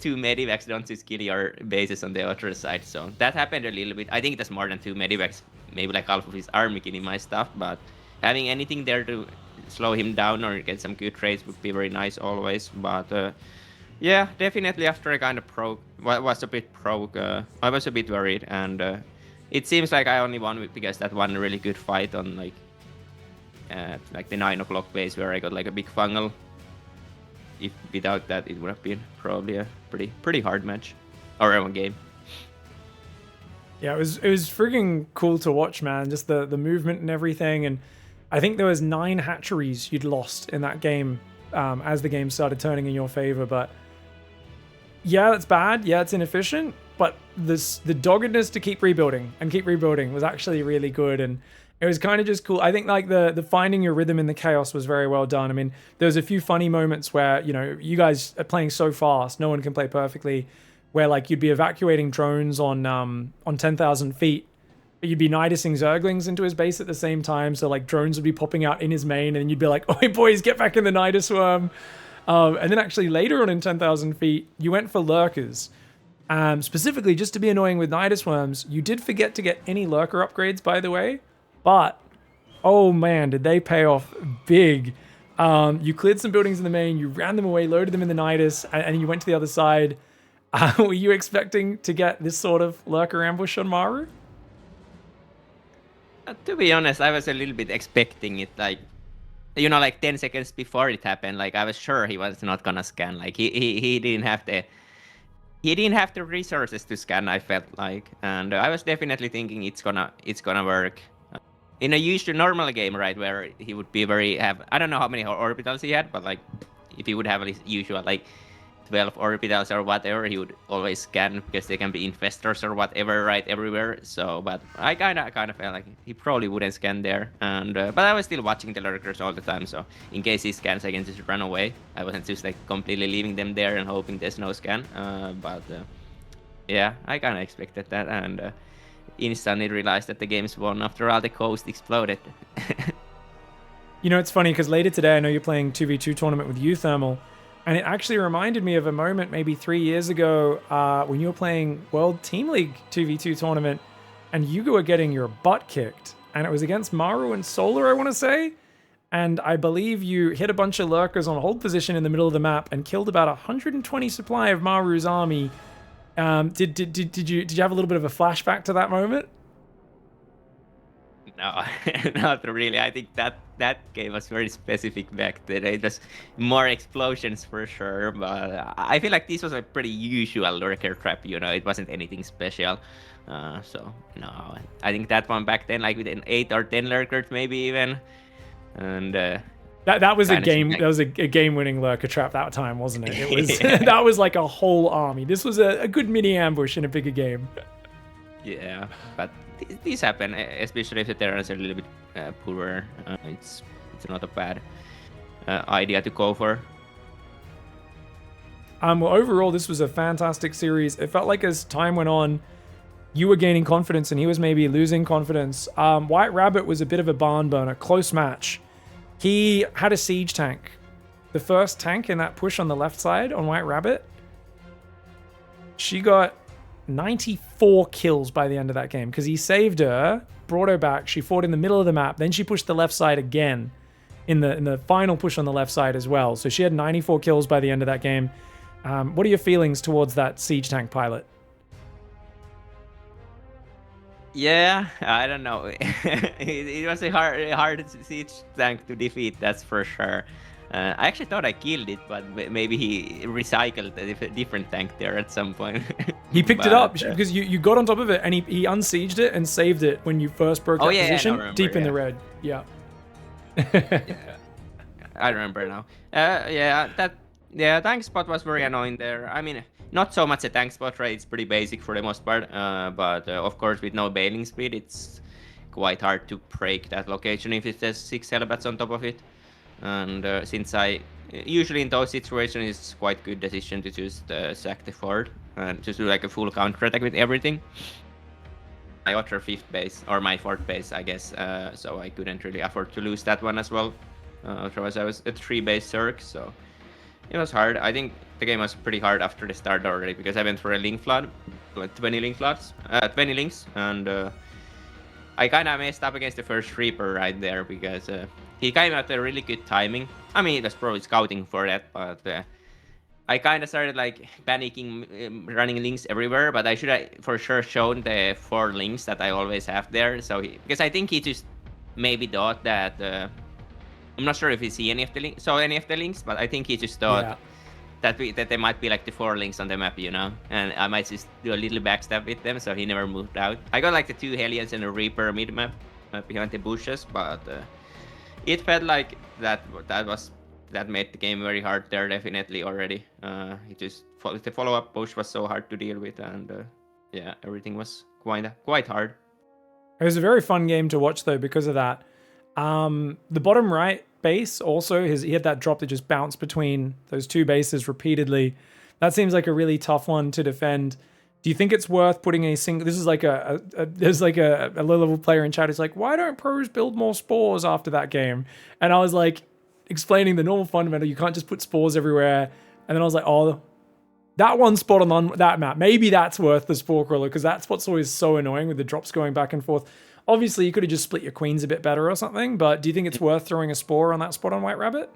2 medivacs don't just kill your bases on the other side. So that happened a little bit. I think it was more than 2 medivacs maybe like half of his army killing my stuff, but having anything there to slow him down or get some good trades would be very nice always. But yeah, definitely after I kind of was a bit broke, I was a bit worried, and it seems like I only won because that one really good fight on like the 9 o'clock base where I got like a big fungal. If without that, it would have been probably a pretty hard match or a game. Yeah, it was freaking cool to watch, man. Just the movement and everything, and I think there was 9 hatcheries you'd lost in that game as the game started turning in your favor. But yeah, that's bad. Yeah, it's inefficient. But the doggedness to keep rebuilding was actually really good, and it was kind of just cool. I think like the finding your rhythm in the chaos was very well done. I mean, there was a few funny moments where, you know, you guys are playing so fast, no one can play perfectly, where like you'd be evacuating drones on 10,000 feet, but you'd be nidusing Zerglings into his base at the same time. So like drones would be popping out in his main, and then you'd be like, "Oh boys, get back in the Nidus worm." And then actually later on in 10,000 feet, you went for lurkers. Specifically just to be annoying with Nidus worms. You did forget to get any lurker upgrades, by the way, but oh man, did they pay off big. You cleared some buildings in the main, you ran them away, loaded them in the Nidus, and you went to the other side. Were you expecting to get this sort of lurker ambush on MARU? To be honest, I was a little bit expecting it, like, you know, like 10 seconds before it happened. Like I was sure he was not gonna scan. Like he didn't have the resources to scan, I felt like, and I was definitely thinking it's gonna work. In a usual normal game, right, where he would be I don't know how many orbitals he had, but like if he would have his usual like 12 orbitals or whatever, he would always scan because they can be infestors or whatever, right, everywhere. So, but I kind of felt like he probably wouldn't scan there, and but I was still watching the lurkers all the time. So in case he scans, I can just run away. I wasn't just like completely leaving them there and hoping there's no scan. But yeah, I kind of expected that, and instantly realized that the game's won after all the coast exploded. You know, it's funny because later today, I know you're playing 2v2 tournament with Uthermal. And it actually reminded me of a moment maybe 3 years ago when you were playing World Team League 2v2 tournament and you were getting your butt kicked. And it was against MARU and Solar, I want to say. And I believe you hit a bunch of lurkers on hold position in the middle of the map and killed about 120 supply of MARU's army. Did you have a little bit of a flashback to that moment? No, not really. I think that game was very specific back then. It was more explosions for sure, but I feel like this was a pretty usual lurker trap, you know, it wasn't anything special. So no, I think that one back then, like with an 8 or 10 lurkers maybe even, and that was a game. That was a game-winning lurker trap that time, wasn't it? It was yeah. That was like a whole army. This was a good mini ambush in a bigger game. Yeah, but these happen, especially if the terrains are a little bit poorer. It's not a bad idea to go for. Well, overall, this was a fantastic series. It felt like as time went on, you were gaining confidence and he was maybe losing confidence. White Rabbit was a bit of a barn burner, close match. He had a siege tank. The first tank in that push on the left side on White Rabbit, she got 94 kills by the end of that game because he saved her, brought her back, she fought in the middle of the map, then she pushed the left side again in the final push on the left side as well. So she had 94 kills by the end of that game. What are your feelings towards that siege tank pilot? Yeah, I don't know. It was a hard siege tank to defeat, that's for sure. I actually thought I killed it, but maybe he recycled a different tank there at some point. He picked it up because you got on top of it and he unsieged it and saved it when you first broke that position deep in the red. Yeah. Yeah. I remember now. Tank spot was very annoying there. I mean, not so much a tank spot, right? It's pretty basic for the most part. But of course, with no bailing speed, it's quite hard to break that location if it has 6 Hellbats on top of it. And since I usually in those situations it's quite good decision to just sack the fort and just do like a full counter attack with everything. I got her 5th base or my 4th base, I guess, so I couldn't really afford to lose that one as well. Otherwise I was at 3 base Zerg, so it was hard. I think the game was pretty hard after the start already because I went for a link flood, like 20 link floods, 20 links, and I kind of messed up against the first Reaper right there because he came at a really good timing. I mean, he was probably scouting for that, but I kind of started like panicking, running links everywhere. But I should have for sure shown the 4 links that I always have there. So because I think he just maybe thought that I'm not sure if he see any of the links, but I think he just thought that there might be like the 4 links on the map, you know, and I might just do a little backstab with them. So he never moved out. I got like the 2 Hellions and a Reaper mid map behind the bushes, but it felt like that made the game very hard there, definitely already. The follow-up push was so hard to deal with, and yeah, everything was quite hard. It was a very fun game to watch though because of that. The bottom right base also, he had that drop that just bounced between those 2 bases repeatedly. That seems like a really tough one to defend. Do you think it's worth putting a single? This is like there's like a low-level player in chat who's like, why don't pros build more spores after that game? And I was like, explaining the normal fundamental, you can't just put spores everywhere. And then I was like, oh, that one spot on that map, maybe that's worth the spore crawler, because that spot's always so annoying with the drops going back and forth. Obviously, you could have just split your queens a bit better or something, but do you think it's worth throwing a spore on that spot on White Rabbit?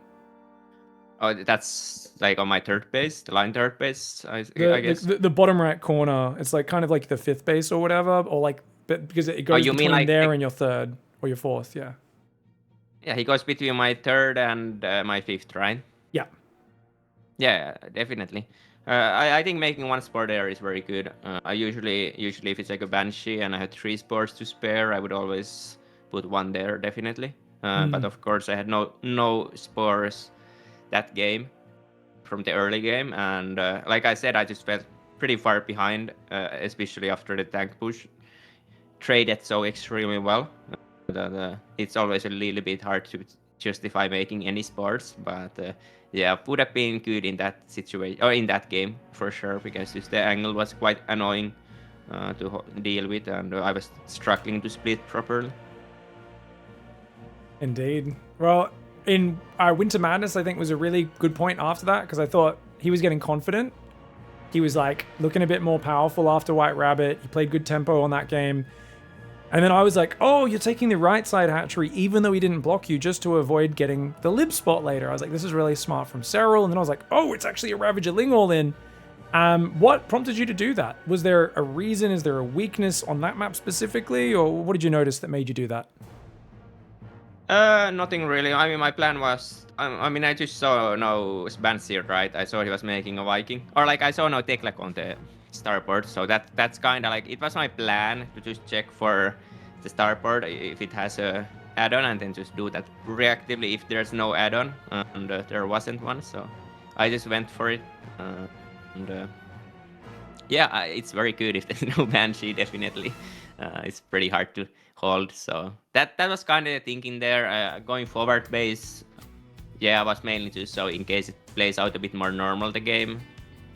Oh, that's like on my third base, the line third base, I guess. The bottom right corner, it's like kind of like the 5th base or whatever, or like, because it goes between like there and your 3rd or your 4th, yeah. Yeah, he goes between my 3rd and my 5th, right? Yeah. Yeah, definitely. I think making 1 spore there is very good. I usually if it's like a Banshee and I have 3 spores to spare, I would always put 1 there, definitely. But of course, I had no spores that game from the early game, and like I said, I just felt pretty far behind, especially after the tank push. Traded so extremely well. It's always a little bit hard to justify making any spores, but yeah, would have been good in that situation or in that game for sure, because just the angle was quite annoying to deal with, and I was struggling to split properly. Indeed. Well, in Winter Madness, I think was a really good point after that, because I thought he was getting confident. He was like looking a bit more powerful after White Rabbit. He played good tempo on that game. And then I was like, oh, you're taking the right side hatchery, even though he didn't block you, just to avoid getting the lib spot later. I was like, this is really smart from SERRAL. And then I was like, oh, it's actually a Ravager Ling all in. What prompted you to do that? Was there a reason? Is there a weakness on that map specifically? Or what did you notice that made you do that? Nothing really. I mean, my plan was, I just saw no Spanseer, right? I saw he was making a Viking. Or like, I saw no Tekla on the starboard, so that's kind of like, it was my plan to just check for the starboard if it has a add-on, and then just do that reactively if there's no add-on, and there wasn't one, so I just went for it. Yeah, it's very good if there's no Banshee, definitely. It's pretty hard to hold, so that was kind of the thinking there. Going forward base, yeah, I was mainly just so in case it plays out a bit more normal the game,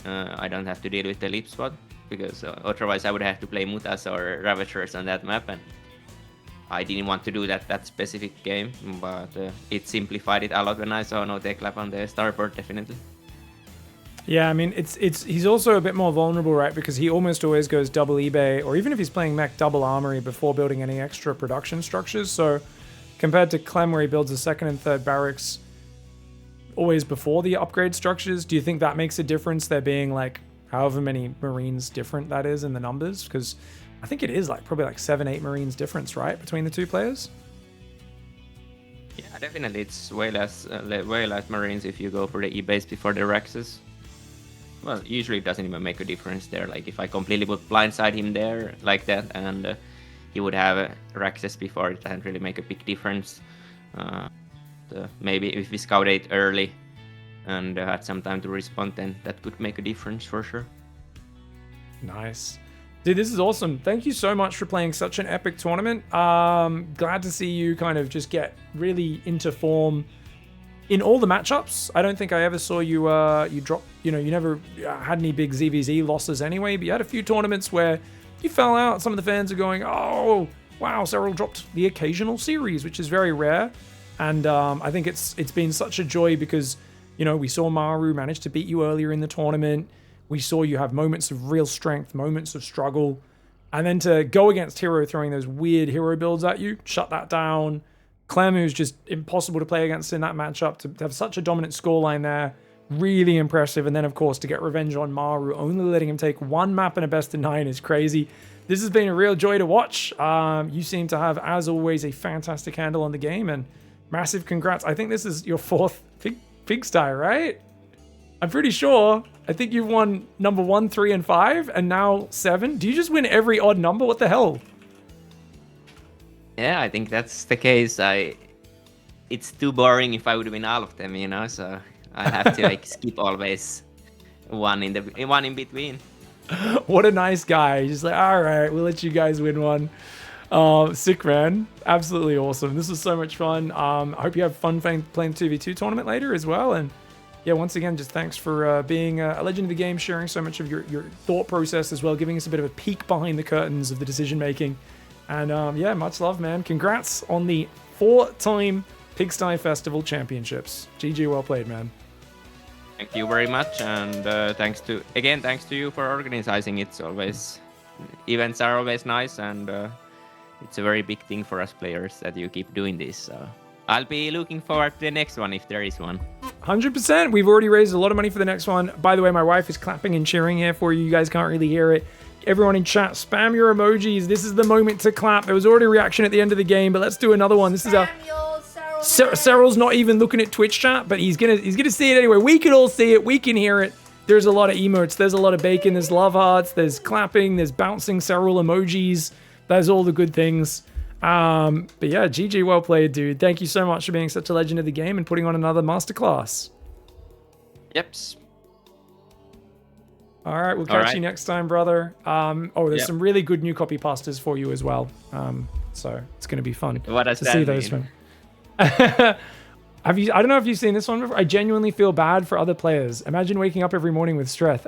I don't have to deal with the lip spot, because otherwise I would have to play Mutas or Ravagers on that map, and I didn't want to do that specific game, but it simplified it a lot when I saw no Tekla on the starboard, definitely. Yeah, I mean, he's also a bit more vulnerable, right? Because he almost always goes double eBay, or even if he's playing mech, double armory before building any extra production structures. So compared to Clem, where he builds a 2nd and 3rd barracks always before the upgrade structures, do you think that makes a difference, there being like however many Marines different that is in the numbers? Because I think it is like probably like 7-8 Marines difference, right, between the 2 players? Yeah, definitely. It's way less Marines if you go for the E-base before the Rexes. Well, usually it doesn't even make a difference there. Like if I completely would blindside him there like that, and he would have Rexes before, it doesn't really make a big difference. Maybe if we scout it early and had some time to respond, then that could make a difference for sure. Nice. Dude, this is awesome. Thank you so much for playing such an epic tournament. Glad to see you kind of just get really into form in all the matchups. I don't think I ever saw you you drop, you never had any big ZVZ losses anyway, but you had a few tournaments where you fell out. Some of the fans are going, oh, wow, SERRAL dropped the occasional series, which is very rare. And I think it's been such a joy because, we saw MARU manage to beat you earlier in the tournament. We saw you have moments of real strength, moments of struggle. And then to go against Hero throwing those weird hero builds at you, shut that down. Clem, who's just impossible to play against in that matchup, to have such a dominant scoreline there, really impressive. And then, of course, to get revenge on Maru, only letting him take one map in a best of 9 is crazy. This has been a real joy to watch. You seem to have, as always, a fantastic handle on the game, and massive congrats. I think this is your 4th Pigsty, right? I'm pretty sure. I think you've won number 1, 3, and 5, and now 7. Do you just win every odd number? What the hell? Yeah, I think that's the case. It's too boring if I would win all of them, you know. So I have to like skip always one in between. What a nice guy. He's just like, all right, we'll let you guys win one. Sick, man. Absolutely awesome. This was so much fun. I hope you have fun playing the 2v2 tournament later as well. And yeah, once again, just thanks for being a legend of the game, sharing so much of your thought process as well, giving us a bit of a peek behind the curtains of the decision making. And yeah, much love, man. Congrats on the 4-time Pigsty Festival Championships. GG, well played, man. Thank you very much, and thanks to you for organizing it. Events are always nice, and it's a very big thing for us players that you keep doing this. So I'll be looking forward to the next one if there is one. 100%. We've already raised a lot of money for the next one. By the way, my wife is clapping and cheering here for you. You guys can't really hear it. Everyone in chat, spam your emojis. This is the moment to clap. There was already a reaction at the end of the game, but let's do another one. This is our... Serral's not even looking at Twitch chat, but he's gonna see it anyway. We can all see it. We can hear it. There's a lot of emotes. There's a lot of bacon. There's love hearts. There's clapping. There's bouncing Serral emojis. There's all the good things. But yeah, GG, well played, dude. Thank you so much for being such a legend of the game and putting on another masterclass. Yep. All right, we'll catch you next time, brother. There's some really good new copy pastas for you as well. So it's going to be fun to see those. I don't know if you've seen this one before. I genuinely feel bad for other players. Imagine waking up every morning with stress,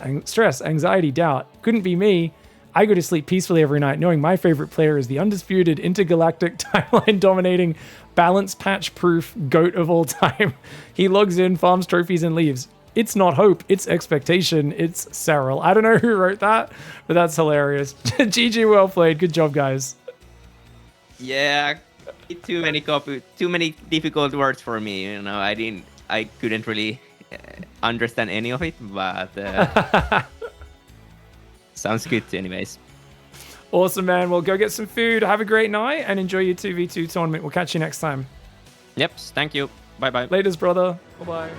anxiety, doubt. Couldn't be me. I go to sleep peacefully every night knowing my favorite player is the undisputed intergalactic timeline dominating balance patch proof GOAT of all time. He logs in, farms trophies, and leaves. It's not hope, it's expectation. It's SERRAL. I don't know who wrote that, but that's hilarious. GG, well played. Good job, guys. Yeah, too many difficult words for me. You know, I couldn't really understand any of it, but sounds good anyways. Awesome, man. Well, go get some food. Have a great night and enjoy your 2v2 tournament. We'll catch you next time. Yep. Thank you. Bye-bye. Laters, brother. Bye-bye.